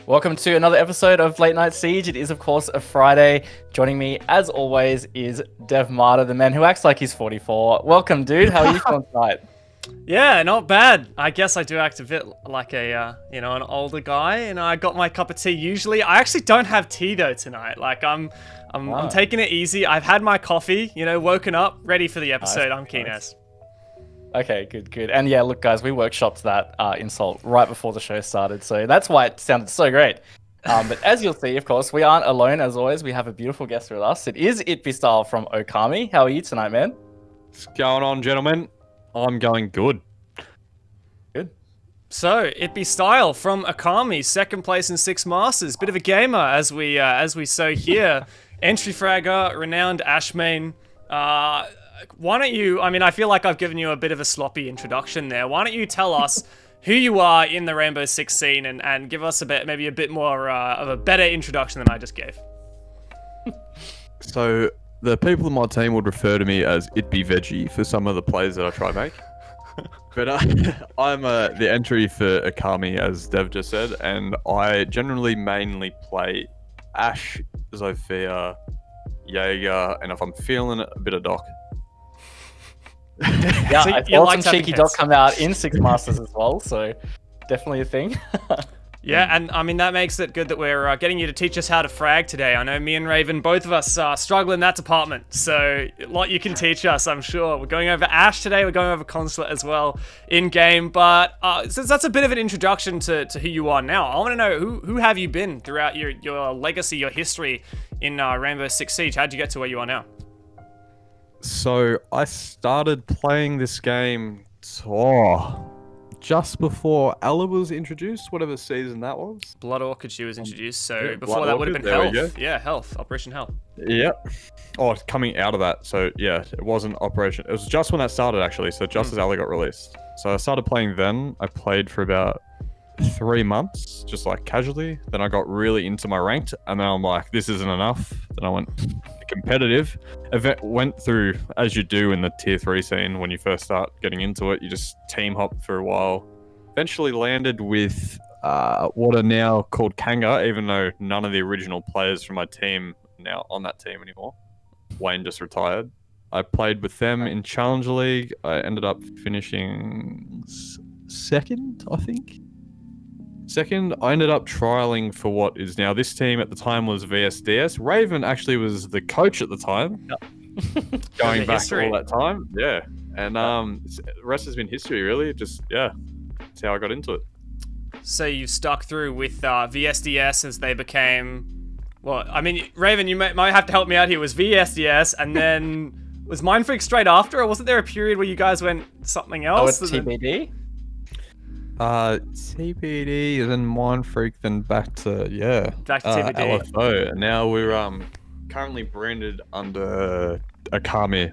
Welcome to another episode of Late Night Siege. It is, of course, a Friday. Joining me, as always, is Devmarta, the man who acts like he's 44. Welcome, dude. How are you feeling tonight? Yeah, not bad. I guess I do act a bit like a, an older guy. I got my cup of tea usually. I actually don't have tea though tonight. Like I'm taking it easy. I've had my coffee, woken up, ready for the episode. Nice, I'm keen as. Okay, good. And yeah, look, guys, we workshopped that insult right before the show started, so that's why it sounded so great. But as you'll see, of course, we aren't alone. As always, we have a beautiful guest with us. It is ItBeStyle from Okami. How are you tonight, man? What's going on, gentlemen? I'm going good. Good. So, ItBeStyle from Okami, second place in 6 Masters. Bit of a gamer, as we so hear. Entry fragger, renowned Ashmain. Why don't you, I feel like I've given you a bit of a sloppy introduction there. Why don't you tell us who you are in the Rainbow Six scene and give us maybe a bit more of a better introduction than I just gave. So, the people in my team would refer to me as ItBeVeggie for some of the plays that I try to make. But I'm the entry for Okami, as Dev just said, and I generally mainly play Ashe, Zofia, Jaeger, and if I'm feeling it, a bit of Doc. Yeah, So I you saw like some having cheeky hits. Doc come out in 6 Masters as well, so definitely a thing. Yeah, and that makes it good that we're getting you to teach us how to frag today. I know me and Raven, both of us struggle in that department, so a lot you can teach us, I'm sure. We're going over Ashe today, we're going over Consulate as well in-game, but since that's a bit of an introduction to who you are now, I want to know, who have you been throughout your legacy, your history in Rainbow Six Siege? How'd you get to where you are now? So, I started playing this game just before Ella was introduced, whatever season that was. Blood Orchid she was introduced, so Yeah, before Blood that would have Orchid, been there we Health. go. Yeah, Health, Operation Health. Yep. Oh, it's coming out of that. So, yeah, it wasn't Operation. It was just when that started, actually. So, just as Ella got released. So, I started playing then. I played for about 3 months, just like casually. Then I got really into my ranked, and then I'm like, this isn't enough. Then I went competitive. Went through, as you do in the tier 3 scene when you first start getting into it, you just team hop for a while. Eventually landed with what are now called Kanga, even though none of the original players from my team are now on that team anymore. Wayne just retired. I played with them in Challenger League. I ended up finishing second, I think. Second, I ended up trialing for what is now this team. At the time was VSDS. Raven actually was the coach at the time. Going back history. all that time. Yeah. And the rest has been history, really. Just, yeah. That's how I got into it. So you stuck through with VSDS as they became... Well, Raven, you might have to help me out here. Was VSDS and then... Was Mindfreak straight after? Or wasn't there a period where you guys went something Oh, else? it's TBD? TPD, then Mindfreak, then back to, Back to TPD. LFO. And now we're currently branded under Okami.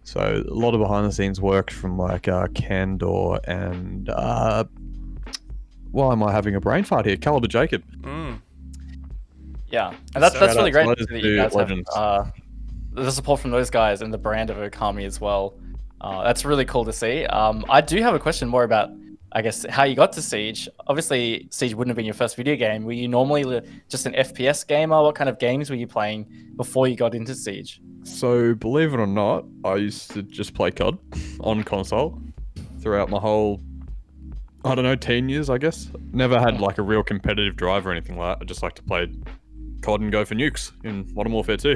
So a lot of behind the scenes work from like Candor and why am I having a brain fart here? Calder Jacob. Yeah, and that's Shout really out great to to those see that two you guys legends. have the support from those guys and the brand of Okami as well. That's really cool to see. I do have a question more about, I guess, how you got to Siege. Obviously, Siege wouldn't have been your first video game. Were you normally just an FPS gamer? What kind of games were you playing before you got into Siege? So believe it or not, I used to just play COD on console throughout my whole, I don't know, teen years, I guess. Never had like a real competitive drive or anything like that. I just like to play COD and go for nukes in Modern Warfare 2.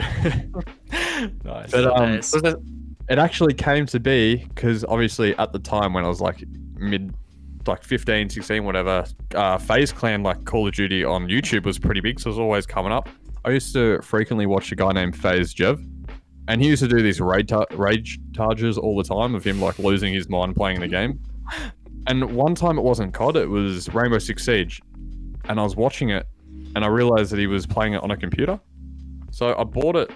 Nice. But Nice. it actually came to be because obviously at the time when I was like mid, like 15, 16, whatever, FaZe Clan, like Call of Duty on YouTube was pretty big, so it was always coming up. I used to frequently watch a guy named FaZe Jev, and he used to do these rage charges all the time of him like losing his mind playing the game. And one time it wasn't COD, it was Rainbow Six Siege, and I was watching it, and I realized that he was playing it on a computer. So I bought it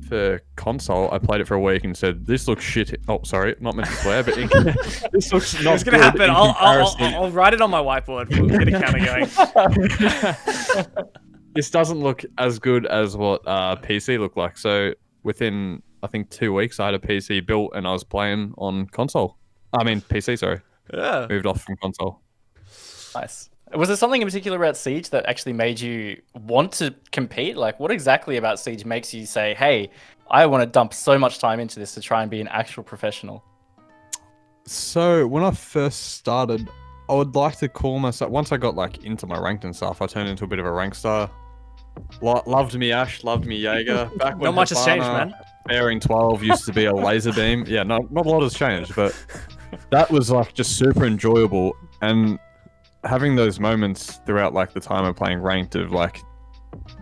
for console. I played it for a week and said, "This looks shit." Oh, sorry, not meant to swear, but this looks not It's gonna good happen. in comparison. I'll write it on my whiteboard. We'll get a counter going. This doesn't look as good as what PC looked like. So within, I think, 2 weeks, I had a PC built and I was playing on console. I mean, PC, sorry. Yeah. Moved off from console. Nice. Was there something in particular about Siege that actually made you want to compete? Like, what exactly about Siege makes you say, hey, I want to dump so much time into this to try and be an actual professional? So when I first started, I would like to call myself, once I got like into my ranked and stuff, I turned into a bit of a rank star. Loved me Ash, loved me Jaeger. Back when Not much has changed, Havana, man. Bearing 12 used to be a laser beam. Yeah, not a lot has changed, but that was like just super enjoyable. And having those moments throughout like the time of playing ranked of like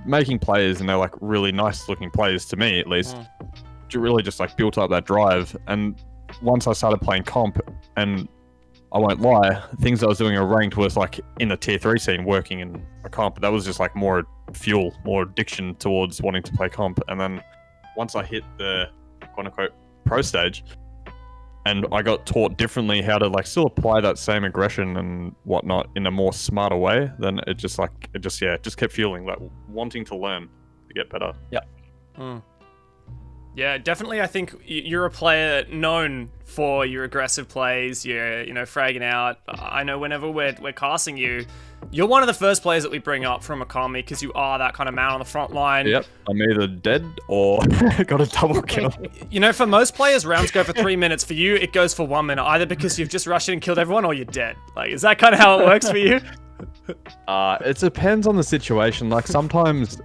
making plays, and they're like really nice looking plays to me at least, really just like built up that drive. And once I started playing comp, and I won't lie, things I was doing in ranked was like in the tier 3 scene working in a comp. That was just like more fuel, more addiction towards wanting to play comp. And then once I hit the quote unquote pro stage, and I got taught differently how to like still apply that same aggression and whatnot in a more smarter way, then it just kept feeling like wanting to learn to get better. Yeah. Yeah, definitely. I think you're a player known for your aggressive plays. You're, fragging out. I know whenever we're casting you, you're one of the first players that we bring up from Okami because you are that kind of man on the front line. Yep, I'm either dead or got a double kill. For most players, rounds go for 3 minutes. For you, it goes for 1 minute, either because you've just rushed in and killed everyone or you're dead. Like, is that kind of how it works for you? It depends on the situation. Like sometimes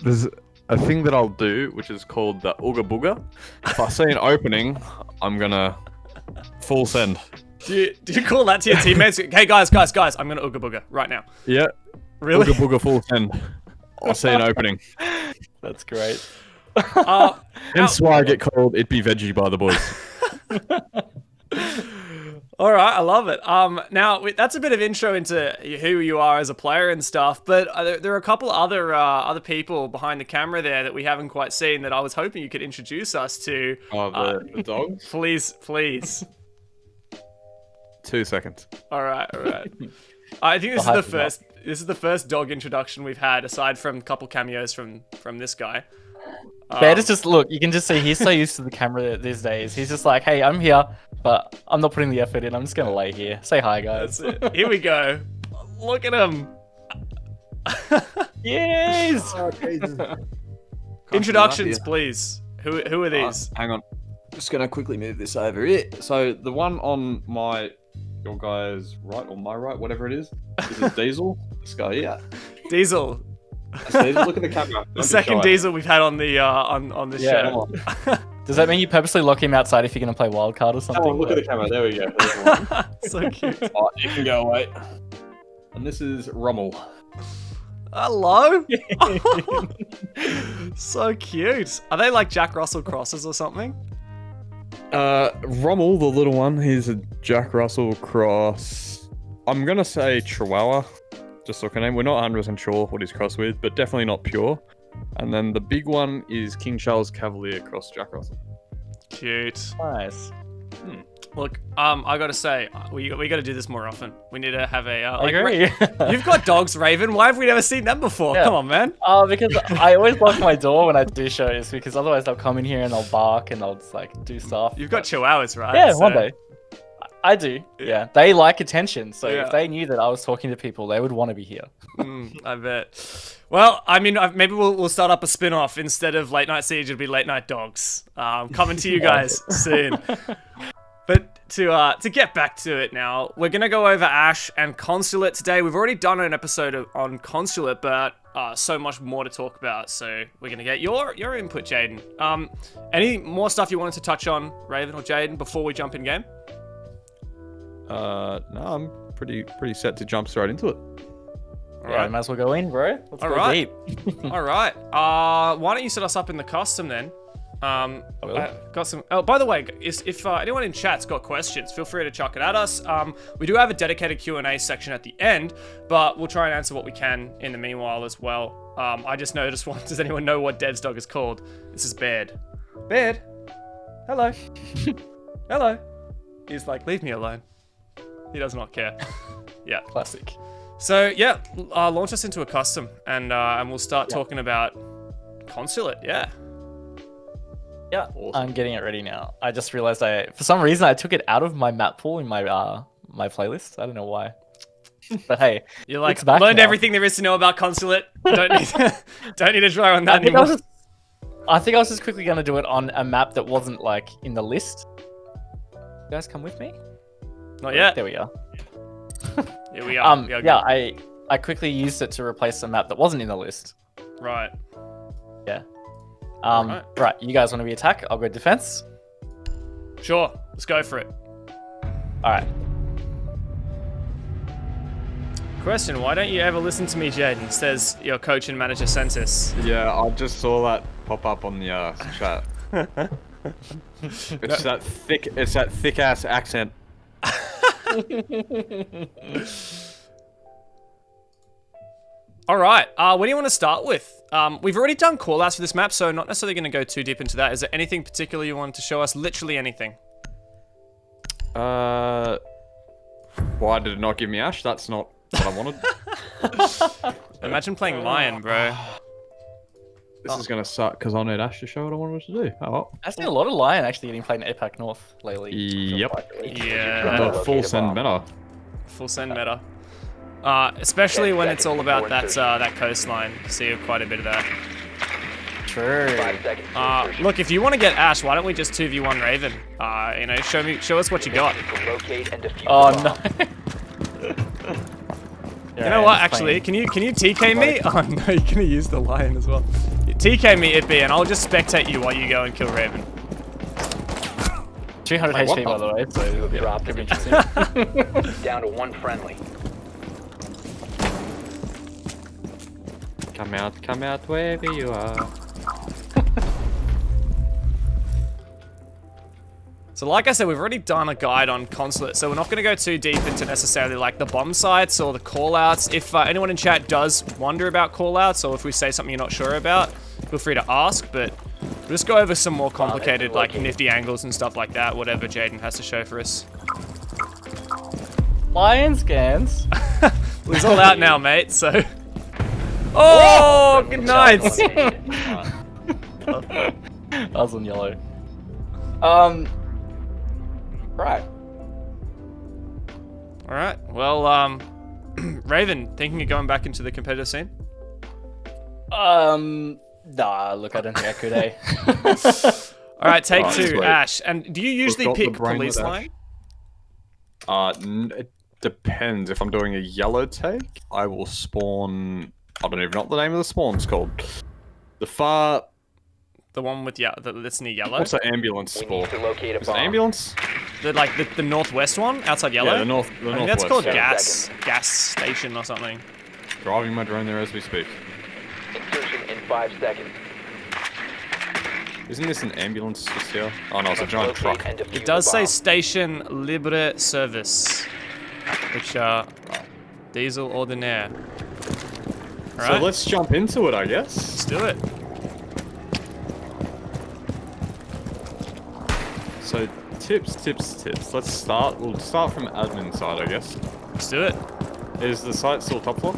there's a thing that I'll do, which is called the Ooga Booga. If I see an opening, I'm gonna full send. Do you call that to your teammates? Hey guys, I'm gonna Ooga Booga right now. Yeah. Really? Ooga Booga full send. I see an opening. That's great. Hence why I get called ItBeVeggie by the boys. All right, I love it. Now that's a bit of intro into who you are as a player and stuff, but there are a couple other people behind the camera there that we haven't quite seen that I was hoping you could introduce us to. Oh, the dogs? Please. 2 seconds. All right. I think this is the first dog introduction we've had, aside from a couple cameos from this guy. Bear is just, look, you can just see he's so used to the camera these days. He's just like, hey, I'm here, but I'm not putting the effort in. I'm just going to lay here. Say hi, guys. That's it. Here we go. Look at him. Yes! Oh, Jesus. Introductions, please. Who are these? Hang on. Just gonna quickly move this over here. So the one on your guy's right or my right, whatever it is, this is Diesel. This guy here. Diesel. That's Diesel. Look at the camera. The second Diesel we've had on the on this Yeah. show. Does that mean you purposely lock him outside if you're going to play wildcard or something? Oh, look at the camera. There we go. There's one. So cute. Oh, you can go away. And this is Rommel. Hello. So cute. Are they like Jack Russell crosses or something? Rommel, the little one, he's a Jack Russell cross. I'm gonna say Chihuahua, just look at him. We're not 100% sure what he's crossed with, but definitely not pure. And then the big one is King Charles Cavalier cross Jack Russell. Cute. Nice. Look, I gotta say, we gotta do this more often. We need to have a. I agree. You've got dogs, Raven. Why have we never seen them before? Yeah. Come on, man. Because I always lock my door when I do shows, because otherwise they'll come in here and they'll bark and they'll just like do stuff. You've got chihuahuas, right? Yeah, So- one day. I do. Yeah. They like attention, so Yeah. if they knew that I was talking to people, they would want to be here. I bet. Well, I mean, maybe we'll start up a spin-off. Instead of Late Night Siege, it'll be Late Night Dogs. Coming to you guys soon. But to get back to it now, we're going to go over Ash and Consulate today. We've already done an episode on Consulate, but so much more to talk about. So we're going to get your input, Jaden. Any more stuff you wanted to touch on, Raven or Jaden, before we jump in game? No, I'm pretty set to jump straight into it. Yeah, might as well go in, bro. Let's go Alright. deep. All right. Why don't you set us up in the custom then? I got some. Oh, by the way, if anyone in chat's got questions, feel free to chuck it at us. We do have a dedicated Q&A section at the end, but we'll try and answer what we can in the meanwhile as well. I just noticed one. Does anyone know what Dev's dog is called? This is Baird. Baird. Hello. Hello. He's like, leave me alone. He does not care. Yeah. Classic. So yeah, launch us into a custom, and we'll start talking about Consulate. Yeah. Yeah, I'm getting it ready now. I just realized for some reason I took it out of my map pool in my my playlist. I don't know why. But hey, You're like, it's back learned now. everything there is to know about Consulate. Don't need don't need to try on that I think I anymore. was just quickly gonna do it on a map that wasn't like in the list. You guys come with me? Not yet. There we are. Here we are. We are Yeah, good. I quickly used it to replace a map that wasn't in the list. Right. Yeah. Right. Right, you guys want to be attack? I'll go defense. Sure. Let's go for it. All right. Question, why don't you ever listen to me, Jaden? Says your coach and manager Census. Yeah, I just saw that pop up on the chat. It's that thick ass accent. All right. What do you want to start with? We've already done callouts for this map, so not necessarily going to go too deep into that. Is there anything particular you wanted to show us? Literally anything. Why did it not give me Ash? That's not what I wanted. Imagine playing Lion, bro. This is gonna suck because I need Ash to show what I wanted to do. Oh well. I've seen a lot of Lion actually getting played in APAC North lately. Yep. Yeah. The full send meta. Full send meta. Especially when it's all about that coastline. See quite a bit of that. True. Look, if you want to get Ash, why don't we just 2v1 Raven? You know, show us what you got. Oh no. You know what? Actually, can you TK me? Oh no, you're gonna use the Lion as well. TK me, ItBe, and I'll just spectate you while you go and kill Raven. 200 Wait, HP what by the way, so it'll be interesting. Down to one friendly. Come out, wherever you are. So like I said, we've already done a guide on Consulate, so we're not going to go too deep into necessarily like the bomb sites or the callouts. If anyone in chat does wonder about callouts, or if we say something you're not sure about, feel free to ask, but we'll just go over some more complicated like nifty angles and stuff like that, whatever Jaden has to show for us. Lion scans. Well, he's all out now, mate, so... Oh, good night! I was on yellow. Right. Alright, well, Raven, thinking of going back into the competitive scene? Nah, look, I don't think I could, eh? Alright, take Right, two, sweet. Ash. And do you usually got the pick brain police with line? It depends. If I'm doing a yellow take, I will spawn. I don't even know what the name of the spawn's called. The far. The one with that's near yellow? What's the ambulance We spawn? need to locate a Is it bomb. ambulance? The northwest one outside yellow? Yeah, the I think northwest. that's called yeah. gas station or something. Driving my drone there as we speak. Insertion in 5 seconds. Isn't this an ambulance just here? Oh no, it's a giant Locate truck. and defuse It does the say bomb. Station Libre Service, which diesel ordinaire. So Alright, let's jump into it, I guess. let's do it. So tips. Let's start. We'll start from admin side, I guess. Let's do it. Is the site still top floor?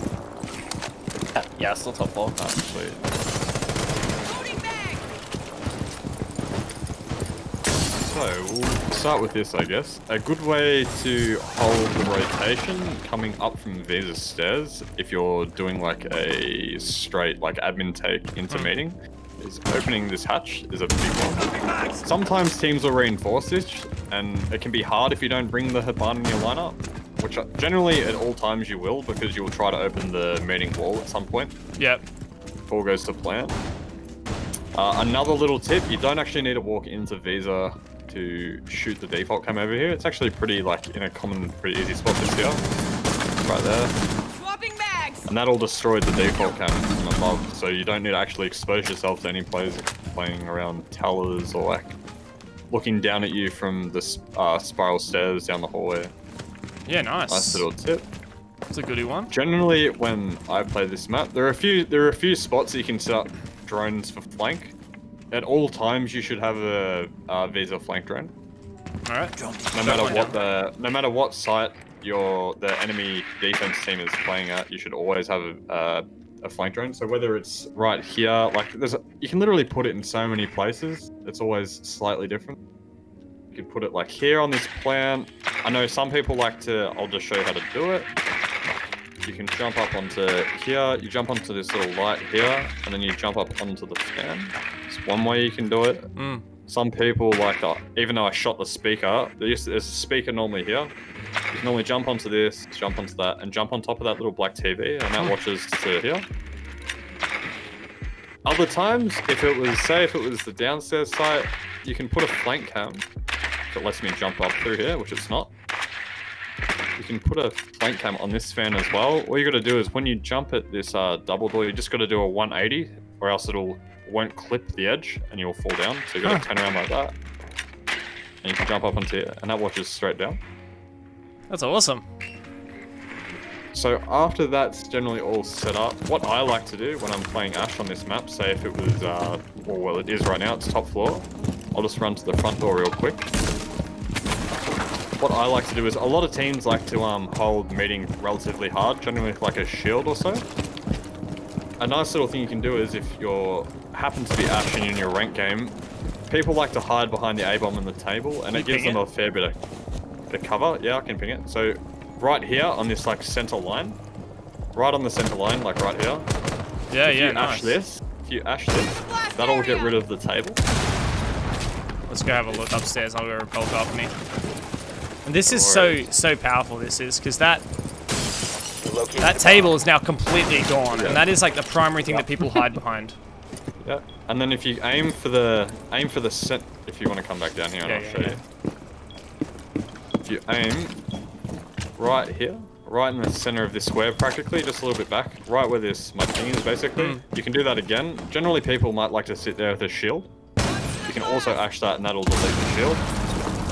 Yeah, still top floor. Oh, sweet. So we'll start with this, I guess. A good way to hold the rotation coming up from Visa stairs, if you're doing like a straight like admin take into meeting, is opening this hatch is a big one. Sometimes teams will reinforce this, and it can be hard if you don't bring the Haban in your lineup, which generally at all times you will, because you'll try to open the meeting wall at some point. Yep. If all goes to plan. Another little tip, you don't actually need to walk into Visa to shoot the default cam over here. It's actually pretty like in a common, pretty easy spot just here. Right there. Swapping bags. And that'll destroy the default cam from above, so you don't need to actually expose yourself to any players playing around towers or like looking down at you from the spiral stairs down the hallway. Yeah, nice. Nice little tip. It's a goodie one. Generally, when I play this map, there are a few spots that you can set up drones for flank. At all times, you should have a Visa flank drone. All right. No matter what site the enemy defense team is playing at, you should always have a flank drone. So whether it's right here, like you can literally put it in so many places. It's always slightly different. You could put it like here on this plan. I know some people like to. I'll just show you how to do it. you can jump up onto here, you jump onto this little light here, and then you jump up onto the fan. It's one way you can do it. Some people like that, even though I shot the speaker, there's a speaker normally here. You can normally jump onto this, jump onto that, and jump on top of that little black TV, and that watches to here. Other times, if it was the downstairs site, you can put a flank cam that lets me jump up through here, which it's not. You can put a flank cam on this fan as well. All you got to do is when you jump at this double door, you just got to do a 180, or else won't clip the edge and you'll fall down. So you got to turn around like that, and you can jump up onto here, and that watches straight down. That's awesome. So after that's generally all set up, what I like to do when I'm playing Ash on this map, say if it was, well it is right now, it's top floor, I'll just run to the front door real quick. What I like to do is, a lot of teams like to hold meeting relatively hard, generally with like a shield or so. A nice little thing you can do is, if you're happen to be Ash and in your rank game, people like to hide behind the A-bomb in the table, and it gives them a fair bit of cover. Yeah, I can ping it. So right here on this like center line, right on the center line, like right here. Yeah, if you nice. If you ash this, that'll get rid of the table. Let's go have a look upstairs. I'll go repel balcony. And this is so powerful. This is because that table is now completely gone, and that is like the primary thing that people hide behind. Yeah, and then if you aim for the set, if you want to come back down here, and I'll show you. If you aim right here, right in the center of this square, practically, just a little bit back, right where my ping is, basically. You can do that again. Generally, people might like to sit there with a shield. You can also ash that, and that'll delete the shield.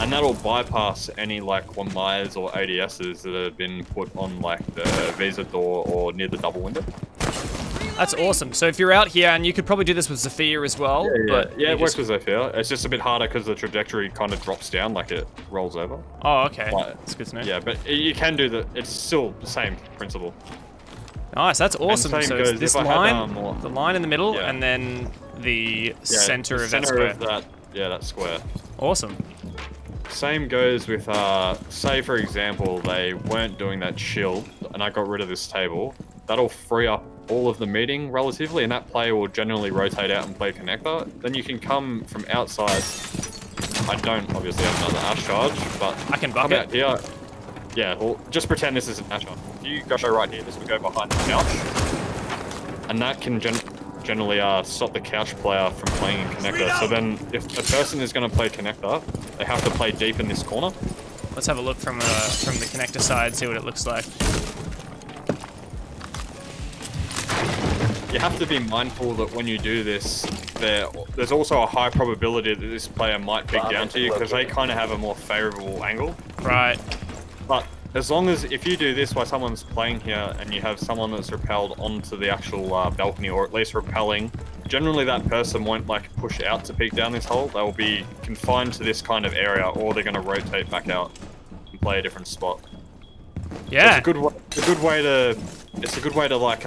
And that'll bypass any like Wamais or ADSs that have been put on like the Visa door or near the double window. That's awesome. So if you're out here, and you could probably do this with Zephyr as well. Yeah, it works with Zephyr. It's just a bit harder because the trajectory kind of drops down, like it rolls over. Oh, okay. But, that's good to know. Yeah, but you can do it's still the same principle. Nice, that's awesome. So it's this line, the line in the middle, Yeah. and then the center of that center square. of that square. Awesome. Same goes with, say for example, they weren't doing that shield, and I got rid of this table. That'll free up all of the meeting relatively, and that player will generally rotate out and play connector. Then you can come from outside. I don't obviously have another Ash charge, but I can come bucket. out here. Yeah, well, just pretend this is an Ash charge. If you go right here, this will go behind the couch, and that can generally stop the couch player from playing in connector. So then, if a person is going to play connector, they have to play deep in this corner. Let's have a look from the connector side, see what it looks like. You have to be mindful that when you do this, there's also a high probability that this player might pick down to you because they kind of have a more favorable angle. Right. But as long as, if you do this while someone's playing here and you have someone that's repelled onto the actual balcony, or at least repelling, generally that person won't like push out to peek down this hole. They'll be confined to this kind of area, or they're going to rotate back out and play a different spot. Yeah. It's a good way to like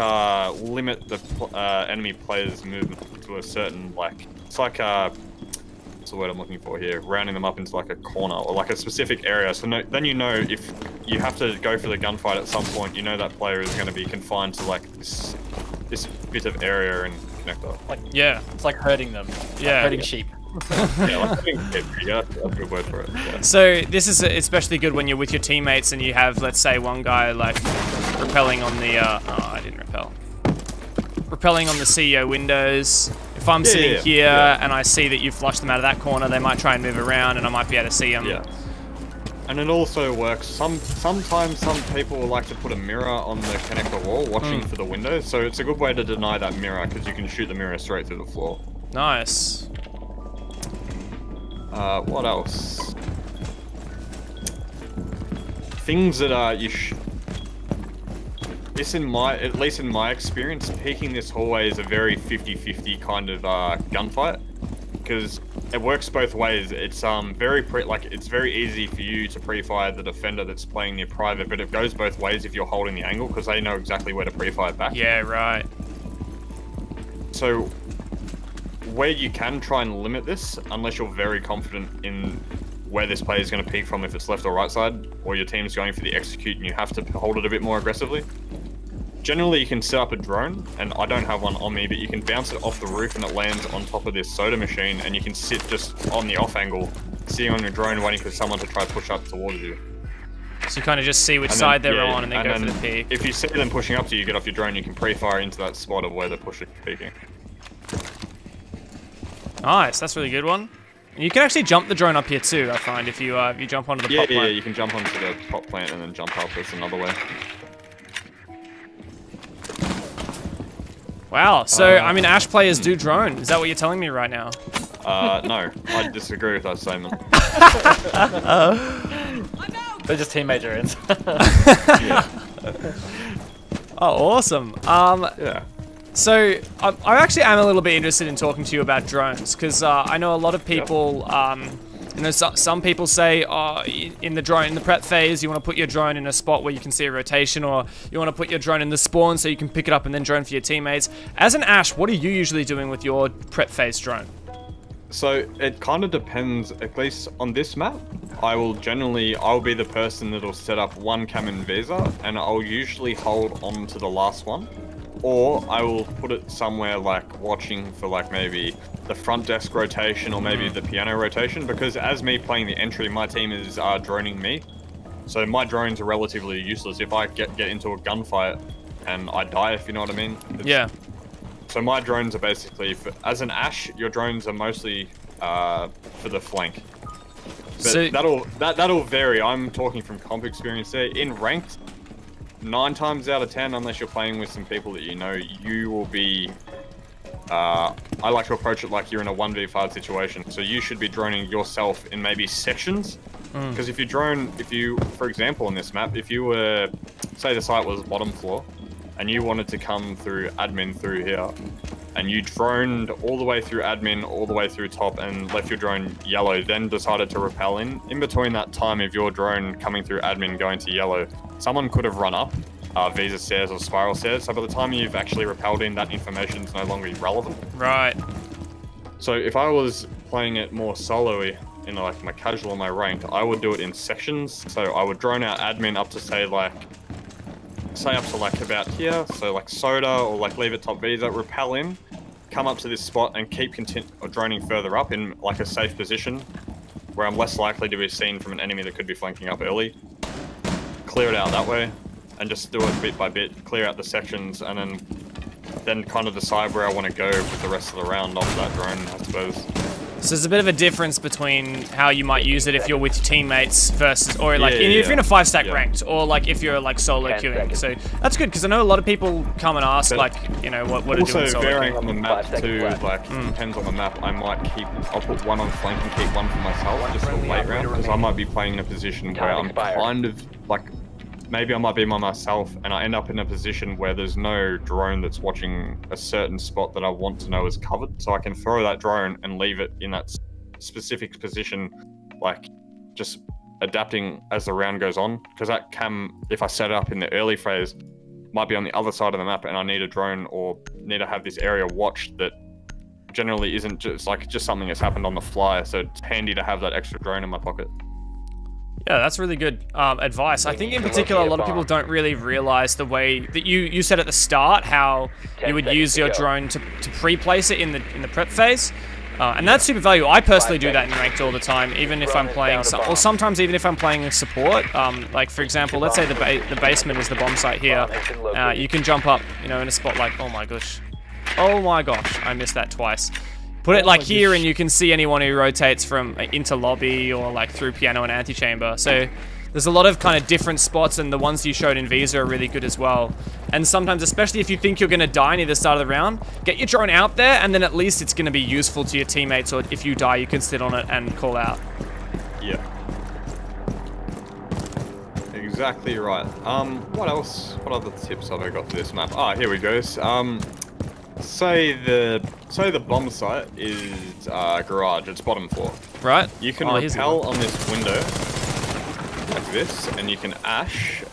limit the enemy players' movement to a certain like, it's like what's the word I'm looking for here? Rounding them up into like a corner or like a specific area. So then you know if you have to go for the gunfight at some point, you know that player is going to be confined to like this bit of area and connector. Like, yeah, it's like herding them. Yeah. Like herding sheep. Yeah, like that's a good word for it. Yeah. So this is especially good when you're with your teammates and you have, let's say, one guy like repelling on the I didn't repel. Repelling on the CEO windows. If I'm sitting here and I see that you flushed them out of that corner, they might try and move around and I might be able to see them. Yeah. And it also works. Sometimes some people like to put a mirror on the connector wall, watching for the windows. So it's a good way to deny that mirror because you can shoot the mirror straight through the floor. Nice. What else? Things that at least in my experience, peeking this hallway is a very 50-50 kind of gunfight, because it works both ways. It's it's very easy for you to pre-fire the defender that's playing near private, but it goes both ways if you're holding the angle, because they know exactly where to pre-fire back. Yeah, right. So where you can try and limit this, unless you're very confident in where this player is going to peek from, if it's left or right side, or your team's going for the execute and you have to hold it a bit more aggressively, generally you can set up a drone, and I don't have one on me, but you can bounce it off the roof and it lands on top of this soda machine, and you can sit just on the off angle, sitting on your drone waiting for someone to try to push up towards you. So you kind of just see which And side then, they're yeah, on and then go for the peek. If you see them pushing up to you, get off your drone, you can pre-fire into that spot of where they're peeking. Nice, that's a really good one. And you can actually jump the drone up here too, I find, if you jump onto the top Yeah, plant. you can jump onto the top plant and then jump up. That's another way. Wow, so, I mean, Ash players do drone. Is that what you're telling me right now? No, I disagree with that statement. They're just teammate drones. Yeah. Oh, awesome. Yeah. So, I actually am a little bit interested in talking to you about drones, because I know a lot of people, you know, some people say, in the prep phase, you want to put your drone in a spot where you can see a rotation, or you want to put your drone in the spawn so you can pick it up and then drone for your teammates. As an Ash, what are you usually doing with your prep phase drone? So it kind of depends, at least on this map. I'll be the person that'll set up one cam in Visa, and I'll usually hold on to the last one. Or I will put it somewhere like watching for like maybe the front desk rotation or maybe the piano rotation, because as me playing the entry, my team is droning me. So my drones are relatively useless if I get into a gunfight and I die, if you know what I mean. Yeah. So my drones are basically, as an Ash, your drones are mostly for the flank. But So- that'll vary. I'm talking from comp experience there. In ranked, 9 times out of 10, unless you're playing with some people that you know, you will be... I like to approach it like you're in a 1v5 situation. So you should be droning yourself in maybe sections. Because if you, for example, on this map, if you were, say the site was bottom floor, and you wanted to come through admin through here, and you droned all the way through admin, all the way through top, and left your drone yellow, then decided to rappel in between that time of your drone coming through admin going to yellow, someone could have run up Visa stairs or spiral stairs, so by the time you've actually rappelled in, that information is no longer relevant. Right. So if I was playing it more solo-y, in like my casual or my ranked, I would do it in sections. So I would drone out admin up to say up to like about here, so like soda, or like leave it top Visa, rappel in, come up to this spot and keep droning further up in like a safe position where I'm less likely to be seen from an enemy that could be flanking up early. Clear it out that way and just do it bit by bit, clear out the sections, and then kind of decide where I want to go with the rest of the round off that drone, I suppose. So there's a bit of a difference between how you might use it if you're with your teammates versus, or like if you're in a 5-stack ranked, or like if you're like solo 10 queuing. seconds. So that's good, because I know a lot of people come and ask, But like, you know, what are Also doing solo varying queuing. on the map 5 seconds too, left. like depends on the map. I'll put one on flank and keep one for myself One just for friendly late round, operator because I remaining. might be playing in a position where Time I'm expired. kind of like, maybe I might be by myself and I end up in a position where there's no drone that's watching a certain spot that I want to know is covered, so I can throw that drone and leave it in that specific position, like just adapting as the round goes on, because that cam, if I set it up in the early phase, might be on the other side of the map and I need a drone or need to have this area watched that generally isn't just something that's happened on the fly, so it's handy to have that extra drone in my pocket. Yeah, that's really good advice. I think in particular, a lot of people don't really realize the way that you said at the start, how 10 you would seconds use to your go. drone to pre-place it in the prep phase. And that's super valuable. I personally do that in ranked all the time, even if I'm playing, or sometimes even if I'm playing a support. Like for example, let's say the basement is the bomb site here. You can jump up, you know, in a spot like, oh my gosh, I missed that twice. Put it like here, and you can see anyone who rotates from into lobby or like through piano and antechamber. So there's a lot of kind of different spots, and the ones you showed in Visa are really good as well. And sometimes, especially if you think you're going to die near the start of the round, get your drone out there, and then at least it's going to be useful to your teammates, or if you die, you can sit on it and call out. Yeah. Exactly right. What else? What other tips have I got for this map? Ah, here we go. Say the bomb site is garage. It's bottom floor. Right? You can here's the rappel one. on this window like this, and you can ash.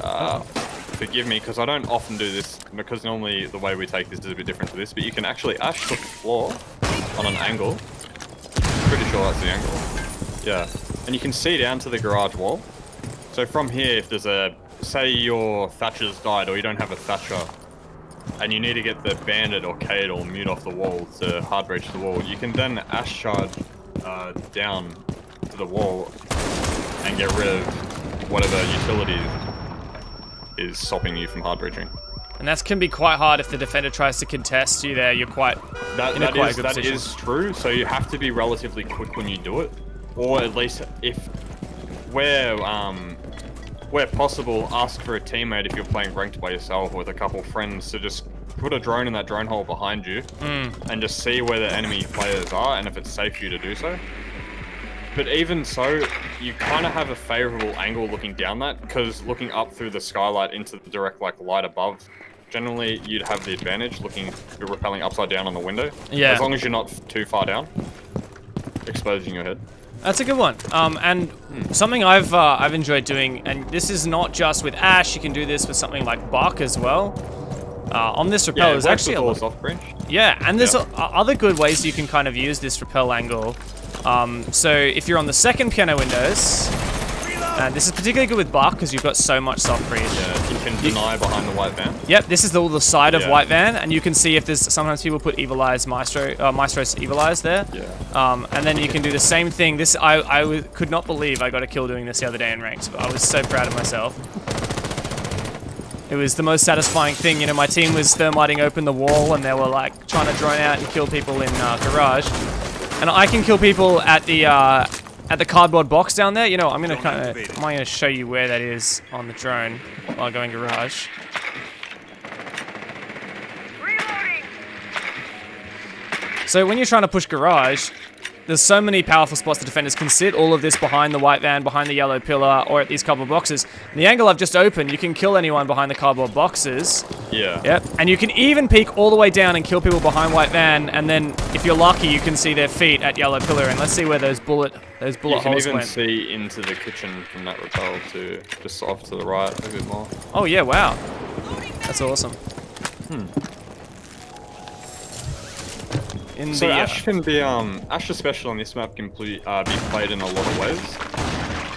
Forgive me, because I don't often do this, because normally the way we take this is a bit different to this, but you can actually ash to the floor on an angle. Pretty sure that's the angle. Yeah. And you can see down to the garage wall. So from here, if there's say your thatcher's died or you don't have a thatcher, and you need to get the bandit or Cade or mute off the wall to hard breach the wall, you can then Ash charge down to the wall and get rid of whatever utility is stopping you from hard breaching. And that can be quite hard if the defender tries to contest you there. You're quite in a quite good position. That is true, so you have to be relatively quick when you do it. Or at least if where possible, ask for a teammate if you're playing ranked by yourself with a couple friends to just put a drone in that drone hole behind you and just see where the enemy players are and if it's safe for you to do so. But even so, you kind of have a favorable angle looking down that, because looking up through the skylight into the direct light above, generally you'd have the advantage you're rappelling upside down on the window. Yeah. As long as you're not too far down, exposing your head. That's a good one. And something I've enjoyed doing, and this is not just with Ash, you can do this with something like Buck as well. On this rappel, there's actually a lot. Soft breach. Yeah, and there's other good ways you can kind of use this rappel angle. So if you're on the second piano windows, and this is particularly good with Buck because you've got so much soft breach. Yeah, you can deny behind the white van. Yep, this is the side of white van, and you can see if there's sometimes people put Evil Eyes Maestro's Evil Eyes there. Yeah. And then you can do the same thing. This I could not believe I got a kill doing this the other day in ranked, but I was so proud of myself. It was the most satisfying thing. You know, my team was thermiting open the wall, and they were like trying to drone out and kill people in garage. And I can kill people at the cardboard box down there. You know, I'm gonna show you where that is on the drone while going garage. Reloading. So when you're trying to push garage, there's so many powerful spots the defenders can sit. All of this behind the white van, behind the yellow pillar, or at these cardboard boxes. And the angle I've just opened, you can kill anyone behind the cardboard boxes. Yeah. Yep. And you can even peek all the way down and kill people behind white van. And then, if you're lucky, you can see their feet at yellow pillar. And let's see where those bullet holes went. You can even see into the kitchen from that rappel too, just off to the right a bit more. Oh yeah! Wow. That's awesome. So Ash can be Ash's special on this map can be played in a lot of ways.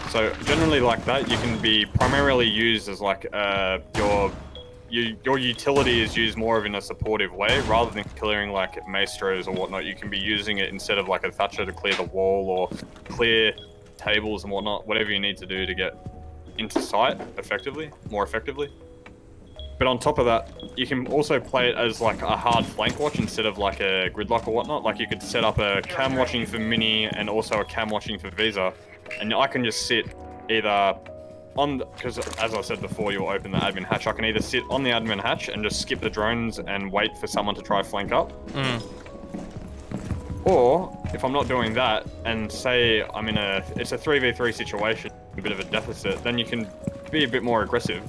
So generally like that, you can be primarily used as like your utility is used more of in a supportive way rather than clearing like maestros or whatnot. You can be using it instead of like a thatcher to clear the wall or clear tables and whatnot, whatever you need to do to get into sight more effectively. But on top of that, you can also play it as like a hard flank watch instead of like a gridlock or whatnot. Like you could set up a cam watching for Mini and also a cam watching for Visa. And I can just sit either on, because as I said before, you'll open the admin hatch. I can either sit on the admin hatch and just skip the drones and wait for someone to try flank up. Or if I'm not doing that and say it's a 3v3 situation, a bit of a deficit, then you can be a bit more aggressive.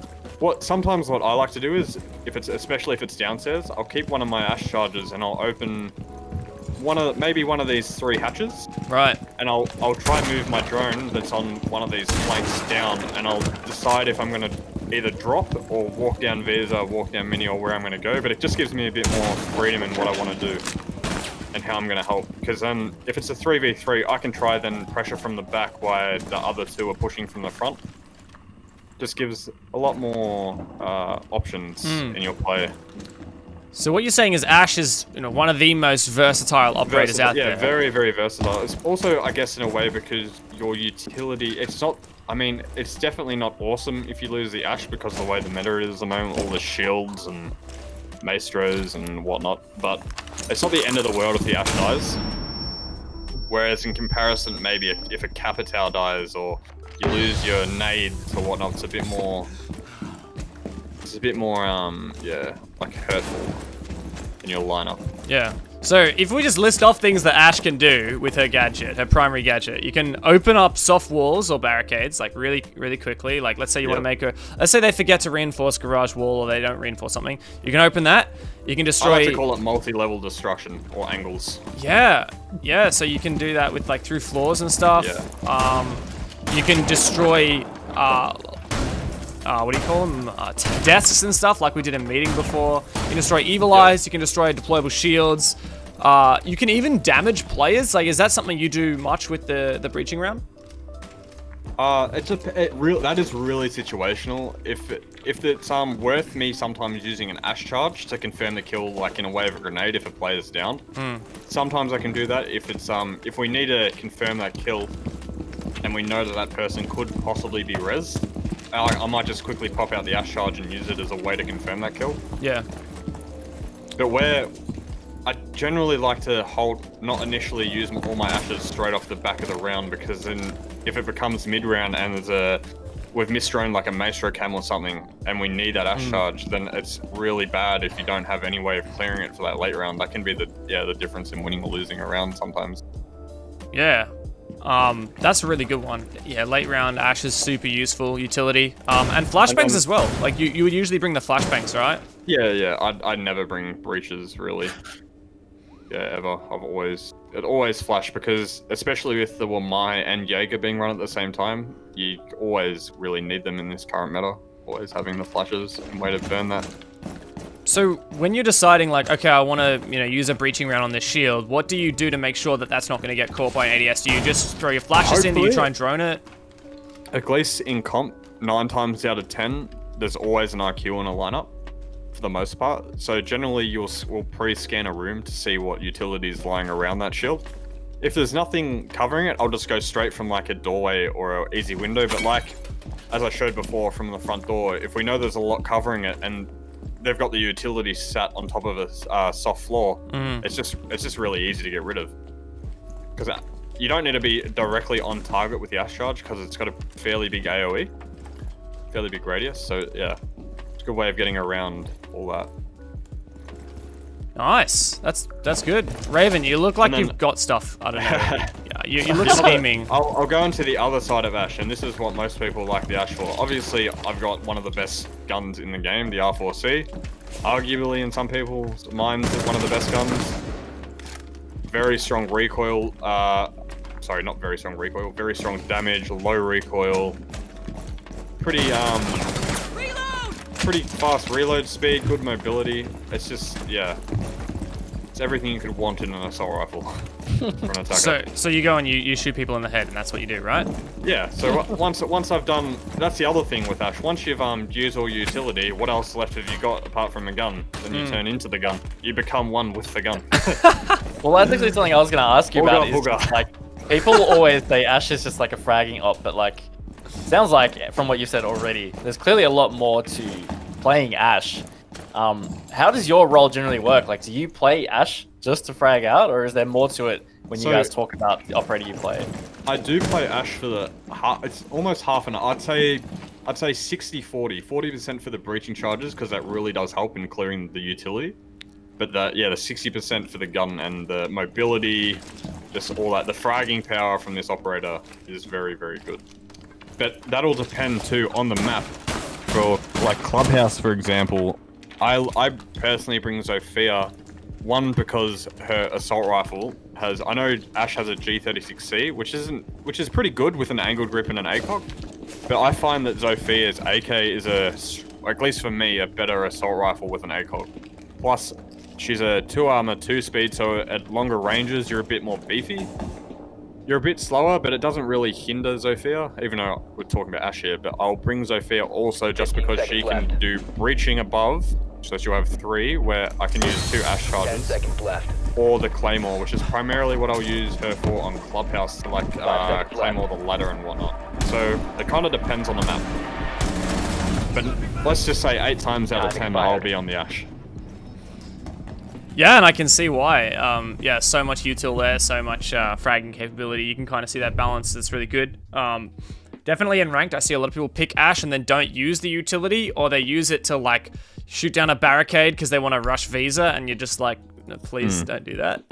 Sometimes what I like to do is, especially if it's downstairs, I'll keep one of my Ash charges and I'll open maybe one of these 3 hatches. Right. And I'll try and move my drone that's on one of these flanks down, and I'll decide if I'm gonna either drop or walk down Visa, walk down Mini, or where I'm gonna go. But it just gives me a bit more freedom in what I want to do and how I'm gonna help. Because then, if it's a 3v3, I can try then pressure from the back while the other 2 are pushing from the front. Just gives a lot more options in your play. So what you're saying is Ash is, one of the most versatile operators out there. Yeah, very, very versatile. It's also, I guess, in a way, because your utility, it's definitely not awesome if you lose the Ash because of the way the meta is at the moment, all the shields and maestros and whatnot, but it's not the end of the world if the Ash dies. Whereas in comparison, maybe if a Capitao dies or you lose your nades or whatnot, it's a bit more, like hurtful in your lineup. Yeah. So if we just list off things that Ash can do with her gadget, her primary gadget, you can open up soft walls or barricades like really, really quickly. Like let's say you want to make let's say they forget to reinforce garage wall or they don't reinforce something. You can open that. You can destroy. I like to call it multi-level destruction or angles. Yeah. Yeah. So you can do that with like through floors and stuff. Yeah. You can destroy. What do you call them? Desks and stuff like we did in meeting before. You can destroy evil eyes. You can destroy deployable shields. You can even damage players. Like, is that something you do much with the breaching round? That is really situational. If it's worth me sometimes using an ash charge to confirm the kill, like in a way of a grenade if a player's down. Sometimes I can do that if it's if we need to confirm that kill, and we know that person could possibly be rezzed. I might just quickly pop out the ash charge and use it as a way to confirm that kill. Yeah. But where I generally like to not initially use all my ashes straight off the back of the round, because then if it becomes mid-round and we've misthrown like a maestro cam or something and we need that ash charge, then it's really bad if you don't have any way of clearing it for that late round. That can be the difference in winning or losing a round sometimes. Yeah. That's a really good one. Yeah, late round ash is super useful utility. And flashbangs as well. Like you would usually bring the flashbangs, right? Yeah. I'd never bring breaches really. Yeah, ever. It always flash, because especially with the Wamai and Jaeger being run at the same time, you always really need them in this current meta. Always having the flashes and way to burn that. So when you're deciding like, okay, I want to use a breaching round on this shield, what do you do to make sure that that's not going to get caught by an AEST? Do you just throw your flashes in? Do you try and drone it? At least in comp, 9 times out of 10, there's always an IQ in a lineup. For the most part, so generally we'll pre-scan a room to see what utilities lying around that shield. If there's nothing covering it, I'll just go straight from like a doorway or an easy window. But like as I showed before from the front door, if we know there's a lot covering it and they've got the utility sat on top of a soft floor, it's just really easy to get rid of, because you don't need to be directly on target with the ash charge, because it's got a fairly big AoE, fairly big radius. So yeah. Good way of getting around all that. Nice. That's good. Raven, you look like you've got stuff. I don't know. Yeah, you look scheming. I'll go into the other side of Ash, and this is what most people like the Ash for. Obviously, I've got one of the best guns in the game, the R4C. Arguably, in some people's minds, one of the best guns. Very strong recoil. Sorry, not very strong recoil. Very strong damage, low recoil. Pretty fast reload speed, good mobility. It's just, yeah. It's everything you could want in an assault rifle for an attacker. So you go and you shoot people in the head, and that's what you do, right? Yeah, so once I've done... That's the other thing with Ash. Once you've used all your utility, what else left have you got apart from a gun? Then you turn into the gun. You become one with the gun. Well, that's actually something I was going to ask you about. Is just, like, people always say Ash is just like a fragging op, but like... Sounds like, from what you said already, there's clearly a lot more to playing Ash. How does your role generally work? Like, do you play Ash just to frag out, or is there more to it when you guys talk about the operator you play? I do play Ash for it's almost half an hour. I'd say 60-40. 40% for the breaching charges, because that really does help in clearing the utility. But the 60% for the gun and the mobility, just all that. The fragging power from this operator is very, very good. But that'll depend too on the map. For like Clubhouse, for example, I personally bring Zofia. One, because her assault rifle has, I know Ash has a G36C, which is pretty good with an angled grip and an ACOG. But I find that Zofia's AK is at least for me, a better assault rifle with an ACOG. Plus, she's a 2 armor, 2 speed, so at longer ranges, you're a bit more beefy. You're a bit slower, but it doesn't really hinder Zofia, even though we're talking about Ash here. But I'll bring Zofia also just because she can do breaching above, so she'll have 3, where I can use 2 Ash 10 charges. seconds left. Or the Claymore, which is primarily what I'll use her for on Clubhouse, to like Claymore the ladder and whatnot. So it kind of depends on the map. But let's just say 8 times out of 10 I'll be on the Ash. Yeah, and I can see why. Yeah, so much util there, so much fragging capability. You can kind of see that balance. That's really good. Definitely in ranked, I see a lot of people pick Ash and then don't use the utility, or they use it to like shoot down a barricade because they want to rush Visa, and you're just like, no, please don't do that.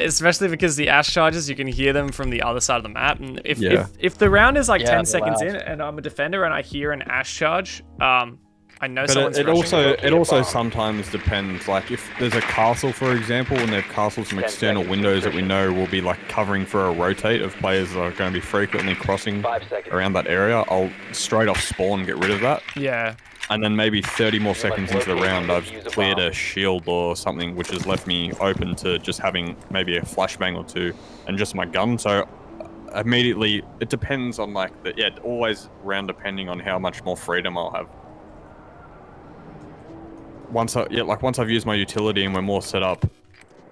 Especially because the Ash charges, you can hear them from the other side of the map. And if the round is like 10 seconds in and I'm a defender and I hear an Ash charge, I know someone's rushing. It also sometimes depends. Like if there's a castle, for example, and they've castled some external windows that we know will be like covering for a rotate of players that are going to be frequently crossing around that area, I'll straight off spawn get rid of that. Yeah. And then maybe 30 more seconds into the round, I've cleared a shield or something, which has left me open to just having maybe a flashbang or 2 and just my gun. So immediately, it depends on like always round depending on how much more freedom I'll have. Once I've used my utility and we're more set up,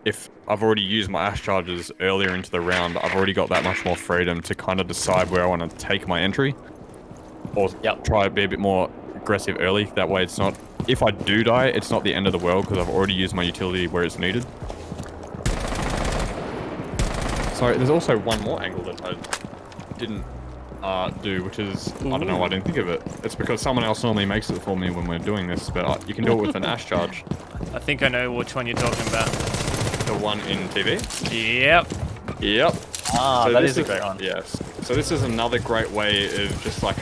if I've already used my Ash charges earlier into the round, I've already got that much more freedom to kind of decide where I want to take my entry, or try to be a bit more aggressive early. That way, it's not. If I do die, it's not the end of the world because I've already used my utility where it's needed. So there's also one more angle that I didn't do, which is, I don't know why I didn't think of it. It's because someone else normally makes it for me when we're doing this, but you can do it with an Ash charge. I think I know which one you're talking about. The one in TV? Yep. Yep. Ah, So that this is a great one. Yes. So this is another great way of just like,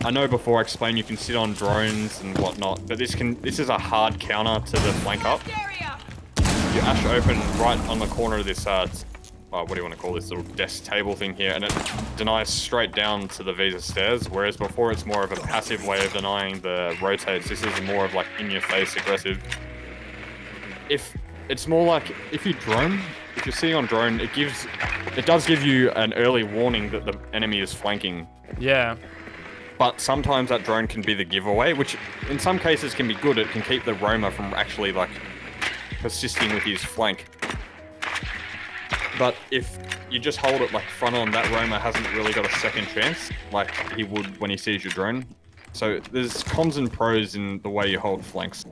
I know before I explained you can sit on drones and whatnot, but this is a hard counter to the flank up. You Ash open right on the corner of this what do you want to call this little desk table thing here, and it denies straight down to the Visa stairs, whereas before it's more of a passive way of denying the rotates. This is more of like in your face aggressive. If it's more like if you're sitting on drone, it does give you an early warning that the enemy is flanking. Yeah. But sometimes that drone can be the giveaway, which in some cases can be good. It can keep the roamer from actually like persisting with his flank. But if you just hold it like front on, that roamer hasn't really got a second chance like he would when he sees your drone. So there's cons and pros in the way you hold flanks.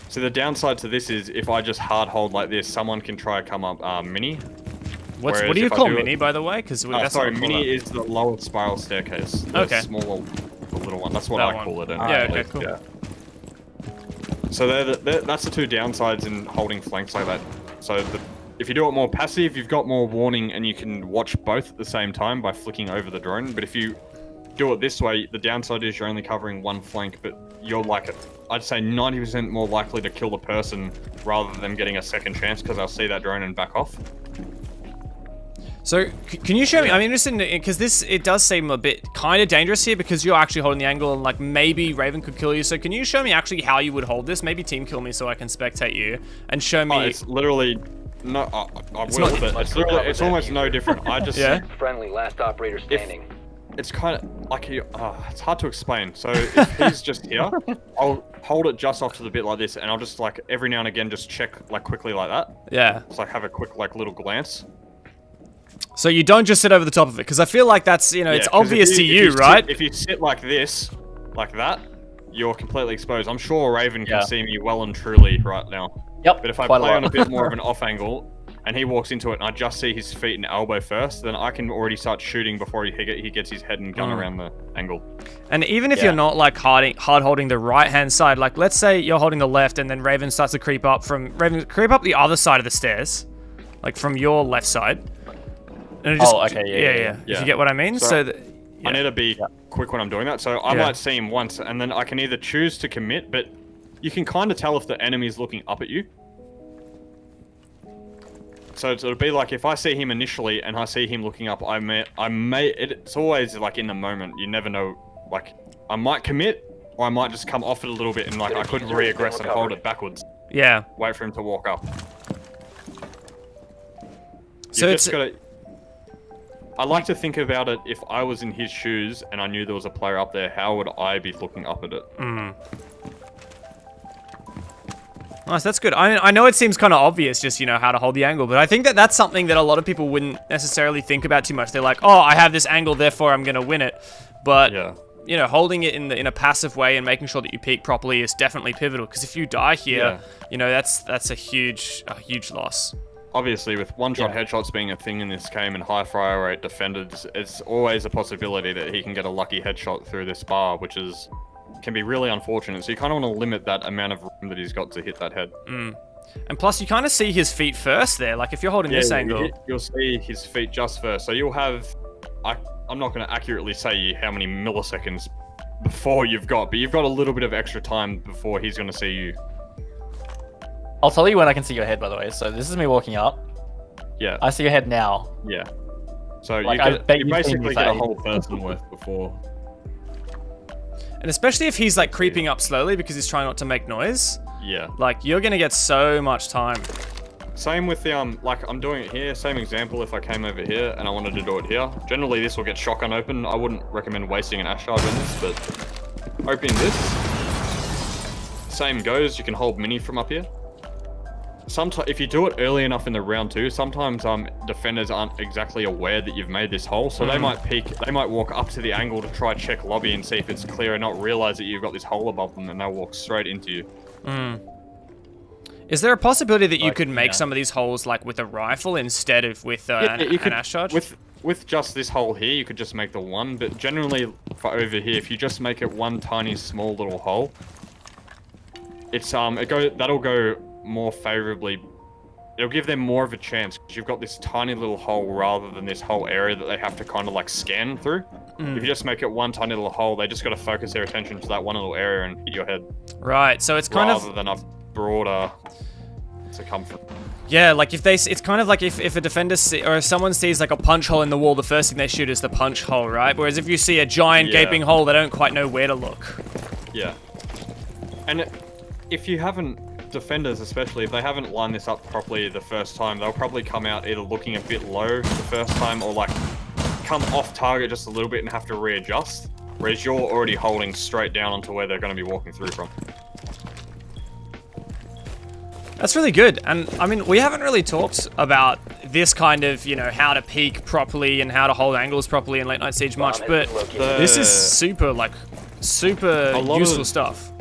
So the downside to this is if I just hard hold like this, someone can try to come up mini. What do you call mini, by the way? Because mini is the lower spiral staircase. The smaller, the little one. That's what I call it. Yeah, okay, cool. Yeah. So that's the two downsides in holding flanks like that. So if you do it more passive, you've got more warning and you can watch both at the same time by flicking over the drone. But if you do it this way, the downside is you're only covering one flank, but you're like, I'd say 90% more likely to kill the person rather than them getting a second chance because they'll see that drone and back off. So, can you show me, I'm interested in, because it does seem a bit kind of dangerous here because you're actually holding the angle and like maybe Raven could kill you. So can you show me actually how you would hold this? Maybe team kill me so I can spectate you and show me. It's literally, no, I will, but it's almost no different. I just, Friendly, last operator standing. It's kind of like, it's hard to explain. So if he's just here, I'll hold it just off to the bit like this and I'll just like every now and again just check like quickly like that. Yeah. Just like have a quick like little glance. So you don't just sit over the top of it, because I feel like that's, it's obvious to you, right? If you sit like this, like that, you're completely exposed. I'm sure Raven can see me well and truly right now. Yep. But if I play on a bit more of an off angle, and he walks into it and I just see his feet and elbow first, then I can already start shooting before he gets his head and gun around the angle. And even if you're not like hard holding the right hand side, like let's say you're holding the left and then Raven starts to creep up the other side of the stairs, like from your left side. And yeah. If you get what I mean. So I need to be quick when I'm doing that. So I might see him once and then I can either choose to commit, but you can kind of tell if the enemy is looking up at you. So it'll be like if I see him initially and I see him looking up, it's always like in the moment. You never know. Like I might commit or I might just come off it a little bit and like I could re-aggress and hold it backwards. Yeah. Wait for him to walk up. So it's got to. I like to think about it, if I was in his shoes and I knew there was a player up there, how would I be looking up at it? Nice, that's good. I know it seems kind of obvious just, how to hold the angle, but I think that that's something that a lot of people wouldn't necessarily think about too much. They're like, oh, I have this angle, therefore I'm going to win it. But, holding it in a passive way and making sure that you peek properly is definitely pivotal, because if you die here, that's a huge loss. Obviously, with one-shot headshots being a thing in this game and high fire rate defenders, it's always a possibility that he can get a lucky headshot through this bar, which can be really unfortunate. So you kind of want to limit that amount of room that he's got to hit that head. And plus, you kind of see his feet first there. Like if you're holding this angle, you'll see his feet just first. So you'll have, I'm not going to accurately say how many milliseconds before you've got, but you've got a little bit of extra time before he's going to see you. I'll tell you when I can see your head, by the way. So this is me walking up. Yeah. I see your head now. Yeah. So like, you basically get a whole person worth before. And especially if he's like creeping up slowly because he's trying not to make noise. Yeah. Like you're going to get so much time. Same with the like I'm doing it here. Same example. If I came over here and I wanted to do it here, generally this will get shotgun open. I wouldn't recommend wasting an ash charge on this, but opening this, same goes. You can hold mini from up here. Sometimes, if you do it early enough in the round too, sometimes defenders aren't exactly aware that you've made this hole, so they might peek. They might walk up to the angle to try check lobby and see if it's clear, and not realize that you've got this hole above them, and they'll walk straight into you. Is there a possibility that you could make some of these holes like with a rifle instead of with an ash charge? With just this hole here, you could just make the one, but generally for over here, if you just make it one tiny small little hole, it's that'll go more favorably. It'll give them more of a chance because you've got this tiny little hole rather than this whole area that they have to kind of like scan through. If you just make it one tiny little hole, they just got to focus their attention to that one little area and hit your head. Right, so it's kind rather than a broader circumference. Yeah, like it's kind of like if a defender or if someone sees like a punch hole in the wall, the first thing they shoot is the punch hole, right? Whereas if you see a giant gaping hole, they don't quite know where to look. Yeah. And if you haven't, defenders especially, if they haven't lined this up properly the first time, they'll probably come out either looking a bit low the first time or like come off target just a little bit and have to readjust. Whereas you're already holding straight down onto where they're going to be walking through from. That's really good. And I mean, we haven't really talked about this kind of, you know, how to peek properly and how to hold angles properly in Late Night Siege much, but this is super useful stuff.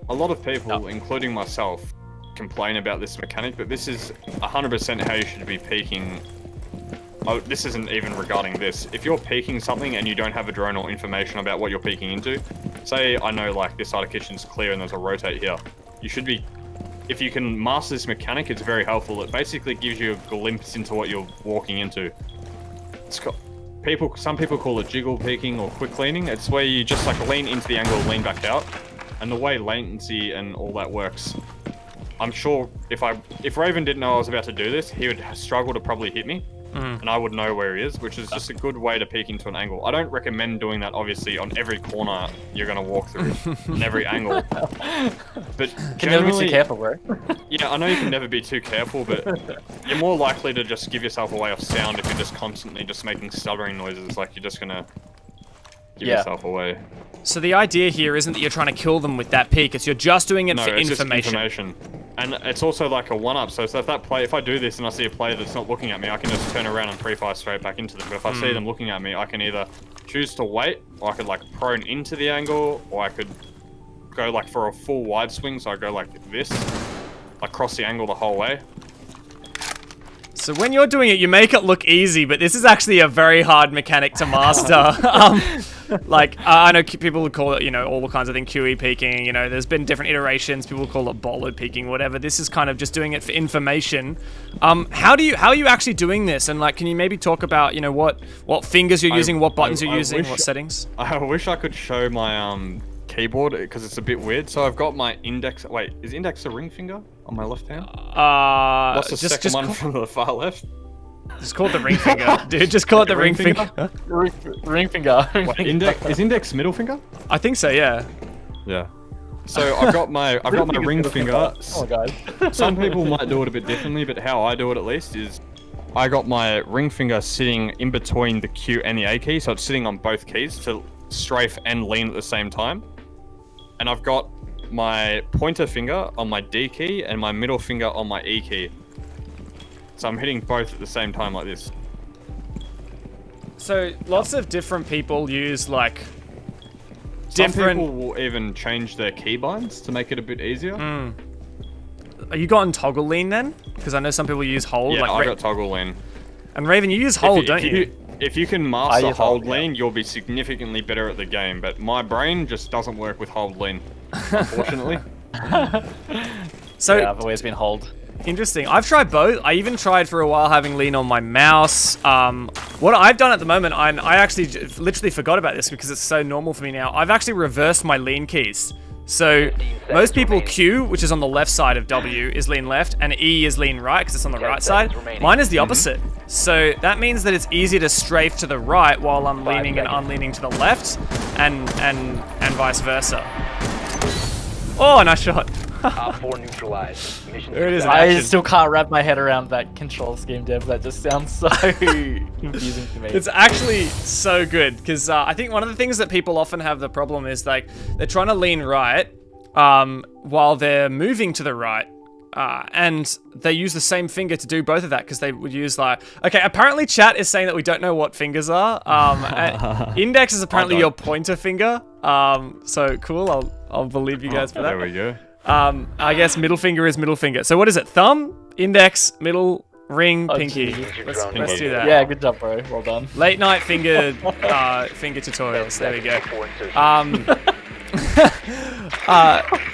A lot of people, including myself, complain about this mechanic, but this is 100% how you should be peeking. Oh, this isn't even regarding this. If you're peeking something and you don't have a drone or information about what you're peeking into, say I know like this side of kitchen's clear and there's a rotate here, you should be, if you can master this mechanic, it's very helpful. It basically gives you a glimpse into what you're walking into. Some people call it jiggle peeking or quick leaning. It's where you just like lean into the angle, lean back out. And the way latency and all that works, I'm sure if Raven didn't know I was about to do this, he would struggle to probably hit me, and I would know where he is, which is just a good way to peek into an angle. I don't recommend doing that, obviously, on every corner you're going to walk through, in every angle. But Can never be too careful, bro. Yeah, I know you can never be too careful, but you're more likely to just give yourself away off sound if you're just constantly just making stuttering noises, like you're just going to give yourself away. So the idea here isn't that you're trying to kill them with that peek, it's you're just doing it for it's information. Just information. And it's also like a one-up, so if I do this and I see a player that's not looking at me, I can just turn around and pre-fire straight back into them. But if I see them looking at me, I can either choose to wait, or I could like prone into the angle, or I could go like for a full wide swing, so I go like this, like cross the angle the whole way. So when you're doing it, you make it look easy, but this is actually a very hard mechanic to master. I know people would call it, you know, all kinds of things, QE peeking, you know, there's been different iterations, people call it bollard peeking, whatever. This is kind of just doing it for information. How are you actually doing this? And like, can you maybe talk about, you know, what fingers you're using, what buttons you're using, what settings? I wish I could show my keyboard because it's a bit weird. So I've got my index. Wait, is index a ring finger on my left hand? What's the second one from the far left? Just call it the ring finger, dude. Just call it the ring finger. Ring finger. What, is index middle finger? I think so. Yeah. Yeah. So I've got my ring finger. Oh god. Some people might do it a bit differently, but how I do it at least is I got my ring finger sitting in between the Q and the A key, so it's sitting on both keys to strafe and lean at the same time. And I've got my pointer finger on my D key and my middle finger on my E key. So I'm hitting both at the same time like this. So lots of different people use like Some people will even change their keybinds to make it a bit easier. Are you got on toggle lean then? Because I know some people use hold. Yeah, like I got toggle lean. And Raven, you use hold, don't you? If you can master hold lean, you'll be significantly better at the game. But my brain just doesn't work with hold lean, unfortunately. So yeah, I've always been hold. Interesting. I've tried both. I even tried for a while having lean on my mouse. What I've done at the moment, I actually literally forgot about this because it's so normal for me now. I've actually reversed my lean keys. So most people Q, which is on the left side of W, is lean left, and E is lean right because it's on the right side. Mine is the opposite. So that means that it's easy to strafe to the right while I'm leaning and unleaning to the left, and vice versa. Oh, nice shot. Op 4 neutralized. Mission There it is. success. I Action. still can't wrap my head around that control scheme, Dev. That just sounds so confusing to me. It's actually so good because I think one of the things that people often have the problem is like they're trying to lean right while they're moving to the right. And they use the same finger to do both of that because they would use like, okay, apparently chat is saying that we don't know what fingers are. Index is apparently your pointer finger. So cool, I'll believe you guys for that. There we go. I guess middle finger is middle finger. So what is it? Thumb, index, middle, ring, Oh, pinky. geez. Let's do that. Yeah, good job, bro. Well done. Late night finger finger tutorials. There we go. For insertion.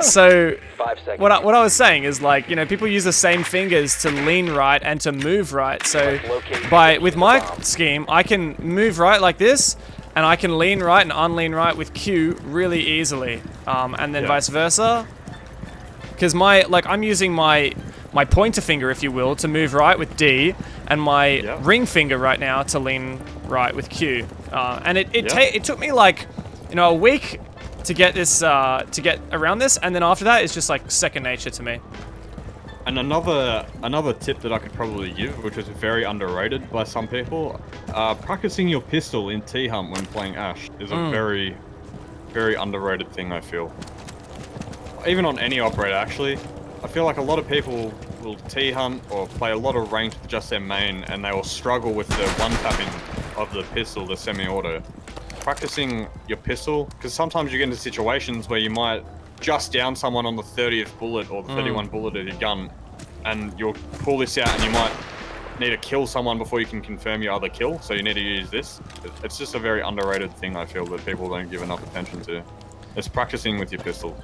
So 5 seconds. what I was saying is like, you know, people use the same fingers to lean right and to move right. So with my scheme, I can move right like this, and I can lean right and unlean right with Q really easily, and then vice versa. Because I'm using my pointer finger, if you will, to move right with D, and my ring finger right now to lean right with Q. And it took me like, you know, a week to get this to get around this, and then after that it's just like second nature to me. And another tip that I could probably give, which is very underrated by some people, practicing your pistol in T-Hunt when playing Ash is a very, very underrated thing, I feel. Even on any operator, actually. I feel like a lot of people will T-Hunt or play a lot of ranked with just their main, and they will struggle with the one-tapping of the pistol, the semi-auto. Practicing your pistol, because sometimes you get into situations where you might just down someone on the 30th bullet or the 31 bullet of your gun, and you'll pull this out and you might need to kill someone before you can confirm your other kill, so you need to use this. It's just a very underrated thing, I feel, that people don't give enough attention to. It's practicing with your pistol.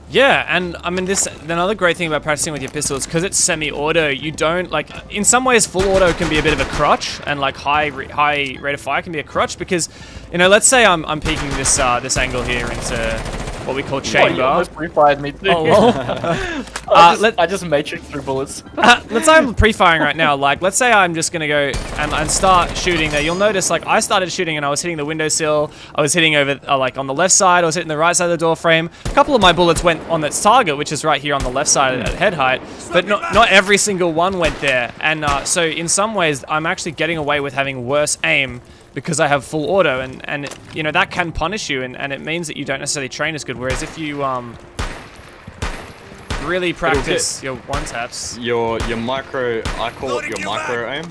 Yeah, and I mean, another great thing about practicing with your pistol is because it's semi-auto, you don't, like, in some ways full auto can be a bit of a crutch, and like high rate of fire can be a crutch, because, you know, let's say I'm peeking this angle here into what we call chamber. Oh, you almost pre-fired me too. I just matrix through bullets. Let's say I'm pre-firing right now. Like, let's say I'm just gonna go and start shooting there. You'll notice, like, I started shooting and I was hitting the windowsill. I was hitting over, like, on the left side. I was hitting the right side of the door frame. A couple of my bullets went on its target, which is right here on the left side at head height. But not every single one went there. And so in some ways, I'm actually getting away with having worse aim because I have full auto, and you know, that can punish you, and it means that you don't necessarily train as good. Whereas if you really practice your one taps, your micro, I call it your micro aim.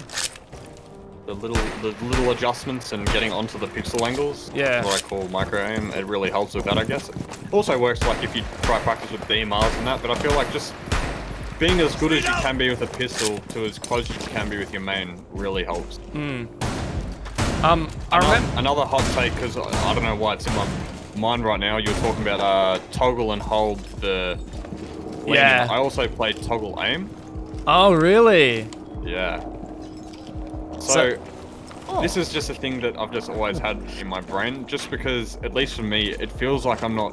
The little adjustments and getting onto the pixel angles. Yeah. What I call micro aim. It really helps with that, I guess. It also works like if you try practice with DMRs and that, but I feel like just being as good as you can be with a pistol to as close as you can be with your main really helps. I remember. Another hot take, because I don't know why it's in my mind right now. You were talking about toggle and hold the leaning. Yeah. I also played toggle aim. Oh, really? Yeah. So this is just a thing that I've just always had in my brain, just because, at least for me, it feels like I'm not...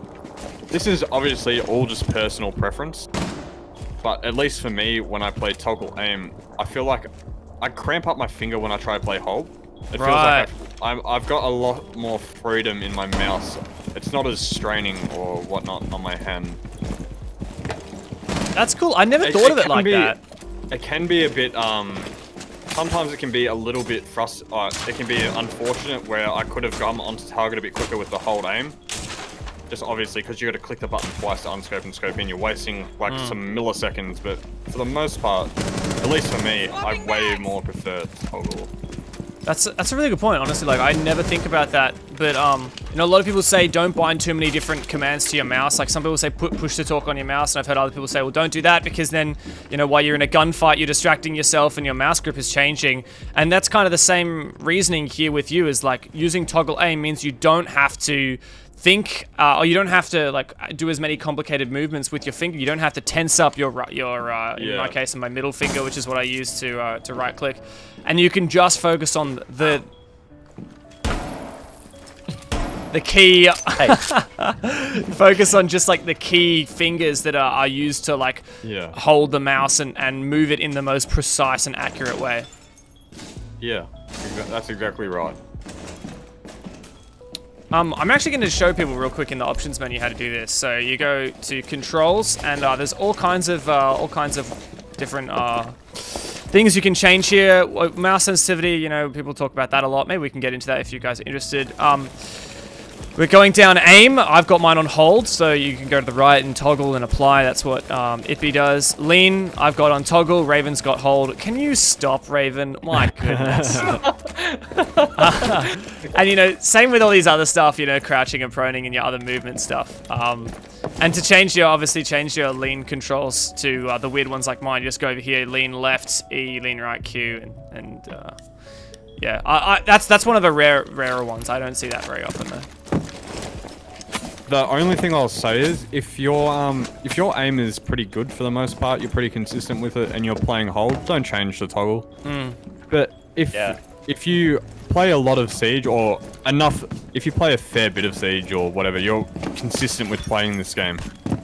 This is obviously all just personal preference, but at least for me, when I play toggle aim, I feel like I cramp up my finger when I try to play hold. It feels like I've got a lot more freedom in my mouse. It's not as straining or whatnot on my hand. That's cool. I never thought of it like that. It can be a bit, sometimes it can be a little bit it can be unfortunate where I could have gotten onto target a bit quicker with the hold aim. Just obviously because you got to click the button twice to unscope and scope in, you're wasting like some milliseconds, but for the most part, at least for me, I way more prefer toggle. That's a really good point, honestly. Like, I never think about that, but you know, a lot of people say don't bind too many different commands to your mouse. Like, some people say put push to talk on your mouse, and I've heard other people say, well, don't do that, because then, you know, while you're in a gunfight, you're distracting yourself and your mouse grip is changing. And that's kind of the same reasoning here with you, is like using toggle aim means you don't have to think, or you don't have to like do as many complicated movements with your finger. You don't have to tense up your in my case, in my middle finger, which is what I use to right click, and you can just focus on the key. Focus on just like the key fingers that are used to like hold the mouse and move it in the most precise and accurate way. Yeah, that's exactly right. I'm actually going to show people real quick in the options menu how to do this. So you go to controls, and there's all kinds of different things you can change here. Mouse sensitivity, you know, people talk about that a lot. Maybe we can get into that if you guys are interested. We're going down aim. I've got mine on hold, so you can go to the right and toggle and apply. That's what ItBe does. Lean, I've got on toggle. Raven's got hold. Can you stop, Raven? My goodness. And, you know, same with all these other stuff, you know, crouching and proning and your other movement stuff. And to change your, obviously change your lean controls to the weird ones like mine, you just go over here, lean left, E, lean right, Q, and yeah, that's one of the rarer ones. I don't see that very often though. The only thing I'll say is if your aim is pretty good for the most part, you're pretty consistent with it, and you're playing hold, don't change the toggle. But if you play a lot of Siege or enough, if you play a fair bit of Siege or whatever, you're consistent with playing this game,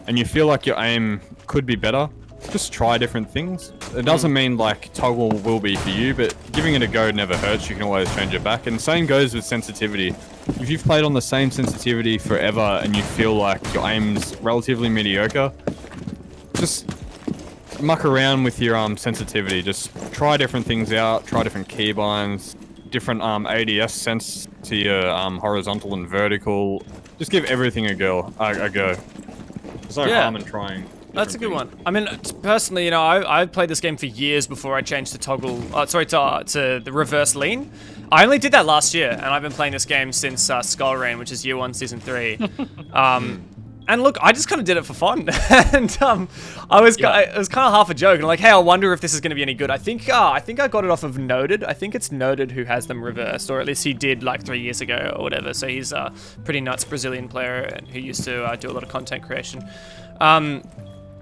and you feel like your aim could be better, just try different things. It doesn't mean like toggle will be for you, but giving it a go never hurts. You can always change it back. And same goes with sensitivity. If you've played on the same sensitivity forever and you feel like your aim's relatively mediocre, just muck around with your sensitivity. Just try different things out, try different keybinds, different ADS sense to your horizontal and vertical. Just give everything a go. There's no harm in trying. That's a good one. I mean, personally, you know, I played this game for years before I changed to toggle. To the reverse lean. I only did that last year, and I've been playing this game since Skull Rain, which is year 1, season 3. And look, I just kind of did it for fun, and it was kind of half a joke. And like, hey, I wonder if this is going to be any good. I think I got it off of Noted. I think it's Noted who has them reversed, or at least he did like 3 years ago or whatever. So he's a pretty nuts Brazilian player who used to do a lot of content creation.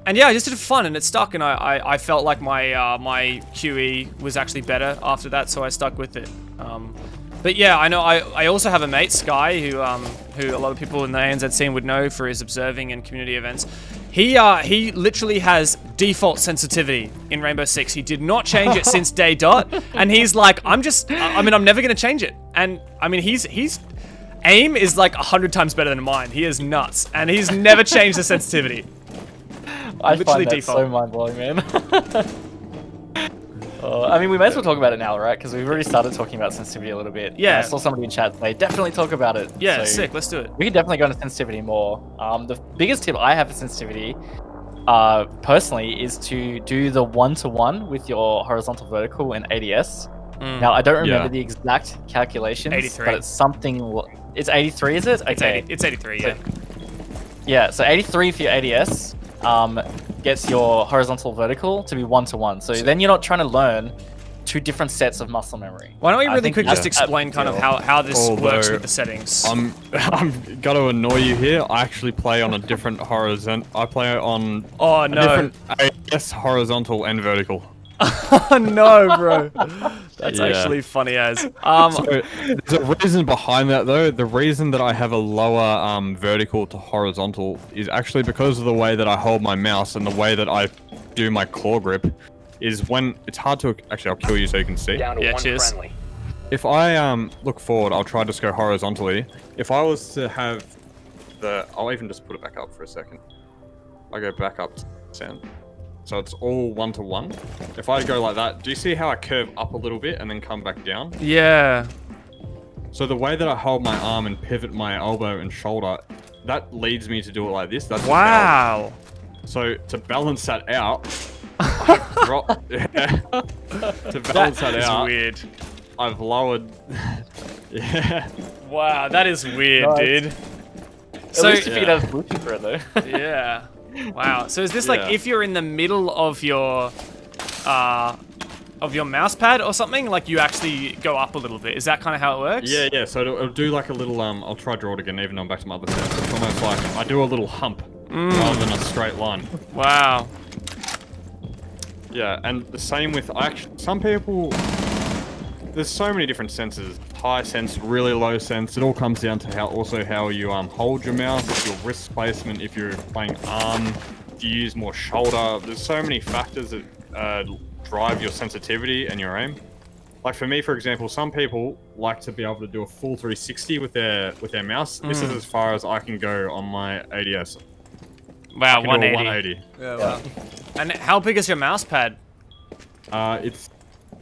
And yeah, I just did it for fun, and it stuck, and I felt like my my QE was actually better after that, so I stuck with it. But yeah, I know I also have a mate, Sky, who a lot of people in the ANZ scene would know for his observing and community events. He literally has default sensitivity in Rainbow Six. He did not change it since day dot, and he's like, I'm never gonna change it. And I mean, he's aim is like 100 times better than mine. He is nuts, and he's never changed the sensitivity. I find that so mind-blowing, man. I mean, we may as well talk about it now, right? Because we've already started talking about sensitivity a little bit. Yeah. I saw somebody in chat say, definitely talk about it. Yeah, so sick, let's do it. We can definitely go into sensitivity more. The biggest tip I have for sensitivity, personally, is to do the 1-to-1 with your horizontal, vertical, and ADS. Now, I don't remember the exact calculations, 83. but it's something... It's 83, is it? Okay. It's 83, yeah. Yeah, so 83 for your ADS. Gets your horizontal vertical to be 1-to-1. So then you're not trying to learn 2 different sets of muscle memory. Why don't we really quick just explain kind of how this works with the settings? I'm gonna annoy you here. I actually play on a different horizontal. I play on a different AEST horizontal and vertical. Oh no, bro. That's actually funny as. So there's a reason behind that though. The reason that I have a lower vertical to horizontal is actually because of the way that I hold my mouse and the way that I do my claw grip. Is when it's hard to actually. I'll kill you so you can see. Down to one cheers. friendly. If I look forward, I'll try to just go horizontally. If I was to have I'll even just put it back up for a second. I go back up to 10. So it's all 1-to-1. If I go like that, do you see how I curve up a little bit and then come back down? Yeah. So the way that I hold my arm and pivot my elbow and shoulder, that leads me to do it like this. That's wow. So to balance that out, I drop. To balance that out, weird. I've lowered. Yeah. Wow, that is weird, Nice. dude. At least if you could have Bluetooth for it, though. Yeah. Wow. So is this like if you're in the middle of your mouse pad or something, like you actually go up a little bit? Is that kind of how it works? Yeah. So it'll do like a little I'll try to draw it again, even though I'm back to my other set. It's almost like I do a little hump rather than a straight line. Wow. Yeah, and the same with some people. There's so many different senses. High sense, really low sense. It all comes down to how you hold your mouse, your wrist placement, if you're playing arm, if you use more shoulder. There's so many factors that drive your sensitivity and your aim. like for me, for example, some people like to be able to do a full 360 with their mouse. This is as far as I can go on my ADS. Wow, I can do a 180. 180. Yeah, wow. And how big is your mouse pad?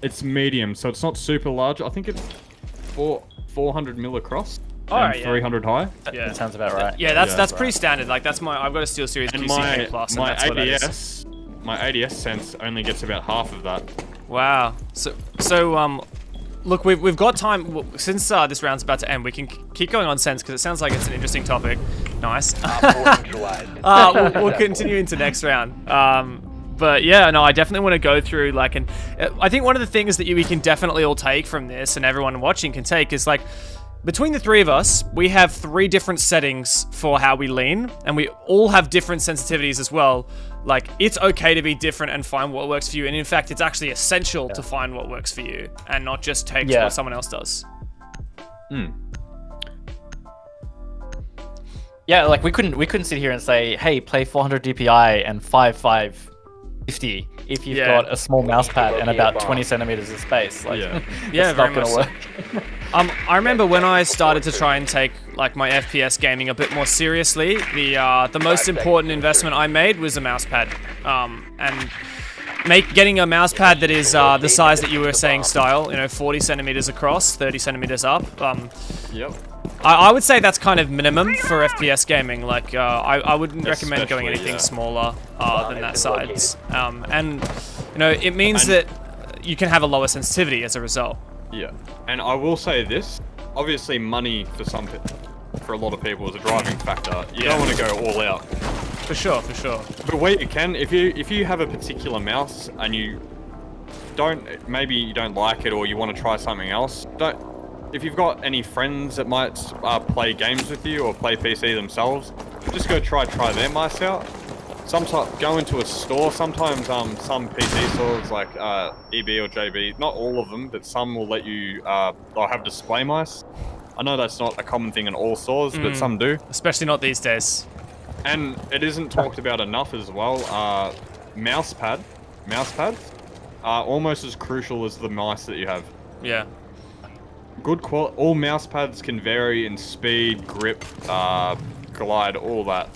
It's medium, so it's not super large. I think it's 400 mil across. Alright, and 300 high. That sounds about right. Yeah, that's pretty standard. Like I've got a SteelSeries And QCK Plus, and my that's what that is. my ADS sense only gets about half of that. Wow. So look, we've got time since this round's about to end. We can keep going on sense because it sounds like it's an interesting topic. Nice. We'll continue into next round. But yeah, no, I definitely want to go through and I think one of the things that we can definitely all take from this, and everyone watching can take, is between the three of us, we have 3 different settings for how we lean, and we all have different sensitivities as well. It's okay to be different and find what works for you, and in fact, it's actually essential to find what works for you, and not just take what someone else does. Yeah, we couldn't sit here and say, hey, play 400 DPI and 5550 if you've got a small mouse pad and about 20 centimeters of space. Yeah, it's very not gonna much work. I remember when I started to try and take my FPS gaming a bit more seriously, the most important investment I made was a mouse pad, and getting a mouse pad that is the size that you were saying, Style, 40 centimeters across, 30 centimeters up. Yep. I would say that's kind of minimum for FPS gaming. I wouldn't recommend going anything smaller than that size. And it means that you can have a lower sensitivity as a result. Yeah, and I will say this: obviously, money for a lot of people is a driving factor. You don't want to go all out. For sure. But where you can, if you have a particular mouse and maybe you don't like it, or you want to try something else, if you've got any friends that might play games with you or play PC themselves, just go try their mice out. Sometimes go into a store. Sometimes some PC stores like EB or JB, not all of them, but some will let you they'll have display mice. I know that's not a common thing in all stores, but some do. Especially not these days. And it isn't talked about enough as well. Mouse pads are almost as crucial as the mice that you have. Yeah. Good quality. All mouse pads can vary in speed, grip, glide, all that.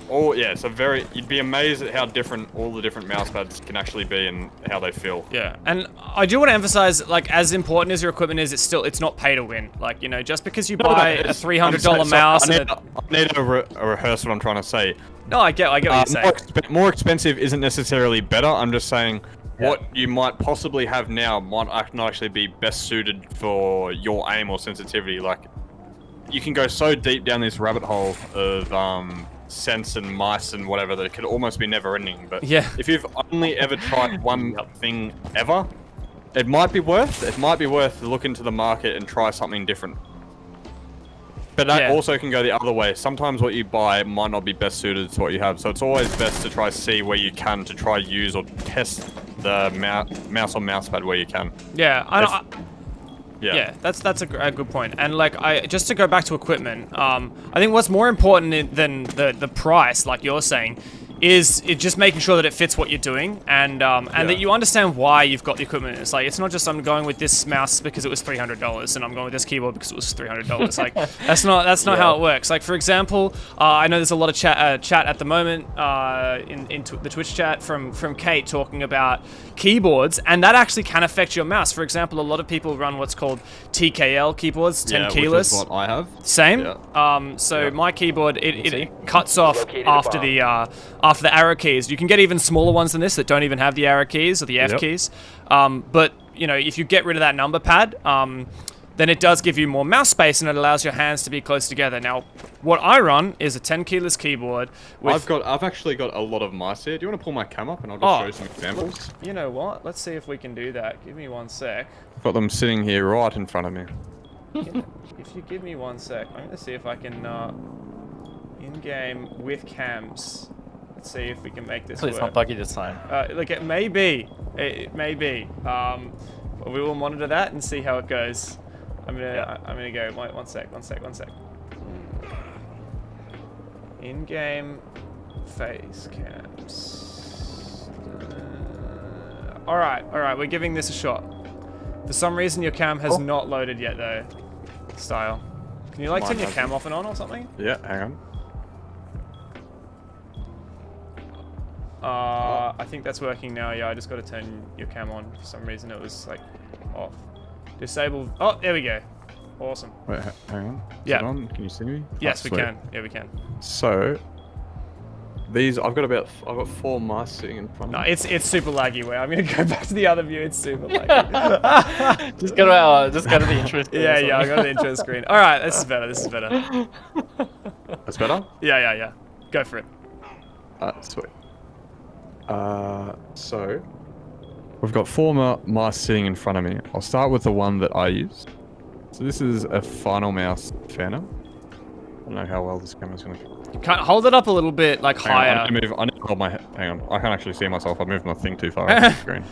You'd be amazed at how different all the different mouse pads can actually be and how they feel. Yeah, and I do want to emphasize, as important as your equipment is, it's not pay to win. Just because you buy a $300 mouse. I need to rehearse what I'm trying to say. No, I get what you're saying. More expensive isn't necessarily better. I'm just saying what you might possibly have now might not actually be best suited for your aim or sensitivity. You can go so deep down this rabbit hole of sense and mice and whatever that it could almost be never ending. But if you've only ever tried one thing ever, it might be worth to look into the market and try something different. But that also can go the other way. Sometimes what you buy might not be best suited to what you have. So it's always best to try see where you can to try use or test the mouse or mouse pad where you can. Yeah, Yeah, that's a good point. And just to go back to equipment, I think what's more important than the price, like you're saying, is it just making sure that it fits what you're doing, and that you understand why you've got the equipment. It's not just I'm going with this mouse because it was $300 and I'm going with this keyboard because it was $300. That's not how it works. For example, I know there's a lot of chat at the moment in the Twitch chat from Kate talking about keyboards, and that actually can affect your mouse. For example, a lot of people run what's called TKL keyboards, 10 keyless. Which is what I have. Same. Yeah. My keyboard it cuts off after the arrow keys. You can get even smaller ones than this that don't even have the arrow keys or the F keys. But if you get rid of that number pad, then it does give you more mouse space and it allows your hands to be close together. Now, what I run is a 10 keyless keyboard. I've actually got a lot of mice here. Do you want to pull my cam up and I'll just show you some examples? You know what? Let's see if we can do that. Give me 1 sec. I've got them sitting here right in front of me. If you give me 1 sec, I'm going to see if I can in-game with cams. Let's see if we can make this work. It's not buggy this time. It may be. It may be. We will monitor that and see how it goes. I'm gonna go. One sec. In-game face cams. All right, we're giving this a shot. For some reason, your cam has not loaded yet, though. Style. Can you, like, Mine turn your cam hasn't. off and on or something? Yeah, hang on. I think that's working now. Yeah, I just got to turn your cam on. For some reason, it was, like, off. Disable. Oh, there we go. Awesome. Wait, hang on. Is Yeah. it on? Can you see me? Yes, Oh, we sweet. can. Yeah, we can. So, I've got 4 mice sitting in front No, of me. it's super laggy. Wait, I'm gonna go back to the other view. It's super laggy. Just go to the intro screen. Yeah, I got the intro screen. All right, this is better. That's better? Yeah. Go for it. Sweet. So, we've got 4 mice sitting in front of me. I'll start with the one that I use. So this is a Final Mouse Phantom. I don't know how well this camera's going to... You can't hold it up a little bit, like higher. I need to hold my head. Hang on. I can't actually see myself. I moved my thing too far off the screen.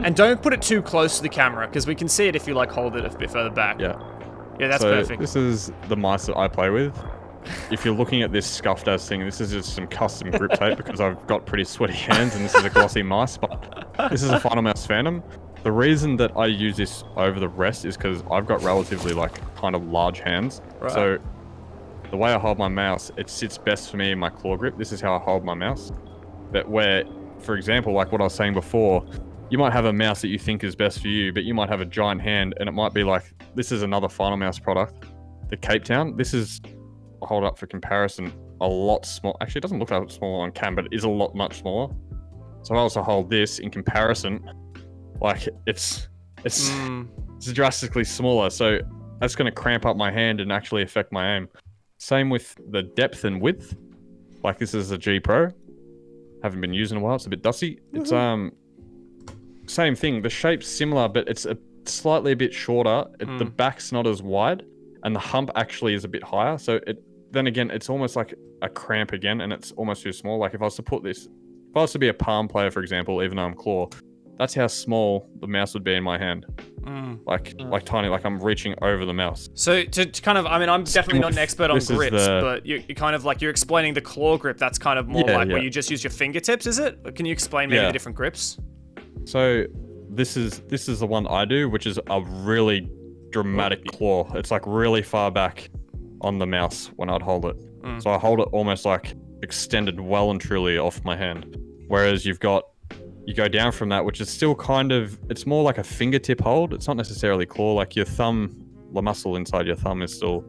And don't put it too close to the camera, because we can see it if you like hold it a bit further back. Yeah. Yeah, that's So perfect. this is the mice that I play with. If you're looking at this scuffed ass thing, this is just some custom grip tape because I've got pretty sweaty hands and this is a glossy mice, but this is a Final Mouse Phantom. The reason that I use this over the rest is because I've got relatively like kind of large hands. Right. So the way I hold my mouse, it sits best for me in my claw grip. This is how I hold my mouse. But where, for example, like what I was saying before, you might have a mouse that you think is best for you, but you might have a giant hand and it might be like, this is another Final Mouse product, the Cape Town. This is, I'll hold up for comparison, a lot small. Actually, it doesn't look that small on cam, but it is a lot much smaller. So I also hold this in comparison, like it's drastically smaller. So that's going to cramp up my hand and actually affect my aim. Same with the depth and width. Like this is a G Pro. Haven't been used in a while. It's a bit dusty. It's same thing. The shape's similar, but it's slightly a bit shorter. The back's not as wide, and the hump actually is a bit higher. So then again, it's almost like a cramp again, and it's almost too small. Like if I was to put this, if I was to be a palm player, for example, even though I'm claw, that's how small the mouse would be in my hand. Like tiny, like I'm reaching over the mouse. So to kind of, I mean, I'm definitely not an expert on This is grips, the- but you're kind of like, you're explaining the claw grip. That's kind of more Yeah, like where yeah. you just use your fingertips, is it? Can you explain maybe Yeah. the different grips? So this is the one I do, which is a really dramatic claw. It's like really far back on the mouse when I'd hold it. So I hold it almost like extended well and truly off my hand. Whereas you go down from that, which is still kind of, it's more like a fingertip hold. It's not necessarily claw. Like your thumb, the muscle inside your thumb is still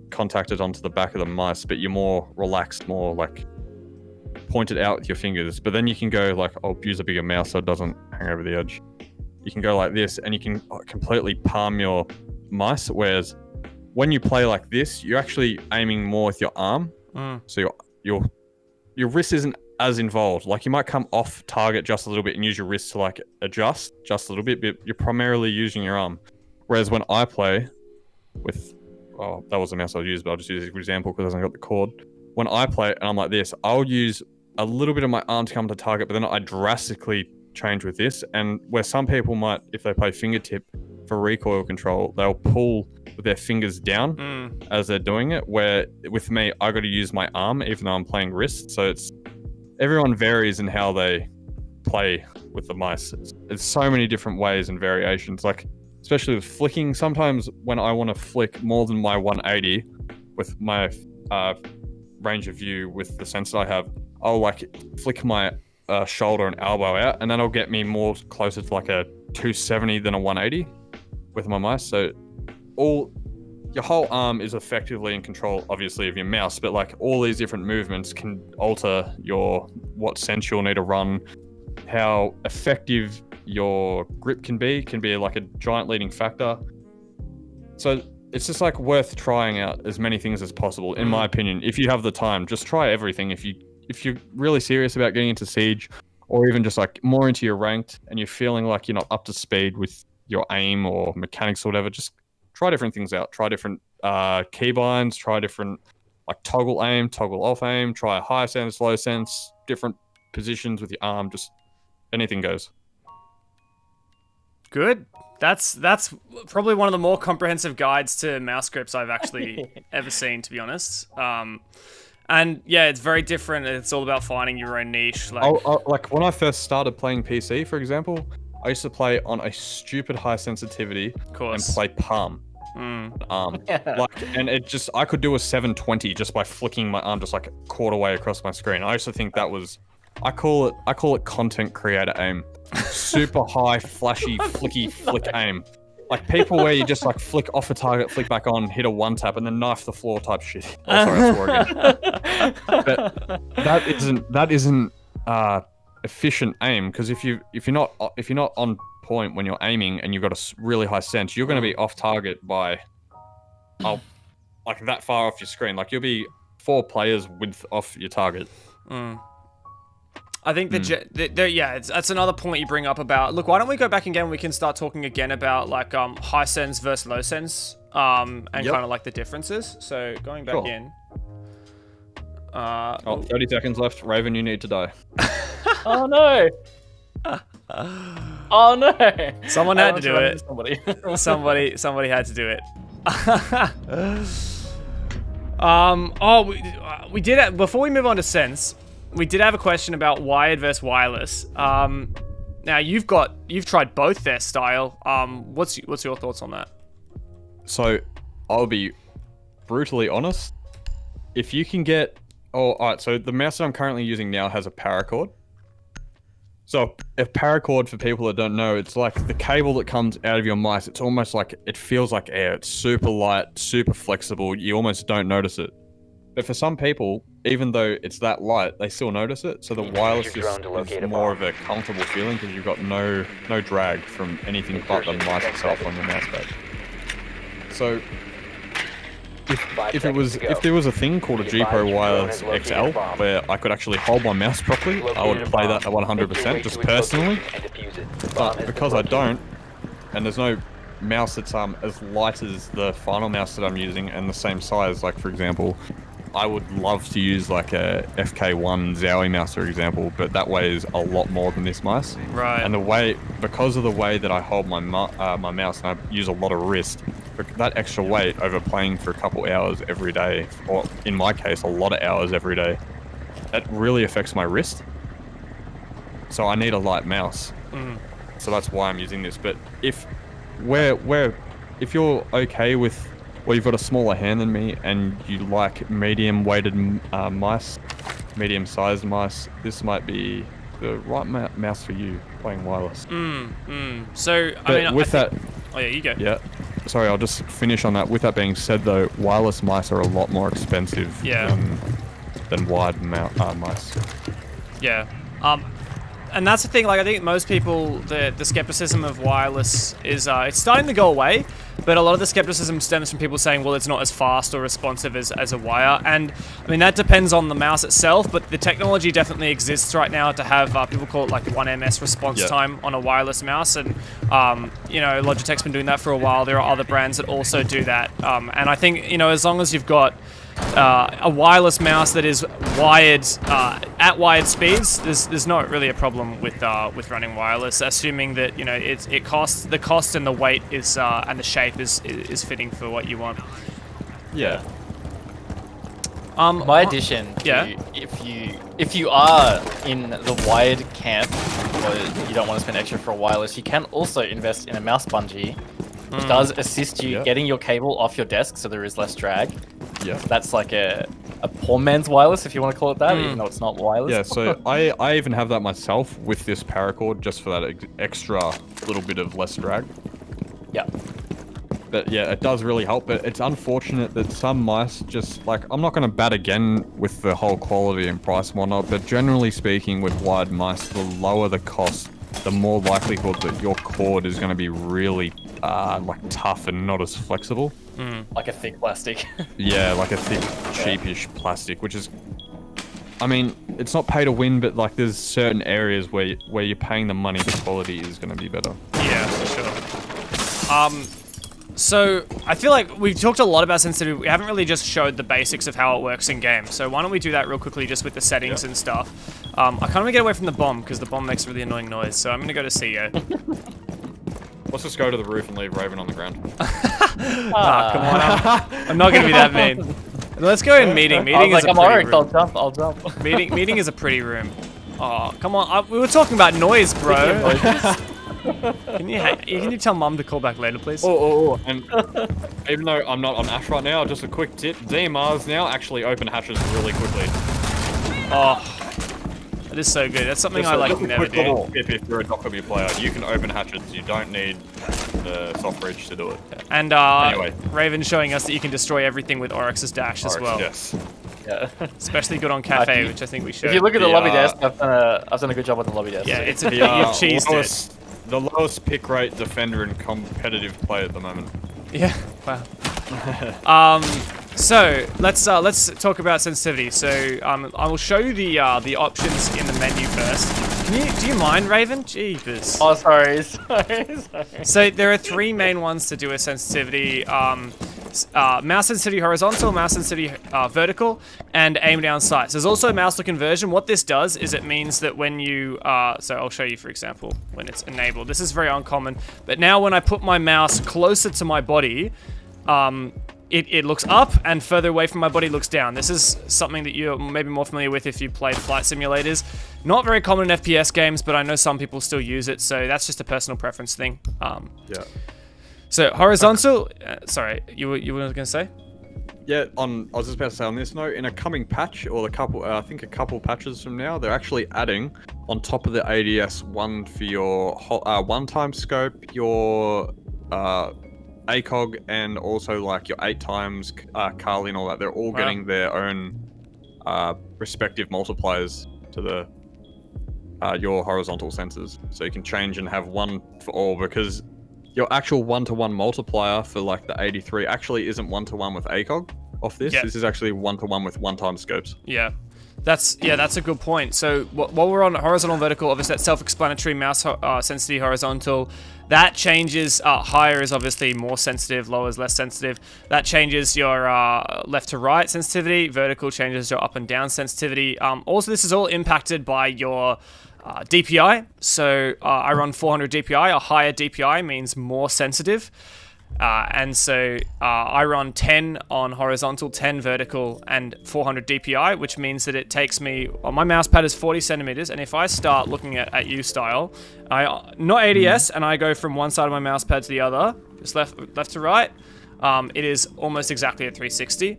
contacted onto the back of the mice, but you're more relaxed, more like pointed out with your fingers. But then you can go like, I'll use a bigger mouse so it doesn't hang over the edge. You can go like this and you can completely palm your mice. Whereas when you play like this, you're actually aiming more with your arm. So your wrist isn't as involved. Like you might come off target just a little bit and use your wrist to like adjust just a little bit, but you're primarily using your arm. Whereas when I play with, oh, that was the mouse I used, but I'll just use it as an example because I haven't got the cord. When I play and I'm like this, I'll use a little bit of my arm to come to target, but then I drastically change with this. And where some people might, if they play fingertip for recoil control, they'll pull with their fingers down as they're doing it. Where with me, I got to use my arm even though I'm playing wrist. So it's, everyone varies in how they play with the mice. There's so many different ways and variations. Like especially with flicking, sometimes when I want to flick more than my 180 with my range of view with the sensor I have, I'll like flick my shoulder and elbow out, and that'll get me more closer to like a 270 than a 180 with my mice. So your whole arm is effectively in control, obviously, of your mouse, but like all these different movements can alter what sense you'll need to run, how effective your grip can be like a giant leading factor. So it's just like worth trying out as many things as possible, in my opinion. If you have the time, just try everything. If you're really serious about getting into Siege, or even just like more into your ranked and you're feeling like you're not up to speed with your aim or mechanics or whatever, just try different things out. Try different keybinds, try different like toggle aim, toggle off aim, try a high sense, low sense, different positions with your arm, just anything goes. Good. That's probably one of the more comprehensive guides to mouse grips I've actually ever seen, to be honest. And yeah, it's very different. It's all about finding your own niche. Like, Like when I first started playing PC, for example, I used to play on a stupid high sensitivity and course. play palm. And it just, I could do a 720 just by flicking my arm just like a quarter way across my screen. I used to think that was, I call it content creator aim. Super high, flashy, flicky flick aim. Like people where you just like flick off a target, flick back on, hit a one tap, and then knife the floor type shit. Oh, sorry, I swore again. But that isn't efficient aim, because if you're not on point when you're aiming and you've got a really high sense, you're going to be off target by like that far off your screen. Like you'll be 4 players width off your target. I think that's another point you bring up about. Look, why don't we go back again? We can start talking again about like high sense versus low sense, and kind of like the differences. So going back in. 30 seconds left. Raven, you need to die. Oh no! Oh no! Someone had to do it. Somebody had to do it. We did it before we move on to sense. We did have a question about wired versus wireless. Now you've tried both their style. What's your thoughts on that? So, I'll be brutally honest. If you can get, alright. So the mouse that I'm currently using now has a paracord. So a paracord, for people that don't know, it's like the cable that comes out of your mice. It's almost like, it feels like air. It's super light, super flexible. You almost don't notice it. But for some people, even though it's that light, they still notice it. So the wireless is more of a comfortable feeling because you've got no drag from anything but the mice itself on your mouse pad. So if there was a thing called a G Pro Wireless XL where I could actually hold my mouse properly, I would play that at 100% just personally. But because I don't, and there's no mouse that's as light as the final mouse that I'm using and the same size, like for example, I would love to use like a FK1 Zowie mouse, for example, but that weighs a lot more than this mice. Right. And because of the way that I hold my mouse and I use a lot of wrist, that extra weight over playing for a couple hours every day, or in my case, a lot of hours every day, that really affects my wrist. So I need a light mouse. So that's why I'm using this. But if you're okay with, well, you've got a smaller hand than me and you like medium-weighted mice, medium-sized mice, this might be the right mouse for you playing wireless. So, Oh yeah, you go. Yeah. Sorry, I'll just finish on that. With that being said, though, wireless mice are a lot more expensive than wired mice. Yeah. And that's the thing, like, I think most people, the skepticism of wireless is, it's starting to go away, but a lot of the skepticism stems from people saying, well, it's not as fast or responsive as a wire, and, I mean, that depends on the mouse itself, but the technology definitely exists right now to have, people call it, like, 1 ms response time on a wireless mouse, and, you know, Logitech's been doing that for a while. There are other brands that also do that, and I think, you know, as long as you've got a wireless mouse that is wired at wired speeds, there's not really a problem with running wireless, assuming that, you know, the cost and the weight is and the shape is fitting for what you want. Yeah. My addition, if you are in the wired camp, or you don't want to spend extra for a wireless, you can also invest in a mouse bungee, which does assist you getting your cable off your desk, so there is less drag. Yeah. So that's like a poor man's wireless, if you want to call it that, even though it's not wireless. Yeah, so I even have that myself with this paracord, just for that extra little bit of less drag. Yeah. But yeah, it does really help, but it's unfortunate that some mice just, like, I'm not going to bat again with the whole quality and price and whatnot, but generally speaking with wired mice, the lower the cost, the more likelihood that your cord is going to be really like tough and not as flexible. Like a thick plastic. Yeah, like a thick, cheapish plastic, which is, I mean, it's not pay to win, but like there's certain areas where you're paying the money, the quality is going to be better. Yeah, for sure. So I feel like we've talked a lot about sensitivity. We haven't really just showed the basics of how it works in game. So why don't we do that real quickly, just with the settings and stuff. I kind of want to get away from the bomb because the bomb makes a really annoying noise. So I'm going to go to CEO. Let's just go to the roof and leave Raven on the ground. Come on. I'm not going to be that mean. Let's go in meeting. I Meeting was is like, a I'm pretty Auric, room. I'll jump. Meeting is a pretty room. Oh, come on. We were talking about noise, bro. Can you tell Mum to call back later, please? And even though I'm not on Ash right now, just a quick tip: DMRs now actually open hatches really quickly. Oh, that is so good. That's something I like never do. If you're a Okami player, you can open hatches. You don't need the soft bridge to do it. And Anyway. Raven showing us that you can destroy everything with Oryx's dash as well. Yes. Yeah. Especially good on Cafe, which I think we showed. If you look at the The, lobby desk, I've done a good job with the lobby desk. Yeah, it's a The, you've cheesed it. the lowest pick rate defender in competitive play at the moment. Yeah. Wow. So let's talk about sensitivity. So I will show you the options in the menu first. Do you mind, Raven? Jeepers. Oh, sorry. So there are three main ones to do with sensitivity. Mouse sensitivity horizontal, mouse sensitivity vertical, and aim down sights. There's also mouse look inversion. What this does is it means that when you, so I'll show you for example, when it's enabled. This is very uncommon, but now when I put my mouse closer to my body, it looks up, and further away from my body looks down. This is something that you're maybe more familiar with if you played flight simulators. Not very common in FPS games, but I know some people still use it, so that's just a personal preference thing. Yeah. So horizontal, sorry, you were going to say? Yeah, I was just about to say on this note, in a coming patch, or I think a couple patches from now, they're actually adding on top of the ADS one for your one-time scope, your ACOG, and also like your 8x Carly and all that. They're all getting their own respective multipliers to the your horizontal sensors, so you can change and have one for all, because your actual one-to-one multiplier for like the 83 actually isn't one-to-one with ACOG off this. Yeah. This is actually one-to-one with one-time scopes. Yeah. That's a good point. So while we're on horizontal and vertical, obviously that's self-explanatory. Mouse sensitivity horizontal, that changes. Higher is obviously more sensitive, lower is less sensitive. That changes your left to right sensitivity. Vertical changes your up and down sensitivity. Also, this is all impacted by your DPI. So I run 400 DPI. A higher DPI means more sensitive. And so I run 10 on horizontal, 10 vertical, and 400 DPI, which means that it takes me, well, my mouse pad is 40 centimeters, and if I start looking at ItBeStyle, not ADS, and I go from one side of my mouse pad to the other, just left to right, it is almost exactly at 360.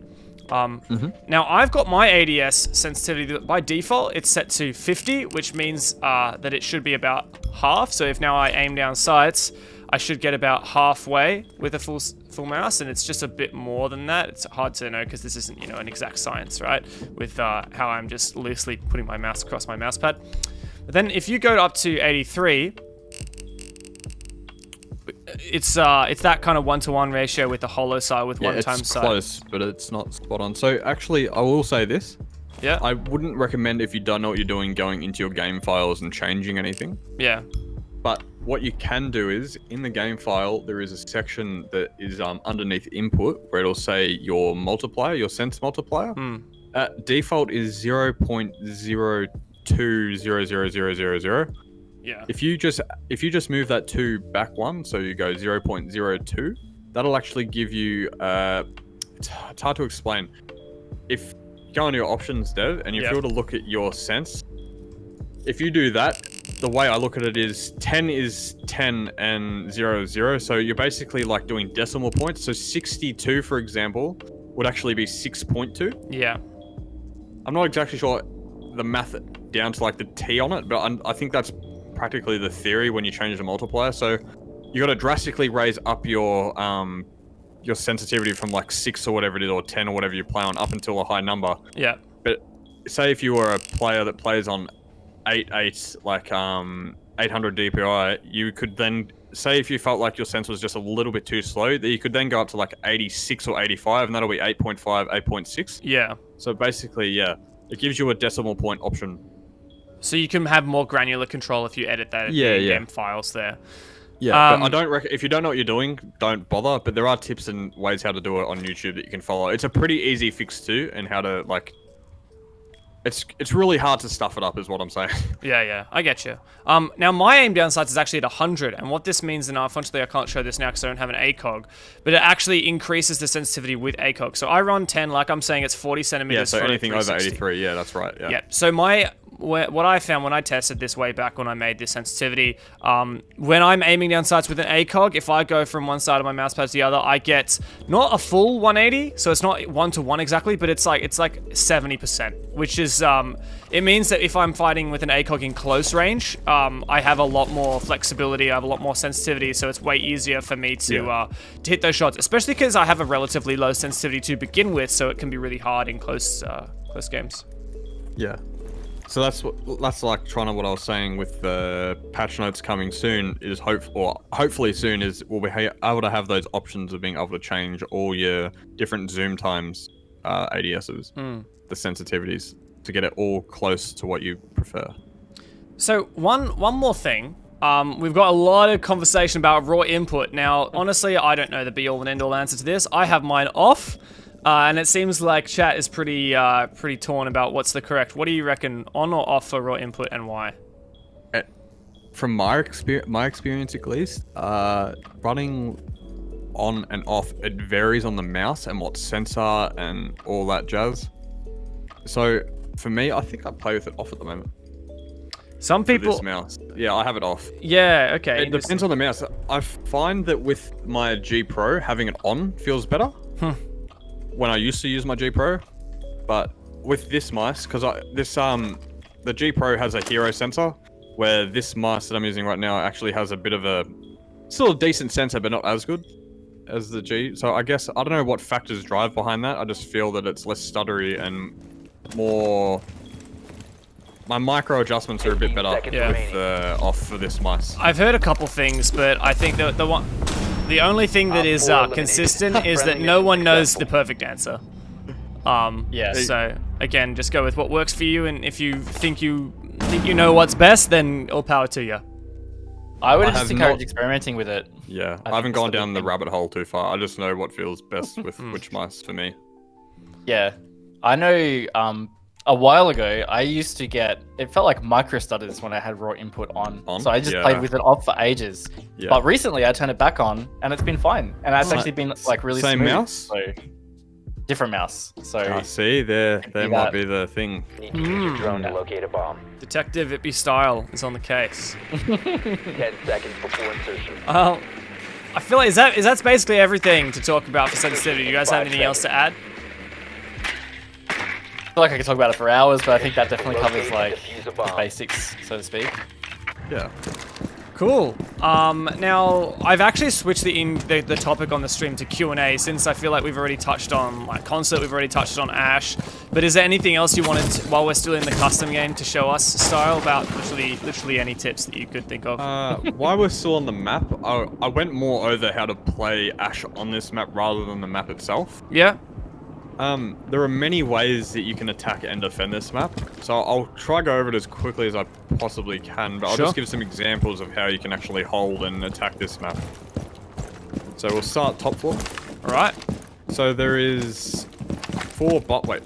Now I've got my ADS sensitivity, by default it's set to 50, which means that it should be about half. So if now I aim down sights, I should get about halfway with a full mouse, and it's just a bit more than that. It's hard to know because this isn't, an exact science, right? With how I'm just loosely putting my mouse across my mouse pad. But then if you go up to 83, it's that kind of 1-to-1 ratio with the hollow side with one time it's side. close, but it's not spot on. So actually, I will say this. Yeah. I wouldn't recommend, if you don't know what you're doing, going into your game files and changing anything. Yeah. But what you can do is, in the game file, there is a section that is underneath input where it'll say your multiplier, your sense multiplier. Default is 0.02000000. Yeah. If you just move that 2 back one, so you go 0.02, that'll actually give you it's hard to explain. If you go into your options, Dev, and if you were to look at your sense, if you do that, the way I look at it is 10 is 10 and 0, 0. So you're basically like doing decimal points. So 62, for example, would actually be 6.2. Yeah. I'm not exactly sure the math down to like the T on it, but I think that's practically the theory when you change the multiplier. So you got to drastically raise up your sensitivity from like 6 or whatever it is, or 10 or whatever you play on, up until a high number. Yeah. But say if you were a player that plays on 8 like 800 DPI, you could then say, if you felt like your sense was just a little bit too slow, that you could then go up to like 86 or 85, and that'll be 8.5, 8.6. Yeah. So basically, yeah, it gives you a decimal point option. So you can have more granular control if you edit that in-game files there. Yeah, but I don't if you don't know what you're doing, don't bother. But there are tips and ways how to do it on YouTube that you can follow. It's a pretty easy fix too, and how to like it's really hard to stuff it up, is what I'm saying. Yeah, I get you. Now my aim down sights is actually at 100, and what this means, and unfortunately I can't show this now because I don't have an ACOG, but it actually increases the sensitivity with ACOG. So I run 10, like I'm saying, it's 40 centimeters. Yeah, so for anything over 360. 83, yeah, that's right. Yeah. Yeah. So what I found when I tested this way back when I made this sensitivity, when I'm aiming down sights with an ACOG, if I go from one side of my mouse pad to the other, I get not a full 180, so it's not 1-to-1 exactly, but it's like 70%, which is it means that if I'm fighting with an ACOG in close range, I have a lot more flexibility, I have a lot more sensitivity, so it's way easier for me to hit those shots, especially because I have a relatively low sensitivity to begin with, so it can be really hard in close games. Yeah. So that's like trying to what I was saying with the patch notes coming soon is hopefully soon is we'll be able to have those options of being able to change all your different zoom times, ADSs, the sensitivities to get it all close to what you prefer. So one more thing. We've got a lot of conversation about raw input. Now, honestly, I don't know the be-all and end-all answer to this. I have mine off. And it seems like chat is pretty torn about what's the correct. What do you reckon, on or off for raw input, and why? From my experience at least, running on and off, it varies on the mouse and what sensor and all that jazz. So for me, I think I play with it off at the moment. Some people. This mouse, yeah, I have it off. Yeah, okay. It depends on the mouse. I find that with my G Pro, having it on feels better. When I used to use my G Pro, but with this mice, because the G Pro has a hero sensor, where this mice that I'm using right now actually has a bit of still a decent sensor, but not as good as the G. So I guess, I don't know what factors drive behind that. I just feel that it's less stuttery and more, my micro adjustments are a bit better with off for this mice. I've heard a couple things, but I think the only thing that is consistent is that no one knows the perfect answer. Yeah. So again, just go with what works for you, and if you think you know what's best, then all power to you. I would just encourage experimenting with it. Yeah, I haven't gone down the rabbit hole too far. I just know what feels best with which mice for me. Yeah, I know. A while ago, I used to it felt like micro stutters when I had raw input on. So I just played with it off for ages. Yeah. But recently I turned it back on and it's been fine. And it's actually been like really same smooth. Mouse? So different mouse. So see, there might be the thing. Need to use your drone to locate a bomb. Detective ItBeStyle is on the case. 10 seconds before insertion. I feel like that's basically everything to talk about for sensitivity. You guys have anything else to add? I feel like I could talk about it for hours, but I think that definitely covers like the basics, so to speak. Yeah. Cool. Now I've actually switched the topic on the stream to Q&A, since I feel like we've already touched on like Consulate, we've already touched on Ash. But is there anything else you wanted to, while we're still in the custom game, to show us, Style, about literally any tips that you could think of? While we're still on the map, I went more over how to play Ash on this map rather than the map itself. Yeah. There are many ways that you can attack and defend this map, so I'll try to go over it as quickly as I possibly can, but I'll just give some examples of how you can actually hold and attack this map. So we'll start top floor. Alright. So there is 4 wait.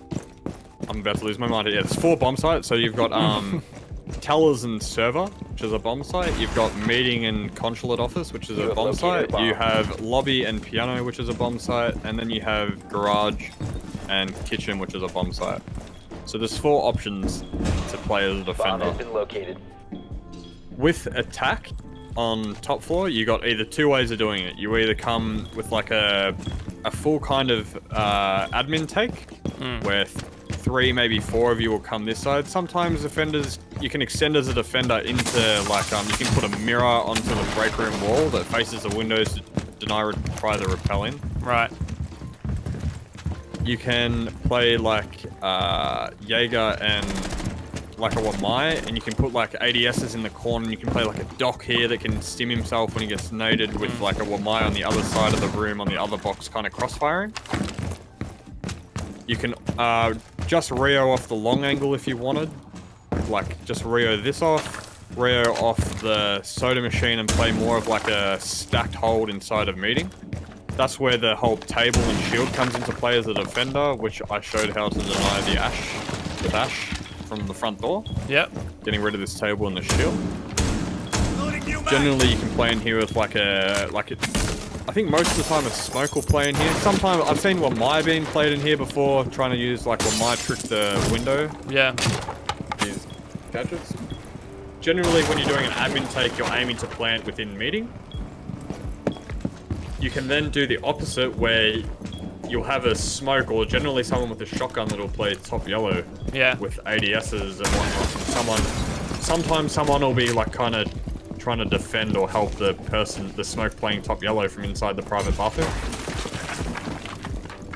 I'm about to lose my mind here. Yeah, there's 4 bomb sites, so you've got tellers and server, which is a bomb site. You've got meeting and consulate office, which is a bomb site. You have lobby and piano, which is a bomb site. And then you have garage and kitchen, which is a bomb site. So there's 4 options to play as a defender. Bomb has been located. With attack on top floor, you got either 2 ways of doing it. You either come with like a full kind of admin take, where 3, maybe 4 of you will come this side. Sometimes defenders, you can extend as a defender into like, you can put a mirror onto the break room wall that faces the windows to try the rappel in. Right. You can play like Jaeger and like a Wamai, and you can put like ADSs in the corner, and you can play like a Doc here that can stim himself when he gets naded with like a Wamai on the other side of the room on the other box, kind of crossfiring. You can just Rio off the long angle if you wanted. Like, just Rio this off, Rio off the soda machine and play more of like a stacked hold inside of meeting. That's where the whole table and shield comes into play as a defender, which I showed how to deny the Ash with Ash. from the front door. Yep. Getting rid of this table and the shield. Generally, you can play in here with I think most of the time a smoke will play in here. Sometimes I've seen Wamai being played in here before, trying to use like Wamai trick the window. Yeah. These gadgets. Generally, when you're doing an admin take, you're aiming to plant within meeting. You can then do the opposite, where you'll have a smoke, or generally someone with a shotgun that'll play top yellow. Yeah. With ADSs and whatnot. Sometimes someone will be like kind of trying to defend or help the smoke playing top yellow from inside the private buffer.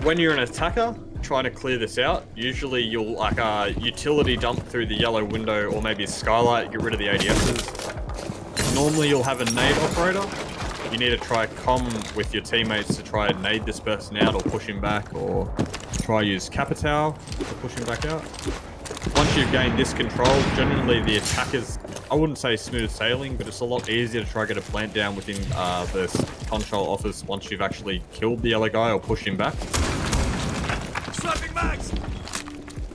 When you're an attacker trying to clear this out, usually you'll like utility dump through the yellow window or maybe a skylight, get rid of the ADSs. Normally you'll have a nade operator. You need to try comm with your teammates to try and nade this person out or push him back, or try use Capitao to push him back out. Once you've gained this control, generally the attackers, I wouldn't say smooth sailing, but it's a lot easier to try to get a plant down within the control office once you've actually killed the yellow guy or pushed him back.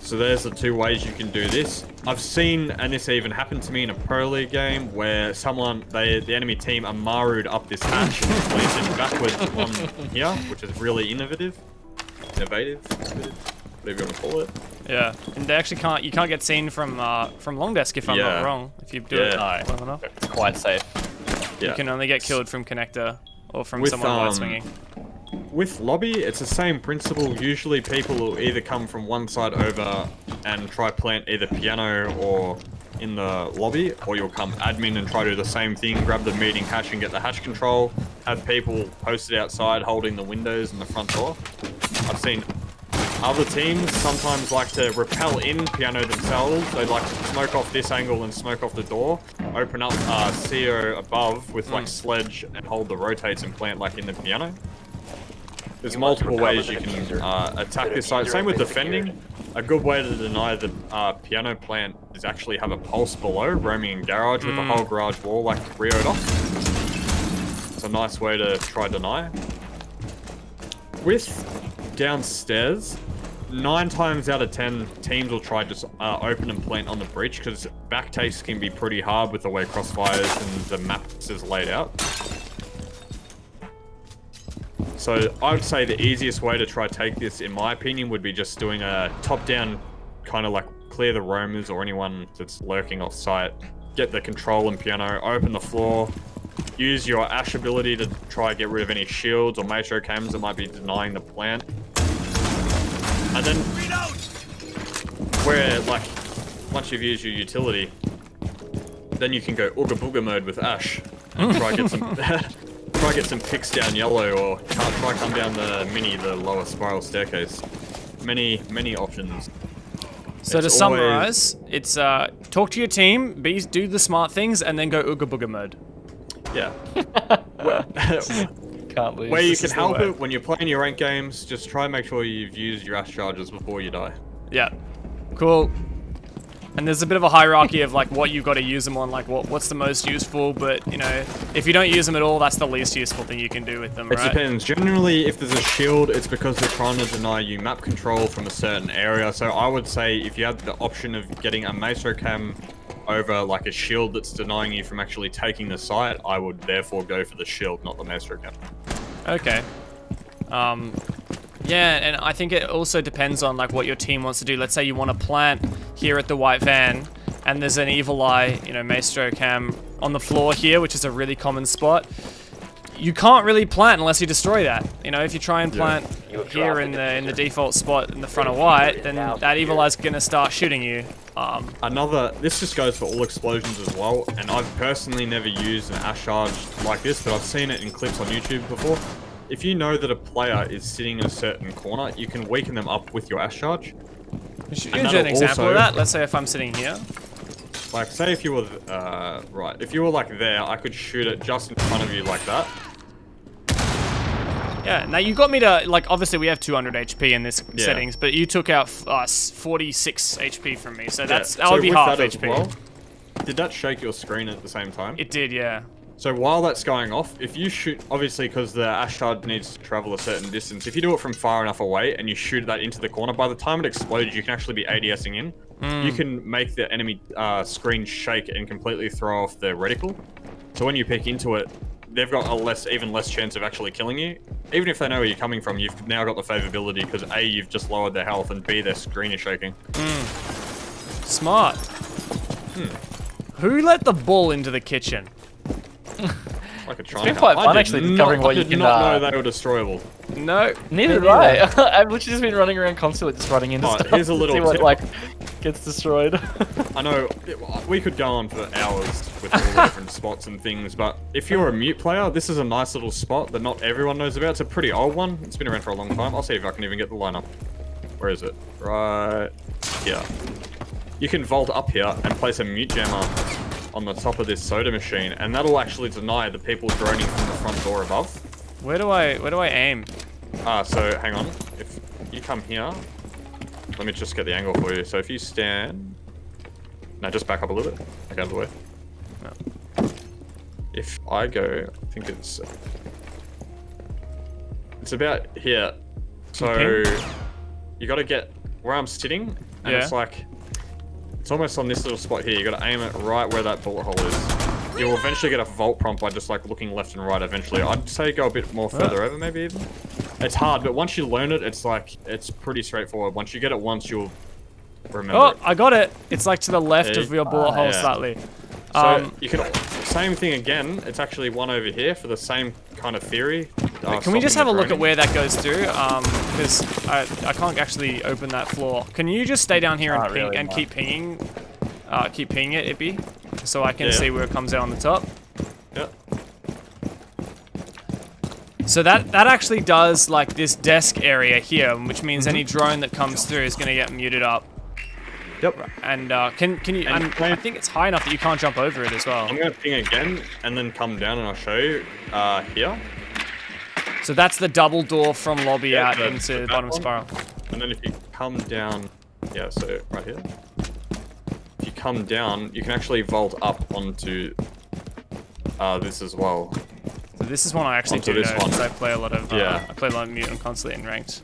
So there's the two ways you can do this. I've seen, and this even happened to me in a Pro League game, where the enemy team Amaru'd up this hatch and placed it backwards on here, which is really innovative, whatever you want to call it. Yeah, and they actually you can't get seen from long desk if I'm not wrong. If you do it well enough, It's quite safe. you can only get killed from connector or from someone wide swinging. With lobby, it's the same principle. Usually people will either come from one side over and try plant either piano or in the lobby, or you'll come admin and try to do the same thing, grab the meeting hatch and get the hatch control, have people posted outside holding the windows and the front door. I've seen other teams sometimes like to rappel in piano themselves. They like to smoke off this angle and smoke off the door, open up CO above with like sledge and hold the rotates and plant like in the piano. There's multiple ways you can attack this site. Same with defending. A good way to deny the piano plant is actually have a pulse below, roaming in garage with the whole garage wall like Rio'd off. It's a nice way to try deny. With downstairs, 9 times out of 10 teams will try to open and plant on the breach, because back takes can be pretty hard with the way crossfires and the maps is laid out. So I would say the easiest way to try take this, in my opinion, would be just doing a top-down kind of like clear the roamers or anyone that's lurking off site, get the control and piano, open the floor, use your Ash ability to try get rid of any shields or maestro cams that might be denying the plant. And then, where like, once you've used your utility, then you can go Ooga Booga mode with Ash and try get some try get some picks down yellow, or try come down the lower spiral staircase. Many options. So to summarize, it's talk to your team, do the smart things, and then go Ooga Booga mode. Yeah. Can't lose. Where you can help it when you're playing your ranked games, just try and make sure you've used your Ash charges before you die. Yeah. Cool. And there's a bit of a hierarchy of like what you've got to use them on, like what's the most useful, but you know, if you don't use them at all, that's the least useful thing you can do with them, right? It depends. Generally, if there's a shield, it's because they're trying to deny you map control from a certain area. So I would say if you have the option of getting a maestro cam over like a shield that's denying you from actually taking the site, I would therefore go for the shield, not the maestro cam. Okay. Yeah, and I think it also depends on like what your team wants to do. Let's say you want to plant here at the white van, and there's an evil eye, you know, maestro cam on the floor here, which is a really common spot. You can't really plant unless you destroy that. You know, if you try and plant here in the default spot in the front of white, then that evil eye's gonna start shooting you. This just goes for all explosions as well, and I've personally never used an Ash charge like this, but I've seen it in clips on YouTube before. If you know that a player is sitting in a certain corner, you can weaken them up with your Ash charge. You should do an example of that. Let's say if I'm sitting here. Like, say if you were, if you were like there, I could shoot it just in front of you like that. Yeah, now you got me to, like, obviously we have 200 HP in this settings, but you took out 46 HP from me, so that would be half HP. Well, did that shake your screen at the same time? It did, yeah. So while that's going off, if you shoot, obviously because the ash shard needs to travel a certain distance, if you do it from far enough away and you shoot that into the corner, by the time it explodes, you can actually be ADSing in. You can make the enemy screen shake and completely throw off the reticle. So when you pick into it, they've got a even less chance of actually killing you. Even if they know where you're coming from, you've now got the favorability because A, you've just lowered their health, and B, their screen is shaking. Smart. Who let the bull into the kitchen? Like a It's been quite fun actually discovering what you can. I did not know they were destroyable. No. Neither did I. I've literally just been running around Consulate, just running into stuff. Here's a little to see what tip. like gets destroyed. I know we could go on for hours with all the different spots and things, but if you're a mute player, this is a nice little spot that not everyone knows about. It's a pretty old one. It's been around for a long time. I'll see if I can even get the lineup. Where is it? Right here. You can vault up here and place a mute jammer on the top of this soda machine, and that'll actually deny the people droning from the front door above. Where do I aim? So hang on. If you come here, let me just get the angle for you. So if you stand, no, just back up a little bit. Like out of the way. Oh. If I go, I think it's about here. So you got to get where I'm sitting, and it's like it's almost on this little spot here. You got to aim it right where that bullet hole is. You will eventually get a vault prompt by just like looking left and right. Eventually, I'd say go a bit more further over, maybe even. It's hard, but once you learn it, it's pretty straightforward. Once you get it once, you'll remember. I got it. It's like to the left of your bullet hole slightly. So you can same thing again. It's actually one over here for the same kind of theory. Can we just have a look at where that goes through? Because I can't actually open that floor. Can you just stay down here and ping and keep pinging it, Ippy, so I can see where it comes out on the top? Yep. So that actually does like this desk area here, which means any drone that comes through is going to get muted up. Yep. And can you? I think it's high enough that you can't jump over it as well. I'm gonna ping again and then come down, and I'll show you here. So that's the double door from lobby out into the bottom spiral. And then if you come down, so right here. If you come down, you can actually vault up onto this as well. So this is one I actually do know because I play a lot of I play a lot of mute and consulate and ranked.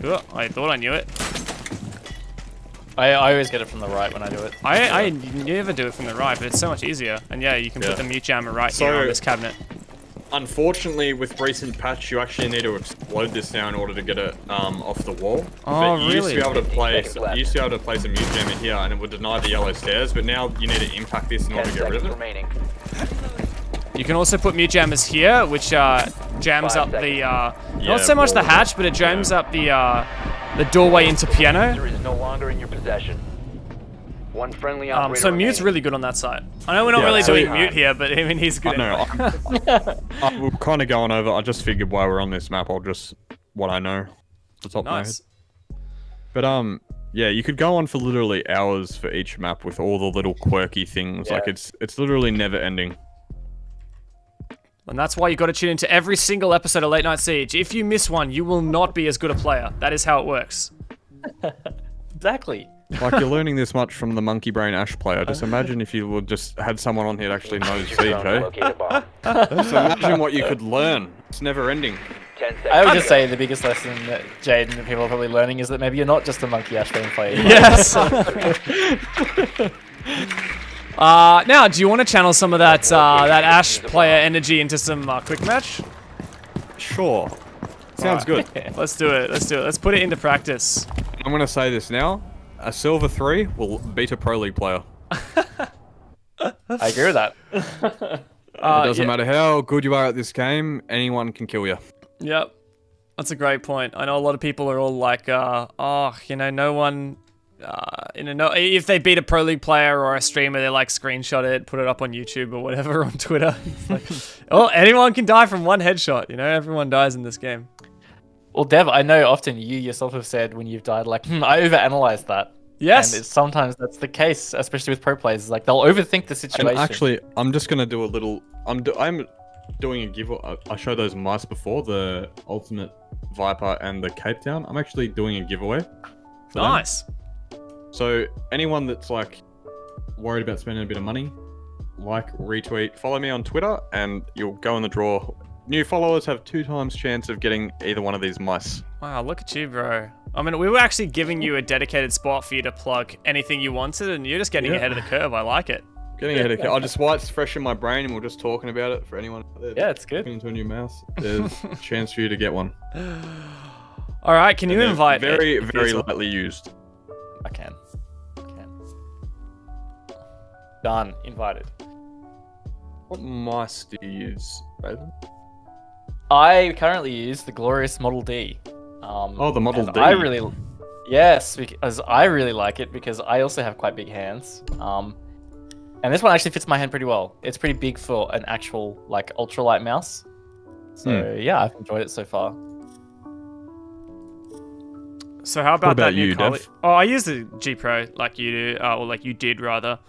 Ooh, I thought I knew it. I always get it from the right when I do it. I never do it from the right, but it's so much easier. And yeah, you can put the mute jammer right here on this cabinet. Unfortunately, with recent patch, you actually need to explode this now in order to get it off the wall. Oh, but you used to be able to place a mute jammer here, and it would deny the yellow stairs. But now you need to impact this in order to get rid of it. Remaining. You can also put mute jammers here, which jams up the not so much the hatch, but it jams up the doorway into piano. User is no longer in your possession. One friendly operator So mute's remaining. really good on that side. I know we're not really doing mute here, but I mean he's good. We're kind of going over. I just figured while we're on this map, I'll just what I know, the top of my head. But yeah, you could go on for literally hours for each map with all the little quirky things. Like it's literally never ending. And that's why you got to tune into every single episode of Late Night Siege. If you miss one, you will not be as good a player. That is how it works. Exactly. Like you're learning this much from the monkey brain Ash player. Just imagine if you would just had someone on here that actually knows Siege, Locate a bomb. So imagine what you could learn. It's never ending. 10 seconds. I would just say the biggest lesson that Jade and people are probably learning is that maybe you're not just a monkey Ash brain player. Yes. Now, do you want to channel some of that that Ash player energy into some quick match? Sure. Sounds good. Let's do it. Let's do it. Let's put it into practice. I'm gonna say this now. A silver 3 will beat a pro league player. I agree with that. It doesn't matter how good you are at this game, anyone can kill you. Yep. That's a great point. I know a lot of people are all like, oh, you know, no one, if they beat a pro league player or a streamer, they like screenshot it, put it up on YouTube or whatever on Twitter. It's like, oh, anyone can die from one headshot. You know, everyone dies in this game. Well, Dev, I know often you yourself have said when you've died, like, I overanalyzed that. Yes. And sometimes that's the case, especially with pro players. Like, they'll overthink the situation. And actually, I'm just gonna do a little. I'm doing a giveaway. I showed those mice before, the Ultimate Viper and the Cape Town. I'm actually doing a giveaway. Nice. So anyone that's like worried about spending a bit of money, like, retweet, follow me on Twitter, and you'll go in the draw. New followers have 2 times chance of getting either one of these mice. Wow, look at you, bro. I mean, we were actually giving you a dedicated spot for you to plug anything you wanted, and you're just getting ahead of the curve. I like it. Getting ahead of the curve. Just why it's fresh in my brain, and we're just talking about it for anyone out there. Yeah, it's good. Into a new mouse. There's a chance for you to get one. All right, can you invite? Very lightly used. I can. Done. Invited. What mice do you use, Raven? I currently use the glorious Model D. The Model D. Yes, because I really like it because I also have quite big hands. And this one actually fits my hand pretty well. It's pretty big for an actual like ultralight mouse. So yeah, I've enjoyed it so far. So how about that you, new Dev? Oh, I use the G Pro like you do, or like you did rather.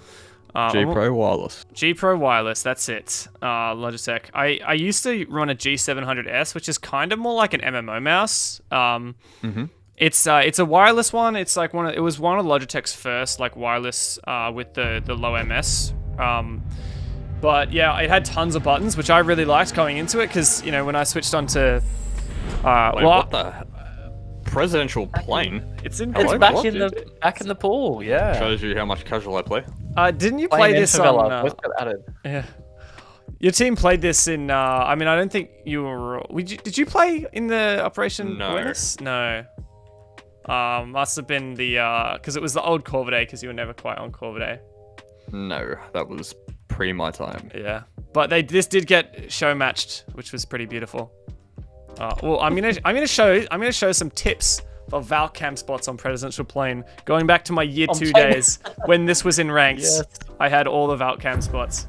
G Pro wireless. G Pro wireless, that's it. Logitech. I used to run a G700S, which is kind of more like an MMO mouse. It's a wireless one. It's like it was one of Logitech's first like wireless with the low MS. But yeah, it had tons of buttons, which I really liked going into it because when I switched on to what the presidential plane? It's in. It's back in the pool. Yeah. Shows you how much casual I play. Didn't you play this on? Both got added. Yeah. Your team played this in. I mean, I don't think you were. Did you play in the Operation Awareness? No. Must have been the because it was the old Corvidae because you were never quite on Corvidae. No, that was pre my time. Yeah, but this did get show matched, which was pretty beautiful. Well, I'm gonna show some tips for Valk cam spots on Presidential Plane. Going back to my year 2 days when this was in ranked, I had all the Valk cam spots.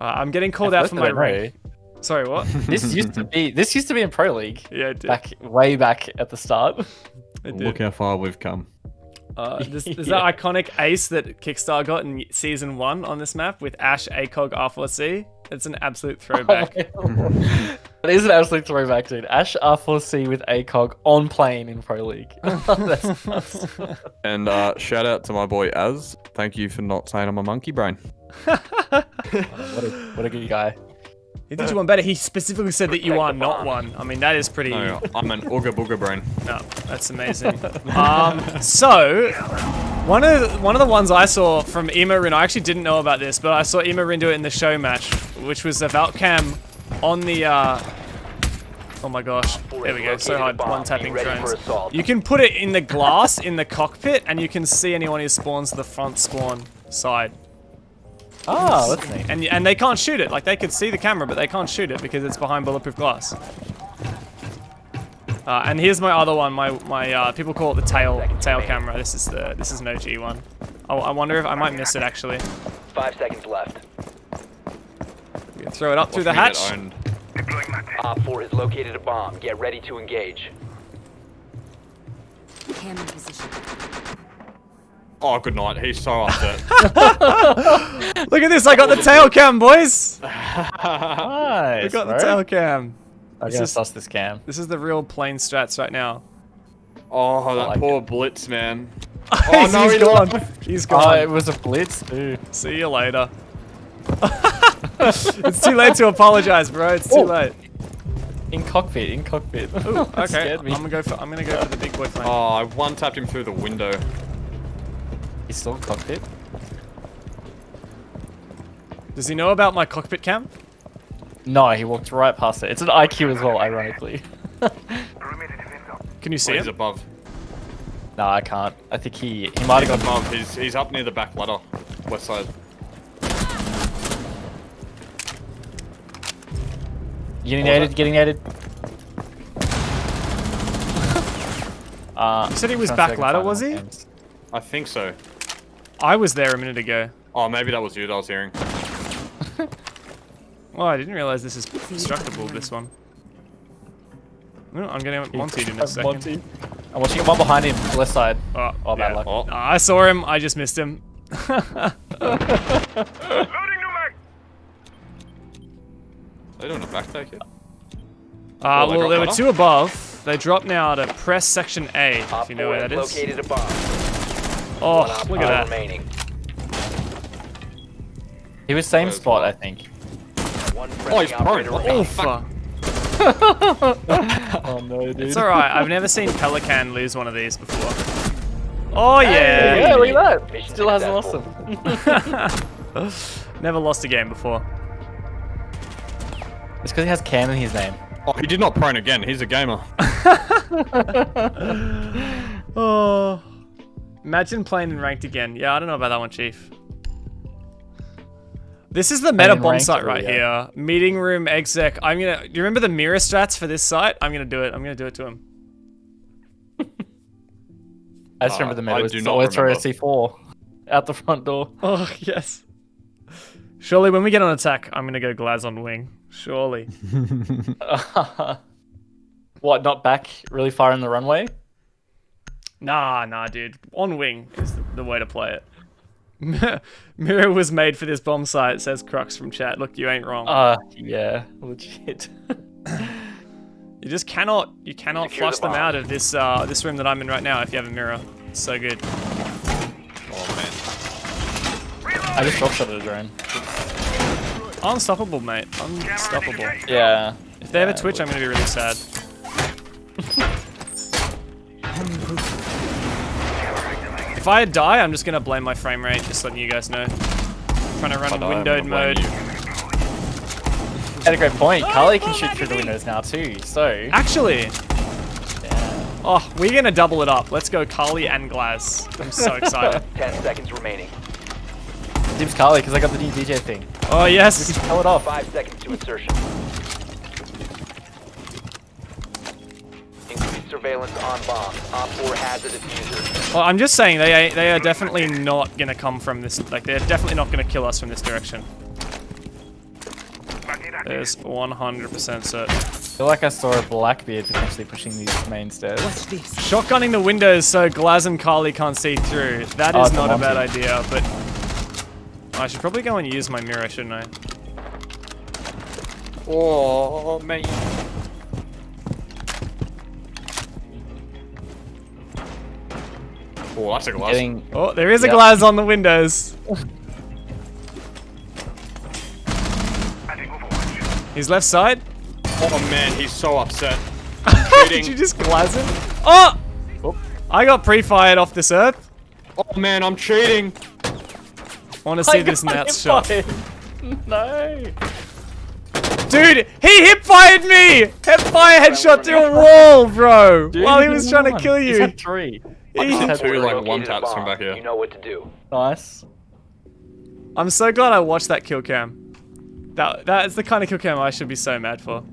I'm getting called out for my rank. Sorry, what? This used to be in Pro League. Yeah, it did. Way back at the start. Look how far we've come. There's that iconic ace that Kickstarter got in Season 1 on this map with Ash, ACOG, R4C. It's an absolute throwback. It is an absolute throwback, dude. Ash R4C with ACOG on plane in Pro League. That's nuts. And shout out to my boy Az. Thank you for not saying I'm a monkey brain. What a good guy. He did you one better. He specifically said that you are not one. I mean, that is pretty... No, I'm an ooga booga brain. No, that's amazing. So, one of the ones I saw from Emarin, I actually didn't know about this, but I saw Emarin do it in the show match, which was a Valk cam on the... oh my gosh. There we go. So hard. One-tapping drones. You can put it in the glass in the cockpit, and you can see anyone who spawns the front spawn side. Oh, that's neat. And they can't shoot it. Like, they could see the camera, but they can't shoot it because it's behind bulletproof glass. And here's my other one. My people call it the tail camera. This is an OG one. I wonder if I might miss it actually. 5 seconds left. We can throw it up through the hatch. Op 4 has located a bomb. Get ready to engage. Cam in position. Oh, good night. He's so upset. Look at this. I got the tail cam, boys. Nice, We got the tail cam. I'm gonna suss this cam. This is the real plane strats right now. Oh, that like poor Blitz, man. Oh, no, he's gone. He's gone. Oh, it was a blitz, too. See you later. It's too late to apologize, bro. It's too late. In cockpit. Ooh, okay. Scared me. I'm gonna go for the big boy plane. Oh, I one-tapped him through the window. He's still in cockpit. Does he know about my cockpit cam? No, he walked right past it. It's an IQ as well, ironically. Can you see He's him? above. No, I can't. I think he might have gone. Above. He's up near the back ladder, west side. Getting aided. You said he was back ladder, was he? I think so. I was there a minute ago. Oh, maybe that was you that I was hearing. Oh, I didn't realize this is destructible, this one. No, I'm getting Monty in a second. I'm watching one behind him, left side. Oh, Bad yeah. luck. Oh. I saw him, I just missed him. Are they doing a backtack yet? Well, there were two above. They drop now to press section A, if Op you know 4 where that has is. located a bomb. Oh, One op look at that. remaining. He was same spot, I think. One Oh, he's friendly prone. operator Oh, remaining. fuck. Oh no, dude. It's alright, I've never seen Pelican lose one of these before. Oh yeah! Yeah, look at that. Mission Still hasn't lost successful. him. Never lost a game before. It's because he has Cam in his name. Oh, he did not prone again. He's a gamer. Oh, imagine playing in ranked again. Yeah, I don't know about that one, Chief. This is the meta in bomb ranked, site right yeah. here. Meeting room exec. Do you remember the mirror strats for this site? I'm gonna do it. I'm gonna do it to him. I just remember the I meta was do not always throw a remember. C4 out the front door. Oh yes. Surely when we get on attack, I'm gonna go Glaz on wing. Surely. What, not back really far in the runway? Nah, dude. On wing is the way to play it. Mirror was made for this bomb site, says Crux from chat. Look, you ain't wrong. Yeah, legit. You just cannot Secure flush the them bomb. out of this this room that I'm in right now if you have a mirror. It's so good. Oh, man. I just drop shot at a drone. Unstoppable, mate. Unstoppable. Yeah. If they ever Twitch, I'm gonna be really sad. If I die, I'm just gonna blame my frame rate, just letting you guys know. Trying to run windowed mode. Had a great point. Carly can shoot through the windows now too, so... Actually, Yeah. oh, we're gonna double it up. Let's go Carly and Glaz. I'm so excited. 10 seconds remaining. Dibs Carly, because I got the new DJ thing. Oh yes. Tell it off. 5 seconds to insertion. Increased surveillance on bomb. Op 4 hazardous user. Well, I'm just saying they are definitely not gonna come from this. Like they're definitely not gonna kill us from this direction. There's 100% certain. I feel like I saw a Blackbeard potentially pushing these main stairs. Shotgunning the windows so Glaz and Carly can't see through. That Oh, is it's not a bad Monty. idea, but I should probably go and use my mirror, shouldn't I? Oh, mate. Oh, that's a glass. Getting... Oh, there is a Yep. Glaz on the windows. His left side. Oh, man, he's so upset. Did you just Glaz him? Oh! I got pre-fired off this earth. Oh, man, I'm cheating. I want to see this Nats shot. No. Dude, he hip-fired me! Hip-fire headshot through a wall, bro! Dude, While he was trying to kill He's you. had 3. I just had He- two, like, Located one a taps bomb. from back here. You know what to do. Nice. I'm so glad I watched that kill cam. That's the kind of kill cam I should be so mad for.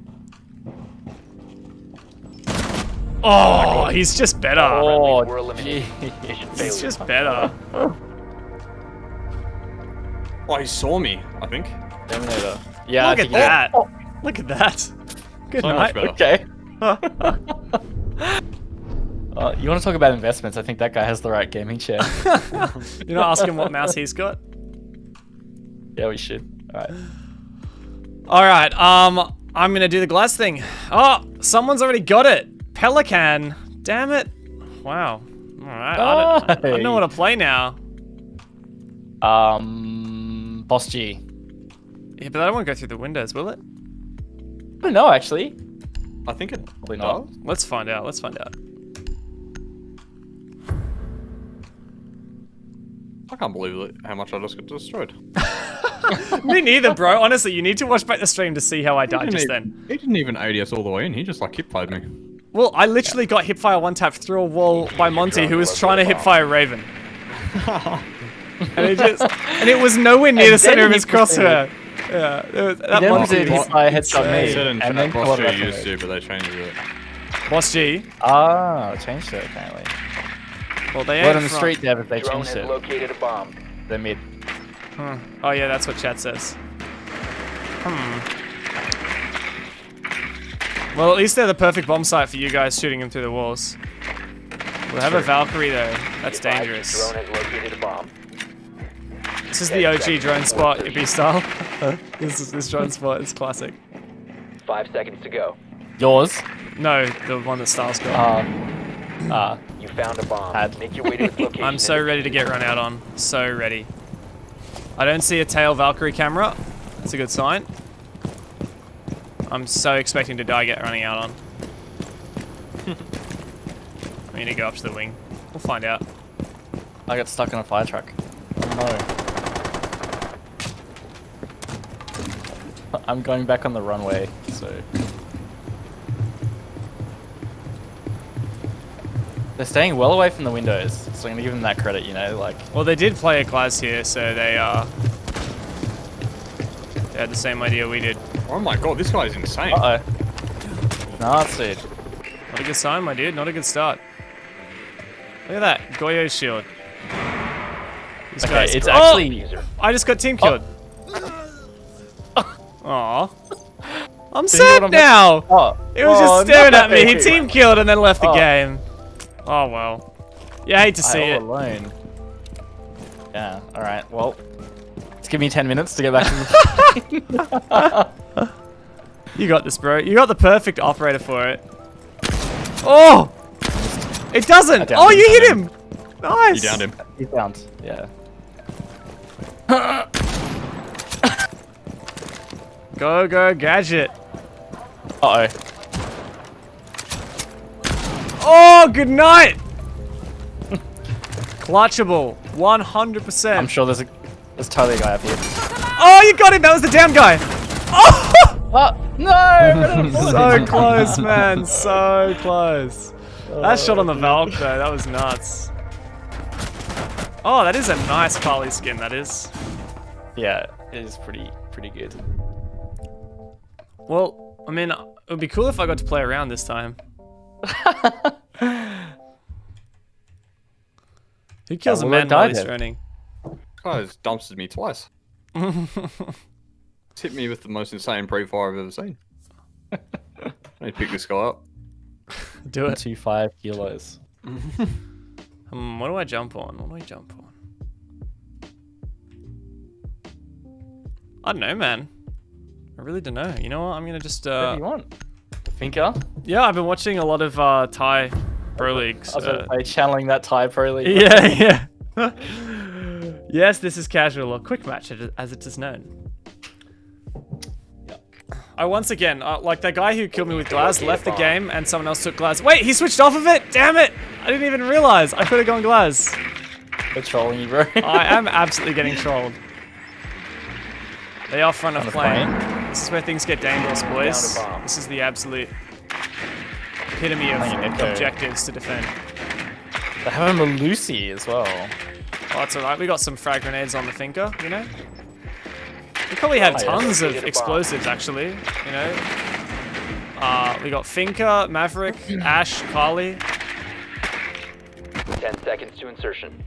Oh, he's just better. Oh, We're eliminated. gee. Mission He's failure. just better. Oh, he saw me, I think. Terminator. Yeah, Look I at think that. Look at that. Good So night. much better. Okay. You want to talk about investments? I think that guy has the right gaming chair. You're not asking what mouse he's got? Yeah, we should. Alright. Alright, I'm gonna do the glass thing. Oh, someone's already got it. Pelican. Damn it. Wow. Alright, I don't know what to play now. Boss G. Yeah, but that won't go through the windows, will it? I don't know, actually. I think it Probably not. does. Let's find out. Let's find out. I can't believe it, how much I just got destroyed. Me neither, bro. Honestly, you need to watch back the stream to see how I died just then. He didn't even ADS all the way in. He just like hip-fired me. Well, I literally got hipfire one tap through a wall by Monty, who was trying to hipfire Raven. and it was nowhere near the And center then of he his crosshair. Yeah, that Then Monty. did his headshot They me, said in and then chat, caught Boss it G up used in it. to, but they changed it. Boss G. Ah, changed it apparently. Well, they Word ain't on the from- street, Dev, if they Drone changed has it. located a bomb. They're mid. Oh yeah, that's what chat says. Well, at least they're the perfect bomb site for you guys shooting them through the walls. We'll have a Valkyrie though. That's Be advised, dangerous. Drone has located a bomb. This is the OG drone spot, ItBeStyle. This drone spot is classic. 5 seconds to go. Yours? No, the one that Styles got. You found a bomb. Had. Make your way to its location. I'm so ready to get run out on. So ready. I don't see a tail Valkyrie camera. That's a good sign. I'm so expecting to die get running out on. I need to go up to the wing. We'll find out. I got stuck in a fire truck. Oh, no. I'm going back on the runway, so... They're staying well away from the windows, so I'm gonna give them that credit, you know, like... Well, they did play a glass here, so they had the same idea we did. Oh my god, this guy is insane. Uh-oh. Nah, dude. Not a good sign, my dude. Not a good start. Look at that. Goyo's shield. This Okay, guy's it's oh! actually... I just got team killed. Aw. I'm See what sad I'm- now. Oh. He was Oh, just staring no. at me. He team killed and then left the Oh. game. Oh, well. Yeah, I hate to see I it. all alone. Yeah, alright, well... Just give me 10 minutes to get back in the You got this, bro. You got the perfect operator for it. Oh! It doesn't! downed Oh, him, you hit downed him! Nice! You downed him. He's downed, yeah. Go, go, gadget. Uh-oh. Oh, good night! Clutchable. 100%. I'm sure there's totally a guy up here. Oh, you got him! That was the down guy! Oh! Oh, no! So close, man. So close. That shot on the Valk, though. That was nuts. Oh, that is a nice Carly skin, that is. Yeah, it is pretty good. Well, I mean, it would be cool if I got to play around this time. Who kills a well, man I while died he's then. running? This guy has dumpstered me twice. He's hit me with the most insane pre-fire I've ever seen. I need to pick this guy up. Do it. 25 kilos. What do I jump on? What do I jump on? I don't know, man. I really don't know. You know what? I'm gonna just Whatever you want. The Finker. yeah, I've been watching a lot of Thai Pro Leagues. I was going to say, channeling that Thai Pro League. Yeah, yeah. Yes, this is casual or quick match as it is known. I once again, like that guy who killed me with Glaz left the game and someone else took Glaz. Wait, he switched off of it? Damn it! I didn't even realize. I could have gone Glaz. They're trolling you, bro. I am absolutely getting trolled. They are front of On the plane. plane? This is where things get dangerous, boys. Down a bomb. This is the absolute epitome of Playing Echo. objectives to defend. They have a Lucy as well. Oh, that's alright. We got some frag grenades on the Finker, you know? We probably have Oh, yeah. tons of explosives, actually, you know? We got Finker, Maverick, Ash, Carly. 10 seconds to insertion.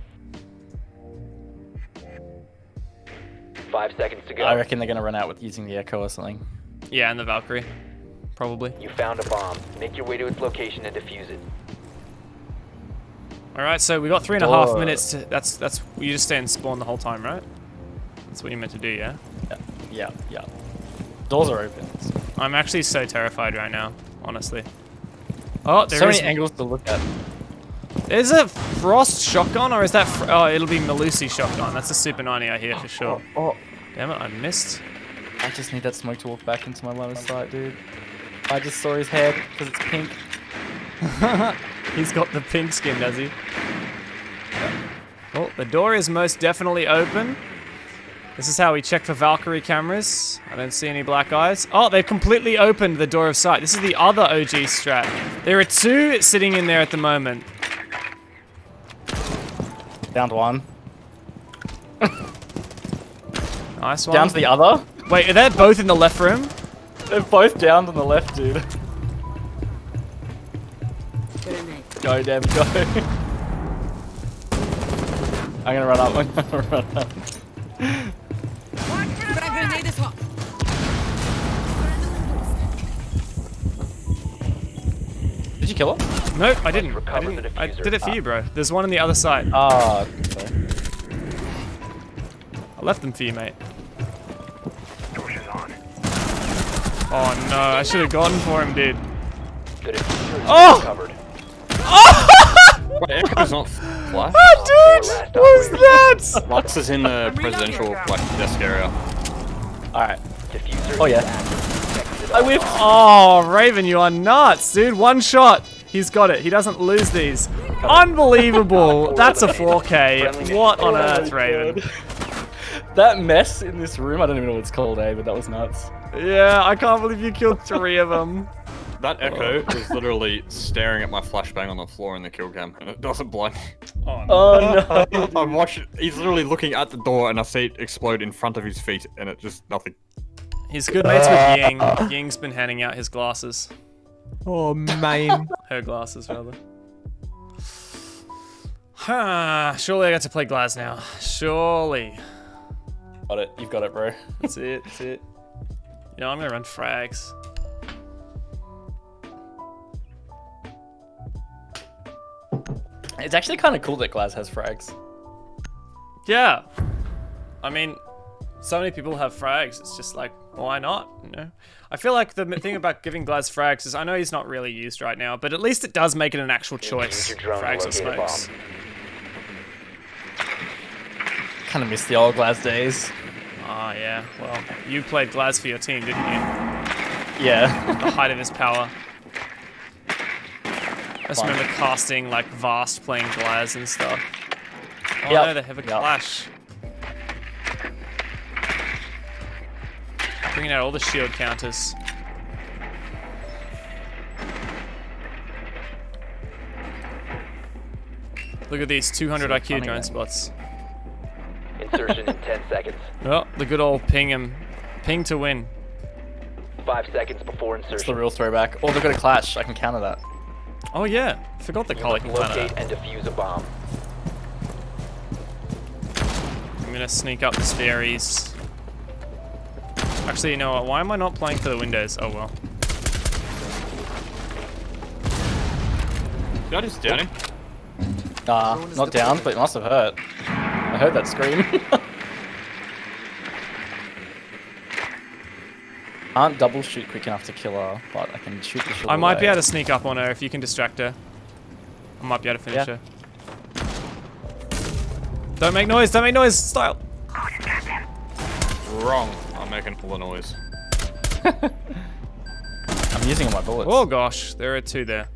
5 seconds to go. I reckon they're going to run out with using the Echo or something. Yeah, and the Valkyrie. Probably. You found a bomb. Make your way to its location and defuse it. Alright, so we got 3.5 Oh. minutes to... That's... You just stay and spawn the whole time, right? That's what you're meant to do, yeah? Yeah. Doors are open. So. I'm actually so terrified right now, honestly. Oh, So there is... many angles to look at. Is it Frost shotgun or is that... oh, it'll be Malusi shotgun. That's a Super 90 I hear for sure. Oh, Damn it, I missed. I just need that smoke to walk back into my line of sight, dude. I just saw his head because it's pink. He's got the pink skin, does he? Oh, the door is most definitely open. This is how we check for Valkyrie cameras. I don't see any black eyes. Oh, they've completely opened the door of sight. This is the other OG strat. There are two sitting in there at the moment. Down to one. Nice one. Down to the other. Wait, are they both in the left room? They're both down on the left, dude. Go, Dev, go. I'm gonna run up. I'm gonna run up. Did you kill him? Nope, I didn't. Recover the I diffuser. did it for you, bro. There's one on the other side. Ah, okay. I left them for you, mate. Oh no, I should have gone for him, dude. The diffuser is Oh! recovered. Oh! Wait, Echo's not flash? Dude, what's that? Lux is in the presidential like desk area. Alright. Diffuser Oh, yeah. is active. Protected at I all whiffed. costs. Oh, Raven, you are nuts, dude. One shot. He's got it. He doesn't lose these. Unbelievable. That's a 4K. What on earth, Raven? That mess in this room, I don't even know what it's called, but that was nuts. Yeah, I can't believe you killed 3 of them. That Echo is literally staring at my flashbang on the floor in the kill cam, and it doesn't blind me. Oh, no. Oh no. I'm watching. He's literally looking at the door, and I see it explode in front of his feet, and it just nothing. He's good mates with Ying. Ying's been handing out his glasses. Oh man. Her glasses, rather. Surely I get to play Glaz now. Surely. Got it. You've got it, bro. That's it. That's it. You know, I'm gonna run frags. It's actually kind of cool that Glaz has frags. Yeah. I mean, so many people have frags. It's just like, why not? You know. I feel like the thing about giving Glaz frags is I know he's not really used right now, but at least it does make it an actual choice. Use your drone to Frags or locate a smokes. bomb. Kind of miss the old Glaz days. Ah, yeah. Well, you played Glaz for your team, didn't you? Yeah. The height of his power. I just Fun. remember casting like Vast playing Glaz and stuff. Oh Yep. no, they have a Yep. clash. Bringing out all the shield counters. Look at these 200 So IQ funny, drone man. spots. Insertion in 10 seconds. Oh, the good old ping him. Ping to win. 5 seconds before It's the insertion. real throwback. Oh, they've got a clash. I can counter that. Oh yeah, forgot the color can counter Locate that. and defuse a bomb. I'm gonna sneak up the stairs. Actually, you know what? Why am I not playing for the windows? Oh well. Did I just down him? Nah, not down, but it must have hurt. I heard that scream. Can't double shoot quick enough to kill her, but I can shoot the shot I might be away. able to sneak up on her if you can distract her. I might be able to finish Yeah. her. Don't make noise! Don't make noise! Style! Wrong. I'm making all the noise. I'm using all my bullets. Oh gosh, there are 2 there.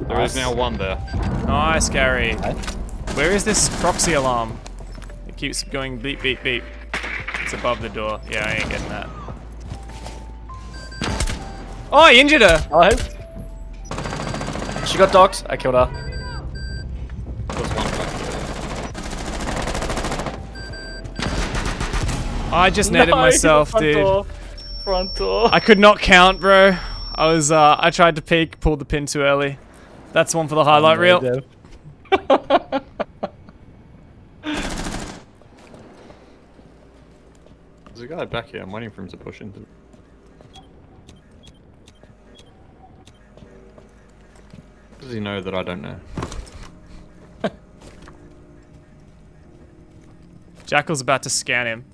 There is now 1 there. Nice, Gary. Okay. Where is this proxy alarm? It keeps going beep, beep, beep. It's above the door. Yeah, I ain't getting that. Oh, I injured her! Oh, hey. She got docked. I killed her. There's 1 back I just netted myself, front dude. Door. Front door. I could not count, bro. I tried to peek, pulled the pin too early. That's one for the highlight reel. There's a guy back here. I'm waiting for him to push into. Does he know that I don't know? Jackal's about to scan him.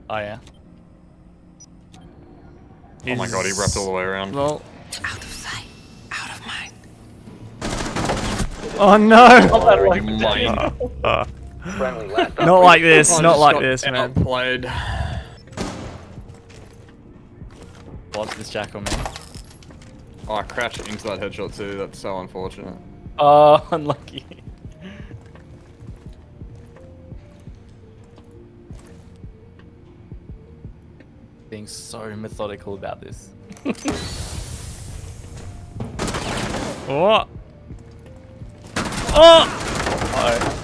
Oh yeah. Oh my god, he wrapped all the way around. Well, Out of sight, out of mind. oh no! Mine. Friendly last Not like this, I not just like got this, man. outplayed. Watch this jackal, man. Oh, I crashed into that headshot too. That's so unfortunate. Oh, unlucky. Being so methodical about this. Oh! Oh!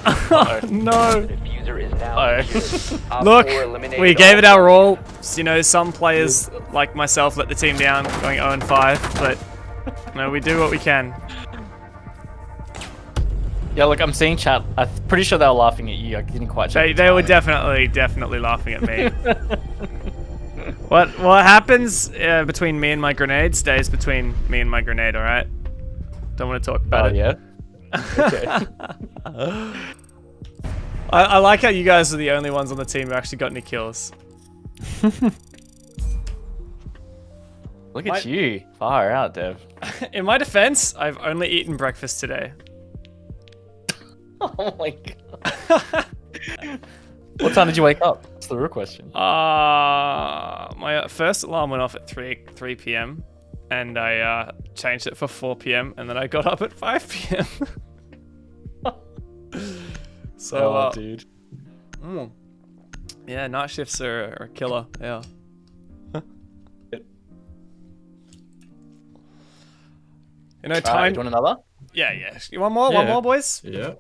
Uh-oh. No! diffuser is now Oh. secured. Op Look, 4 eliminated we gave all it our all. You know, some players, like myself, let the team down, going 0-5, but no, we do what we can. Yeah, look, I'm seeing chat. I'm pretty sure they were laughing at you. I didn't quite check. They were definitely laughing at me. What happens between me and my grenade stays between me and my grenade, alright? Don't want to talk about it. Yeah. Okay. I like how you guys are the only ones on the team who actually got any kills. Look at you. Far out, Dev. In my defense, I've only eaten breakfast today. Oh my god. What time did you wake up? That's the real question. My first alarm went off at 3 p.m. and I changed it for 4 p.m. and then I got up at 5 p.m. So, dude. Yeah, night shifts are a killer. Yeah. You know, time. Do you want another? Yeah. You want more? One more, boys? Yeah.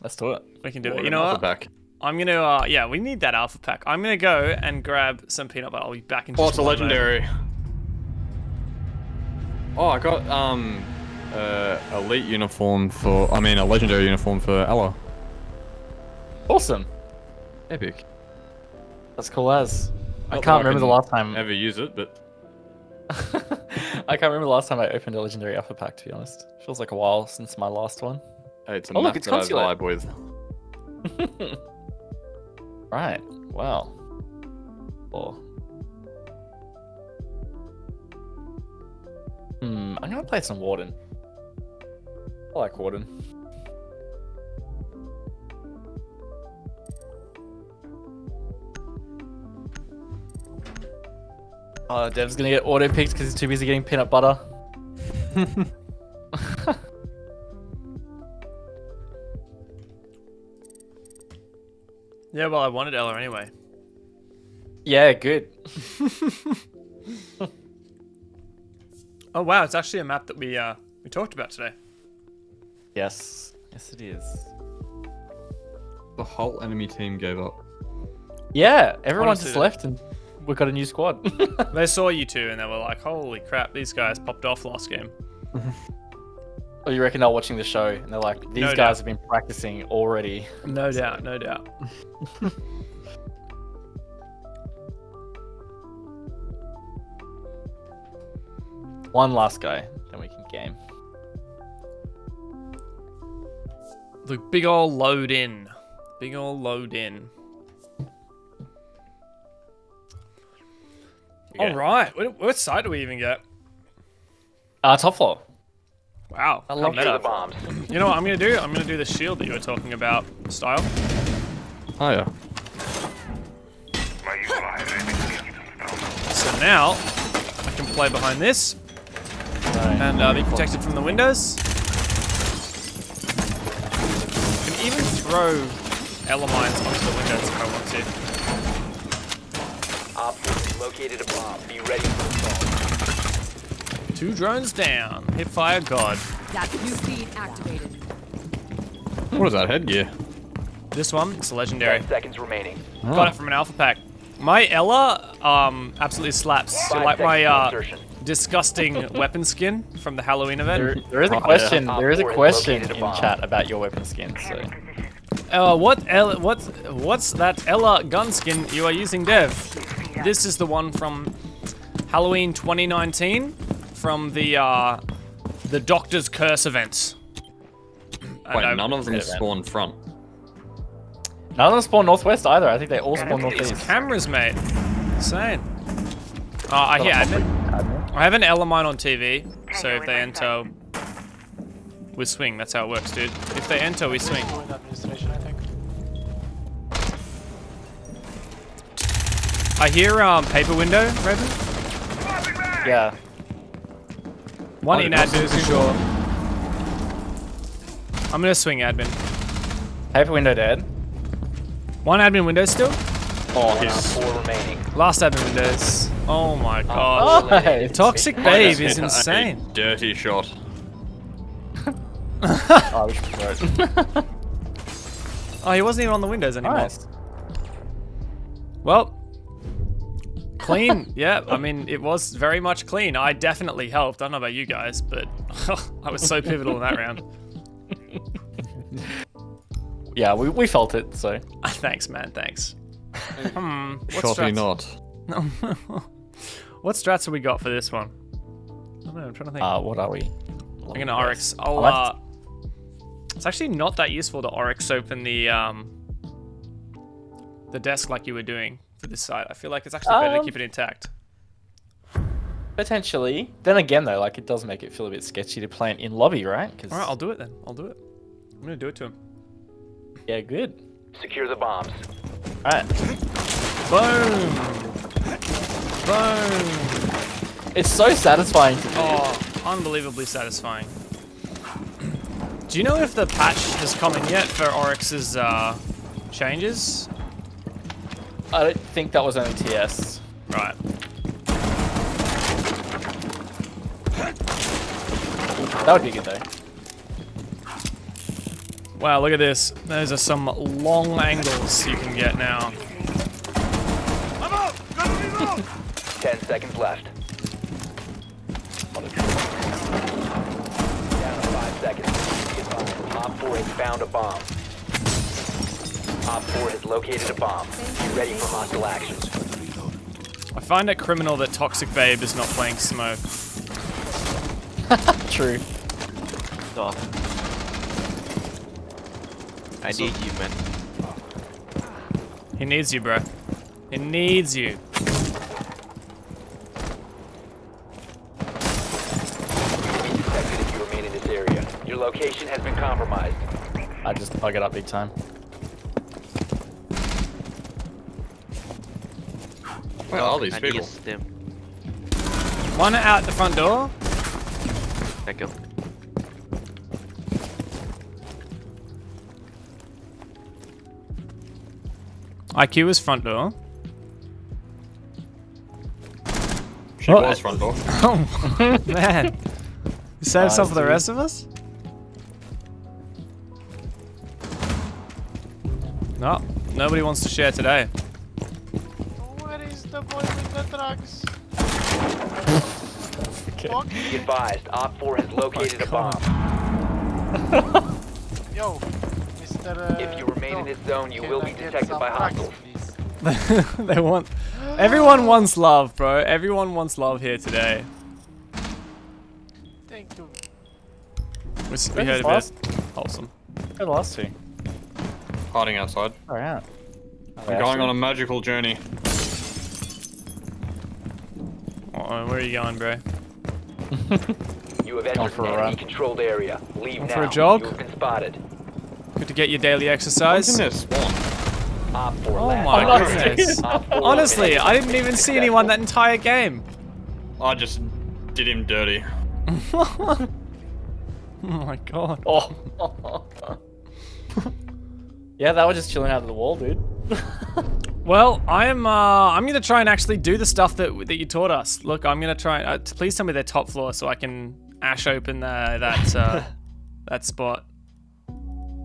Let's do it. We can do it. You know what? Back. I'm gonna. Yeah, we need that alpha pack. I'm gonna go and grab some peanut butter. I'll be back in just Oh, it's a one moment. legendary. Oh, I got elite uniform for. I mean, a legendary uniform for Ella. Awesome. Epic. That's cool as. I Not can't that remember the last time. Ever use it, but I can't remember the last time I opened a legendary alpha pack, to be honest. Feels like a while since my last one. hey, it's a Oh, map look, it's that I Consulate. vibe with. Right. Wow. Oh. I'm gonna play some Warden. I like Warden. Dev's gonna get auto picked because he's too busy getting peanut butter. Yeah, well, I wanted Ella anyway. Yeah, good. Oh wow, it's actually a map that we talked about today. Yes. Yes, it is. The whole enemy team gave up. Yeah, everyone Honestly, just left and we got a new squad. They saw you two and they were like, "Holy crap, these guys popped off last game." Oh, you reckon they're watching the show and they're like, these No guys doubt. have been practicing already. No doubt, no doubt. One last guy, then we can game. The big ol' load in. Big ol' load in. Yeah. All right, what side do we even get? Top floor. Wow, I love how Secure meta. the bombs. You know what I'm gonna do? I'm gonna do the shield that you were talking about, style. Oh yeah. So now I can play behind this and be protected from the windows. I can even throw elemines onto the windows if I want to. Op 4 located a bomb. Be ready for assault. 2 drones down. Hipfire God. That new feed activated. What is that headgear? This one, it's a legendary. 10 seconds remaining. Got it from an alpha pack. My Ella absolutely slaps. You 5 like seconds my to insertion. disgusting weapon skin from the Halloween event? There is a Oh, question. yeah. There is a Op 4 question located a in bomb. chat about your weapon skin. So What's that Ella gun skin you are using, Dev? This is the one from Halloween 2019 from the Doctor's Curse event. And Wait, I- none of them spawn front. none of them spawn northwest either. I think they all spawn It's northeast. cameras, mate. Insane. I hear admin. I have an Ella mine on TV, so if they enter, we swing. That's how it works, dude. If they enter, we swing. I hear paper window, Raven. Yeah. One Oh, in that's admin for sure. I'm gonna swing admin. Paper window dead. One admin window still. Oh, Op he's 4 remaining. Last admin windows. Oh my god. nice. Toxic Babe is insane. A dirty shot. Oh, we should throw it. Oh, he wasn't even on the windows anymore. Nice. Well, clean. Yeah, I mean, it was very much clean. I definitely helped. I don't know about you guys, but I was so pivotal in that round. Yeah, we felt it. So Thanks, man. Thanks. What Shotty strats? not. What strats have we got for this one? I don't know. I'm trying to think. what are we? I'm gonna Oryx. I'll. It's actually not that useful to Oryx open the desk like you were doing for this side. I feel like it's actually better to keep it intact. Potentially. Then again, though, like it does make it feel a bit sketchy to plant in lobby, right? Cause, All right, I'll do it then. I'll do it. I'm gonna do it to him. yeah, good. Secure the bombs. All right. Boom. Boom. It's so satisfying to do. Oh, unbelievably satisfying. Do you know if the patch has come in yet for Oryx's changes? I don't think that was only TS. Right. That would be good though. Wow, look at this. Those are some long angles you can get now. 10 seconds left. Down to 5 seconds. Op 4 has found a bomb. Op 4 has located a bomb. Be ready for hostile action. I find it criminal that Toxic Babe is not playing Smoke. True. Oh. I need you, man. He needs you, bro. He needs you. Be detected if you remain in this area. Your location has been compromised. I just plug it up big time. Where are these I people? need them. One out the front door. Thank you. IQ is front door. She What? was front door. Oh, man. You saved some for the dude. rest of us? No, nobody wants to share today. Where is the boy with the drugs? Fuck. Be advised, Op 4 has located a bomb. Yo, Mr. If you remain in this zone, you can will I be get detected some by drugs, hostiles. please? They want. Everyone wants love, bro. Everyone wants love here today. Thank you. We heard a bit. Wholesome. Where are the last two? Hiding outside. Oh, yeah. I'm going on a magical journey. Oh, where are you going, bro? You have Going entered for a an run. enemy-controlled area. Leave Going now. for a jog? You have been spotted. Good to get your daily What's exercise. in this spawn? Op 4 Oh last my operator. goodness. Op 4 Honestly, I didn't eliminated. even see anyone that entire game. I just did him dirty. Oh my god. Oh. Yeah, that was just chilling out of the wall, dude. Well, I'm gonna try and actually do the stuff that you taught us. Look, I'm gonna try. Please tell me they're top floor so I can ash open that spot,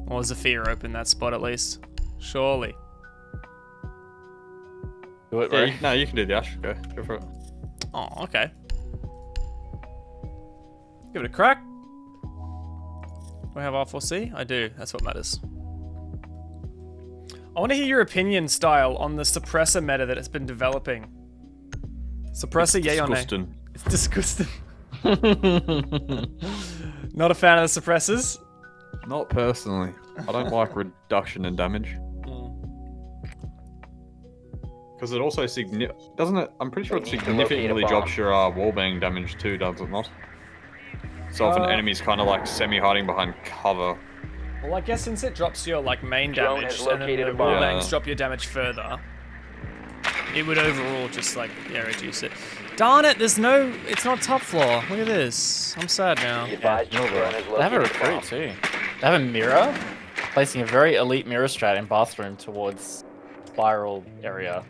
or Zafir open that spot at least. Surely. Do it, Yeah, bro. no, you can do the Ash. Go for it. Oh, okay. Give it a crack. Do I have R4C? I do. That's what matters. I want to hear your opinion, Style, on the suppressor meta that has been developing. Suppressor, yay or nay? Disgusting. It's disgusting. Not a fan of the suppressors? Not personally. I don't like reduction in damage. Because it also doesn't it? I'm pretty sure it They need to locate a significantly bomb. drops your wallbang damage too, does it not? So if an enemy's kind of like semi-hiding behind cover. Well, I guess since it drops your like main Drone damage has and then located the a bomb. wallbangs Yeah. drop your damage further, it would overall just like, yeah, reduce it. Darn it, there's no, it's not top floor. Look at this. I'm sad now. Be advised, your drone has They have a located a bomb. recruit too. They have a mirror, placing a very elite mirror strat in bathroom towards spiral area.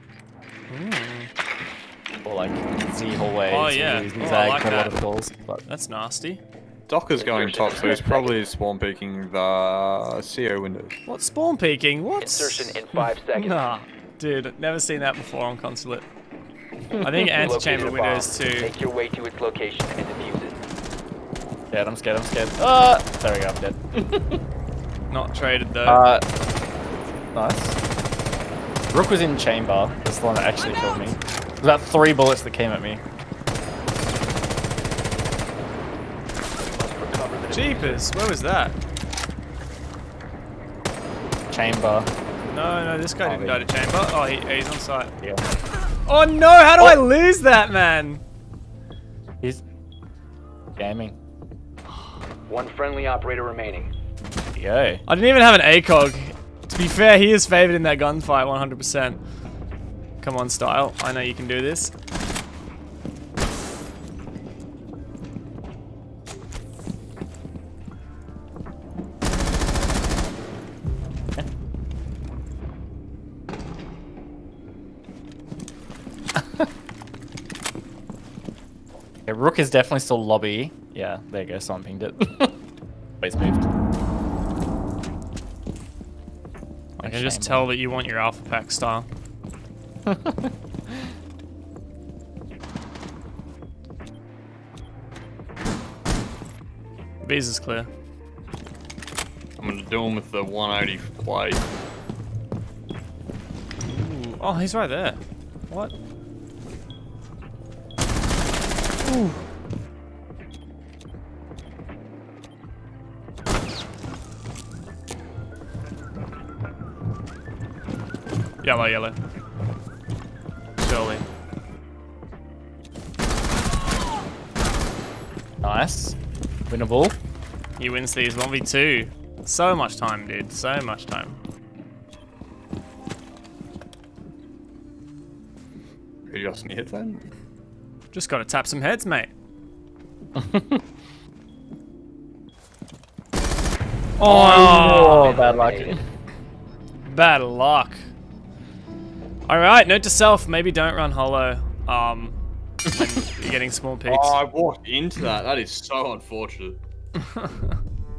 Or like Z hallway. Oh, yeah. Z, Oh, I zag, like quite a lot that. of calls. But That's nasty. Docker's going top, so he's probably spawn peeking the CO windows. What, spawn peeking? What? Insertion in 5 seconds. Nah, dude, never seen that before on Consulate. I think You antechamber located a bomb. windows too. Make your way to its location and defuse it. yeah, I'm scared. There we go, I'm dead. Not traded though. Nice. Rook was in chamber. That's the one that actually killed me. It was about 3 bullets that came at me. Recover the Jeepers, where was that? Chamber. No, this guy didn't die to chamber. Oh, he's on site. Yeah. Oh no, how do I lose that, man? Gaming. One friendly operator remaining. Yo. I didn't even have an ACOG. To be fair, he is favored in that gunfight 100%. Come on, Style. I know you can do this. Yeah, Rook is definitely still lobby. Yeah, there you go. Someone pinged it. He's moved. I can just tell that you want your alpha pack, Style. B's is clear. I'm gonna do him with the 180 play. Ooh. Oh, he's right there. What? Ooh. Yellow, yellow. Surely. Nice. Winnable. He wins these 1v2. So much time, dude. So much time. You got some hits then? Just gotta tap some heads, mate. Oh, bad luck. Bad luck. Alright, note to self, maybe don't run hollow. When you're getting small peaks. Oh, I walked into that. That is so unfortunate.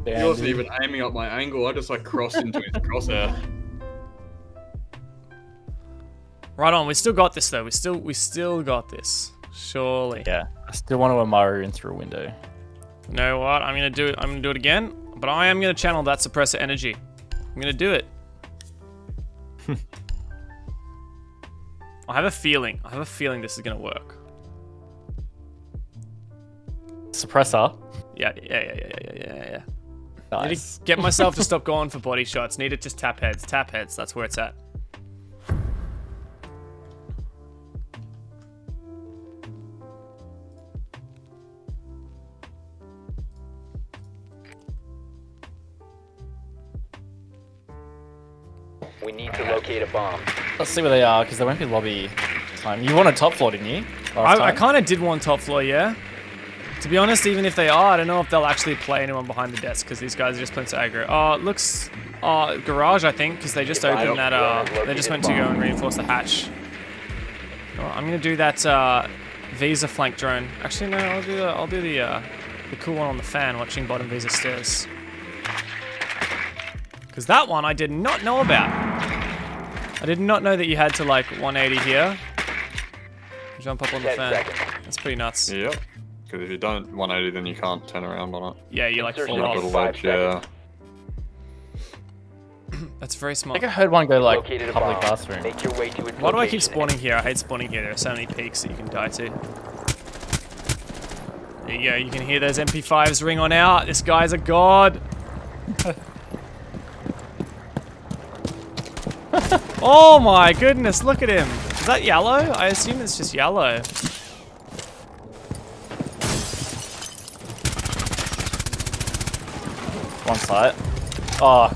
He wasn't even aiming up my angle. I just like crossed into his crosshair. Right on, we still got this though. We still got this. Surely. Yeah, I still want to Amaru in through a window. You know what? I'm gonna do it again, but I am gonna channel that suppressor energy. I'm gonna do it. I have a feeling this is gonna work. Suppressor. Yeah. Need Nice. to get myself to stop going for body shots. Need to just tap heads. Tap heads. That's where it's at. We need to locate a bomb. Let's see where they are, because they won't be lobby time. You wanted top floor, didn't you? I kind of did want top floor, yeah. To be honest, even if they are, I don't know if they'll actually play anyone behind the desk because these guys are just playing to aggro. Oh, it looks garage, I think, because they just opened that. They just went to go and reinforce the hatch. Oh, I'm gonna do that Visa flank drone. Actually, no, I'll do the cool one on the fan, watching bottom Visa stairs. Because that one I did not know about. I did not know that you had to like 180 here. Jump up on the 10 fan. seconds. That's pretty nuts. Yep. Because if you don't 180, then you can't turn around on it. Yeah, you like Insertion fall You've off. got a ledge, yeah. That's very I smart. think I heard one go like Located a public bomb. bathroom. Make your way to its Why do I keep location. spawning here? I hate spawning here. There are so many peaks that you can die to. There you go. You can hear those MP5s ring on out. This guy's a god. Oh my goodness, look at him. Is that yellow? I assume it's just yellow. One side. Oh,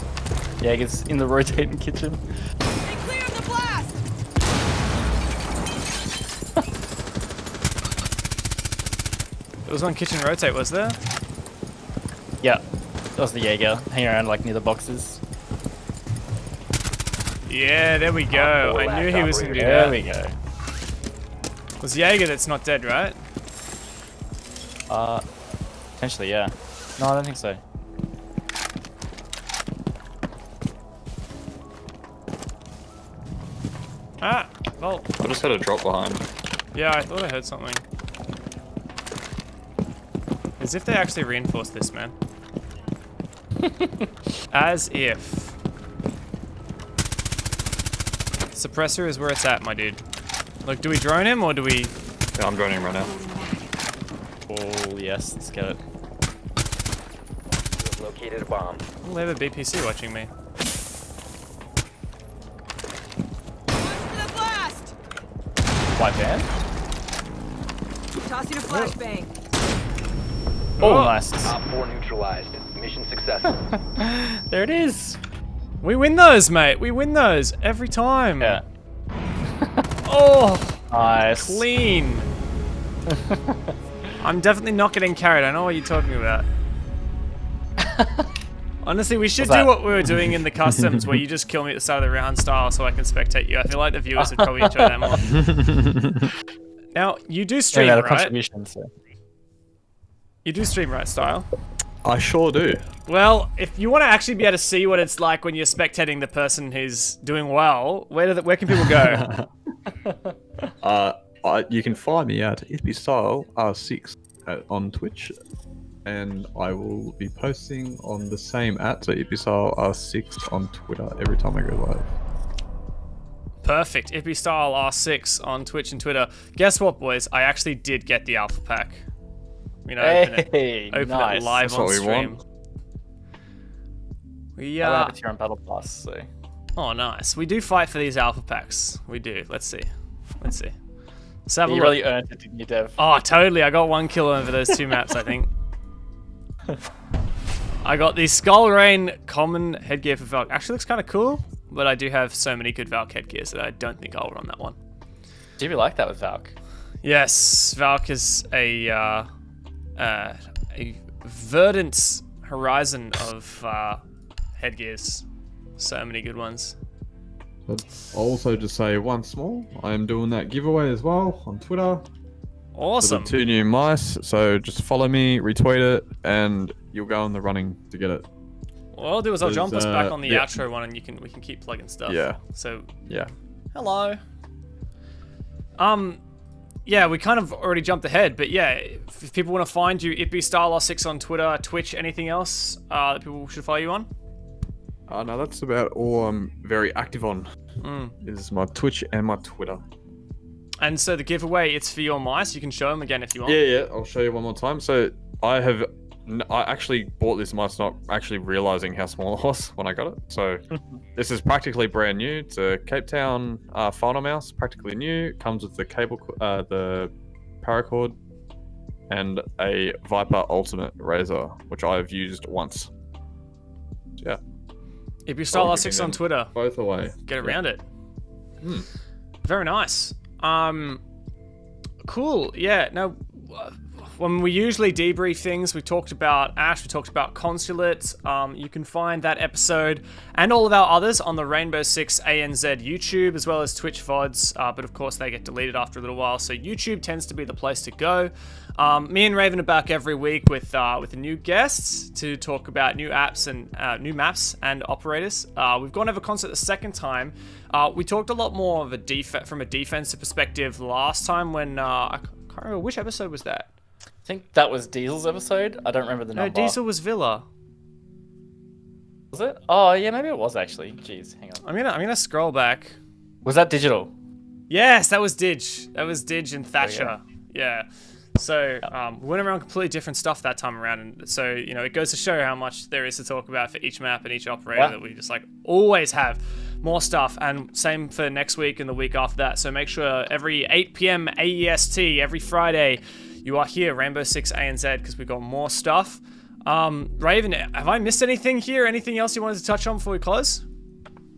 Jaeger's in the rotating kitchen. They cleared the blast! There was one kitchen rotate, was there? Yeah, that was the Jaeger hanging around like near the boxes. Yeah, there we go. I knew he was gonna do There that. we go. It was Jaeger that's not dead, right? Potentially, yeah. No, I don't think so. Ah, well, I just had a drop behind. yeah, I thought I heard something. As if they actually reinforced this, man. As if. Suppressor is where it's at, my dude. Look, do we drone him or do we... Yeah, I'm joining him right now. Oh, yes, let's get it. You have located a bomb. Oh, they have a BPC watching me. To the blast! White van? Tossing a flashbang. Oh, nice. Op 4 neutralized. Mission successful. There it is. We win those, mate. We win those every time. Yeah. Oh, Nice. clean. I'm definitely not getting carried. I know what you're talking about. Honestly, we should What's do that? what we were doing in the customs, where you just kill me at the start of the round style so I can spectate you. I feel like the viewers would probably enjoy that more. Now, you do stream, Yeah, the right? contribution. So. You do stream, right, Style? I sure do. Well, if you want to actually be able to see what it's like when you're spectating the person who's doing well, where can people go? You can find me at ItBeStyle R6 on Twitch, and I will be posting on the same so ItBeStyle R6 on Twitter every time I go live. Perfect. ItBeStyle R6 on Twitch and Twitter. Guess what, boys? I actually did get the alpha pack. You know, Hey, open nice. it live That's on what we stream. want. We I don't have a tier on Battle Pass, so. Oh, nice. We do fight for these alpha packs. We do. Let's see. Let's see. Let's have a You look. really earned it, didn't you, Dev? Oh, totally. I got 1 kill over those 2 maps, I think. I got the Skull Rain common headgear for Valk. Actually looks kind of cool, but I do have so many good Valk headgears that I don't think I'll run that one. Do you like that with Valk? Yes, Valk is a verdant horizon of headgears. So many good ones. But I'll also just say once more, I am doing that giveaway as well on Twitter. Awesome. For the 2 new mice, so just follow me, retweet it, and you'll go in the running to get it. What I'll do is I'll There's, jump us back on the yeah. outro one, and we can keep plugging stuff. Yeah. So Yeah. hello. Yeah, we kind of already jumped ahead, but yeah, if people want to find you, ItBeStyle R6 on Twitter, Twitch, anything else that people should follow you on? No, that's about all I'm very active on. Is my Twitch and my Twitter. And so the giveaway, it's for your mice. You can show them again if you want. Yeah, I'll show you one more time. So I actually bought this mouse not actually realizing how small it was when I got it. So this is practically brand new. It's a Cape Town final mouse, practically new. Comes with the cable, the paracord, and a Viper Ultimate Razor, which I've used once. Yeah, ItBeStyle I'll R6 give on them Twitter. both away. Get around it. Hmm. Very nice. Cool. Yeah. Now, when we usually debrief things, we talked about Ash, we talked about Consulate. You can find that episode and all of our others on the Rainbow Six ANZ YouTube, as well as Twitch VODs. But of course, they get deleted after a little while, so YouTube tends to be the place to go. Me and Raven are back every week with new guests to talk about new apps and new maps and operators. We've gone over Consulate the second time. We talked a lot more of from a defensive perspective last time when I can't remember which episode was that. I think that was Diesel's episode. I don't remember the No, number. Diesel was Villa. Was it? Oh, yeah, maybe it was actually. Jeez, hang on. I'm gonna scroll back. Was that digital? Yes, that was Didge. That was Didge and There you Thatcher. Yeah. So we went around completely different stuff that time around, and so it goes to show how much there is to talk about for each map and each operator. That we just always have more stuff, and same for next week and the week after that. So make sure every 8 p.m. AEST every Friday you are here, Rainbow Six ANZ, because we've got more stuff. Raven, have I missed anything here? Anything else you wanted to touch on before we close?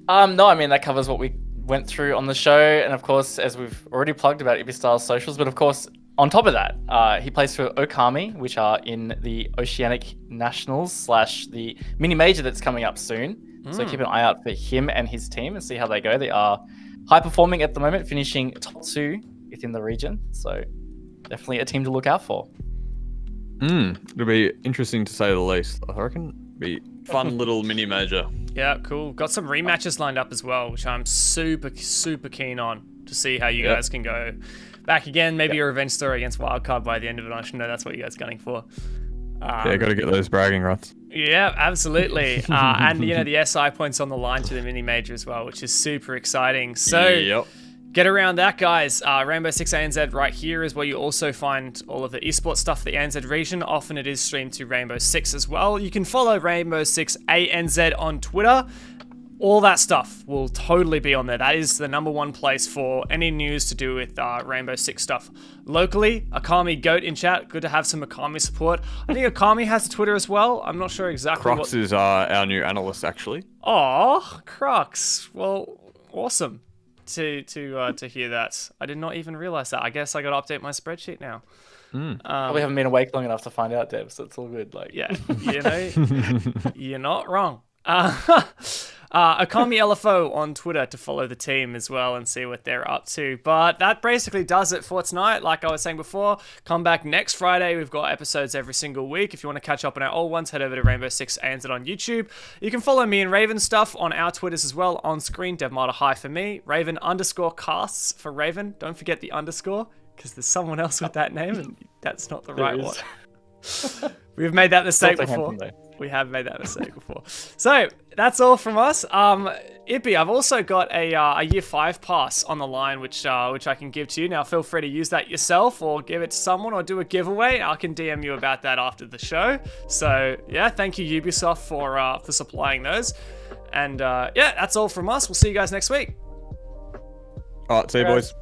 No, I mean, that covers what we went through on the show. And of course, as we've already plugged about ItBeStyle's socials, but of course, on top of that, he plays for Okami, which are in the Oceanic Nationals / the mini major that's coming up soon. So keep an eye out for him and his team and see how they go. They are high performing at the moment, finishing top 2 within the region. So definitely a team to look out for. It'll be interesting to say the least. I reckon be fun little mini major. Yeah, cool. Got some rematches lined up as well, which I'm super keen on to see how you guys can go back again. Maybe a revenge story against Wildcard by the end of it. I should know that's what you guys are gunning for. Yeah, got to get those bragging rights. Yeah, absolutely. And the SI points on the line to the mini major as well, which is super exciting. So get around that, guys. Rainbow Six ANZ right here is where you also find all of the esports stuff for the ANZ region. Often it is streamed to Rainbow Six as well. You can follow Rainbow Six ANZ on Twitter. all that stuff will totally be on there. That is the #1 place for any news to do with Rainbow Six stuff. Locally, Okami Goat in chat. Good to have some Okami support. I think Okami has a Twitter as well. I'm not sure exactly Crux is our new analyst, actually. Oh, Crux. Well, awesome to hear that. I did not even realize that. I guess I got to update my spreadsheet now. Probably haven't been awake long enough to find out, Dev, so it's all good. Like, Yeah, you know, you're not wrong. Okami LFO on Twitter to follow the team as well and see what they're up to. But that basically does it for tonight. Like I was saying before, come back next Friday. We've got episodes every single week. If you want to catch up on our old ones, head over to Rainbow Six ANZ on YouTube. You can follow me and Raven stuff on our Twitters as well. On screen, Devmarta High for me, Raven_casts for Raven. Don't forget the underscore, because there's someone else with that name and that's not the right one. We've made that mistake before. We have made that mistake before. So that's all from us. Ippy, I've also got a year 5 pass on the line, which I can give to you. Now feel free to use that yourself or give it to someone or do a giveaway. I can DM you about that after the show. So yeah, thank you Ubisoft for supplying those. And yeah, that's all from us. We'll see you guys next week. All right, see you boys.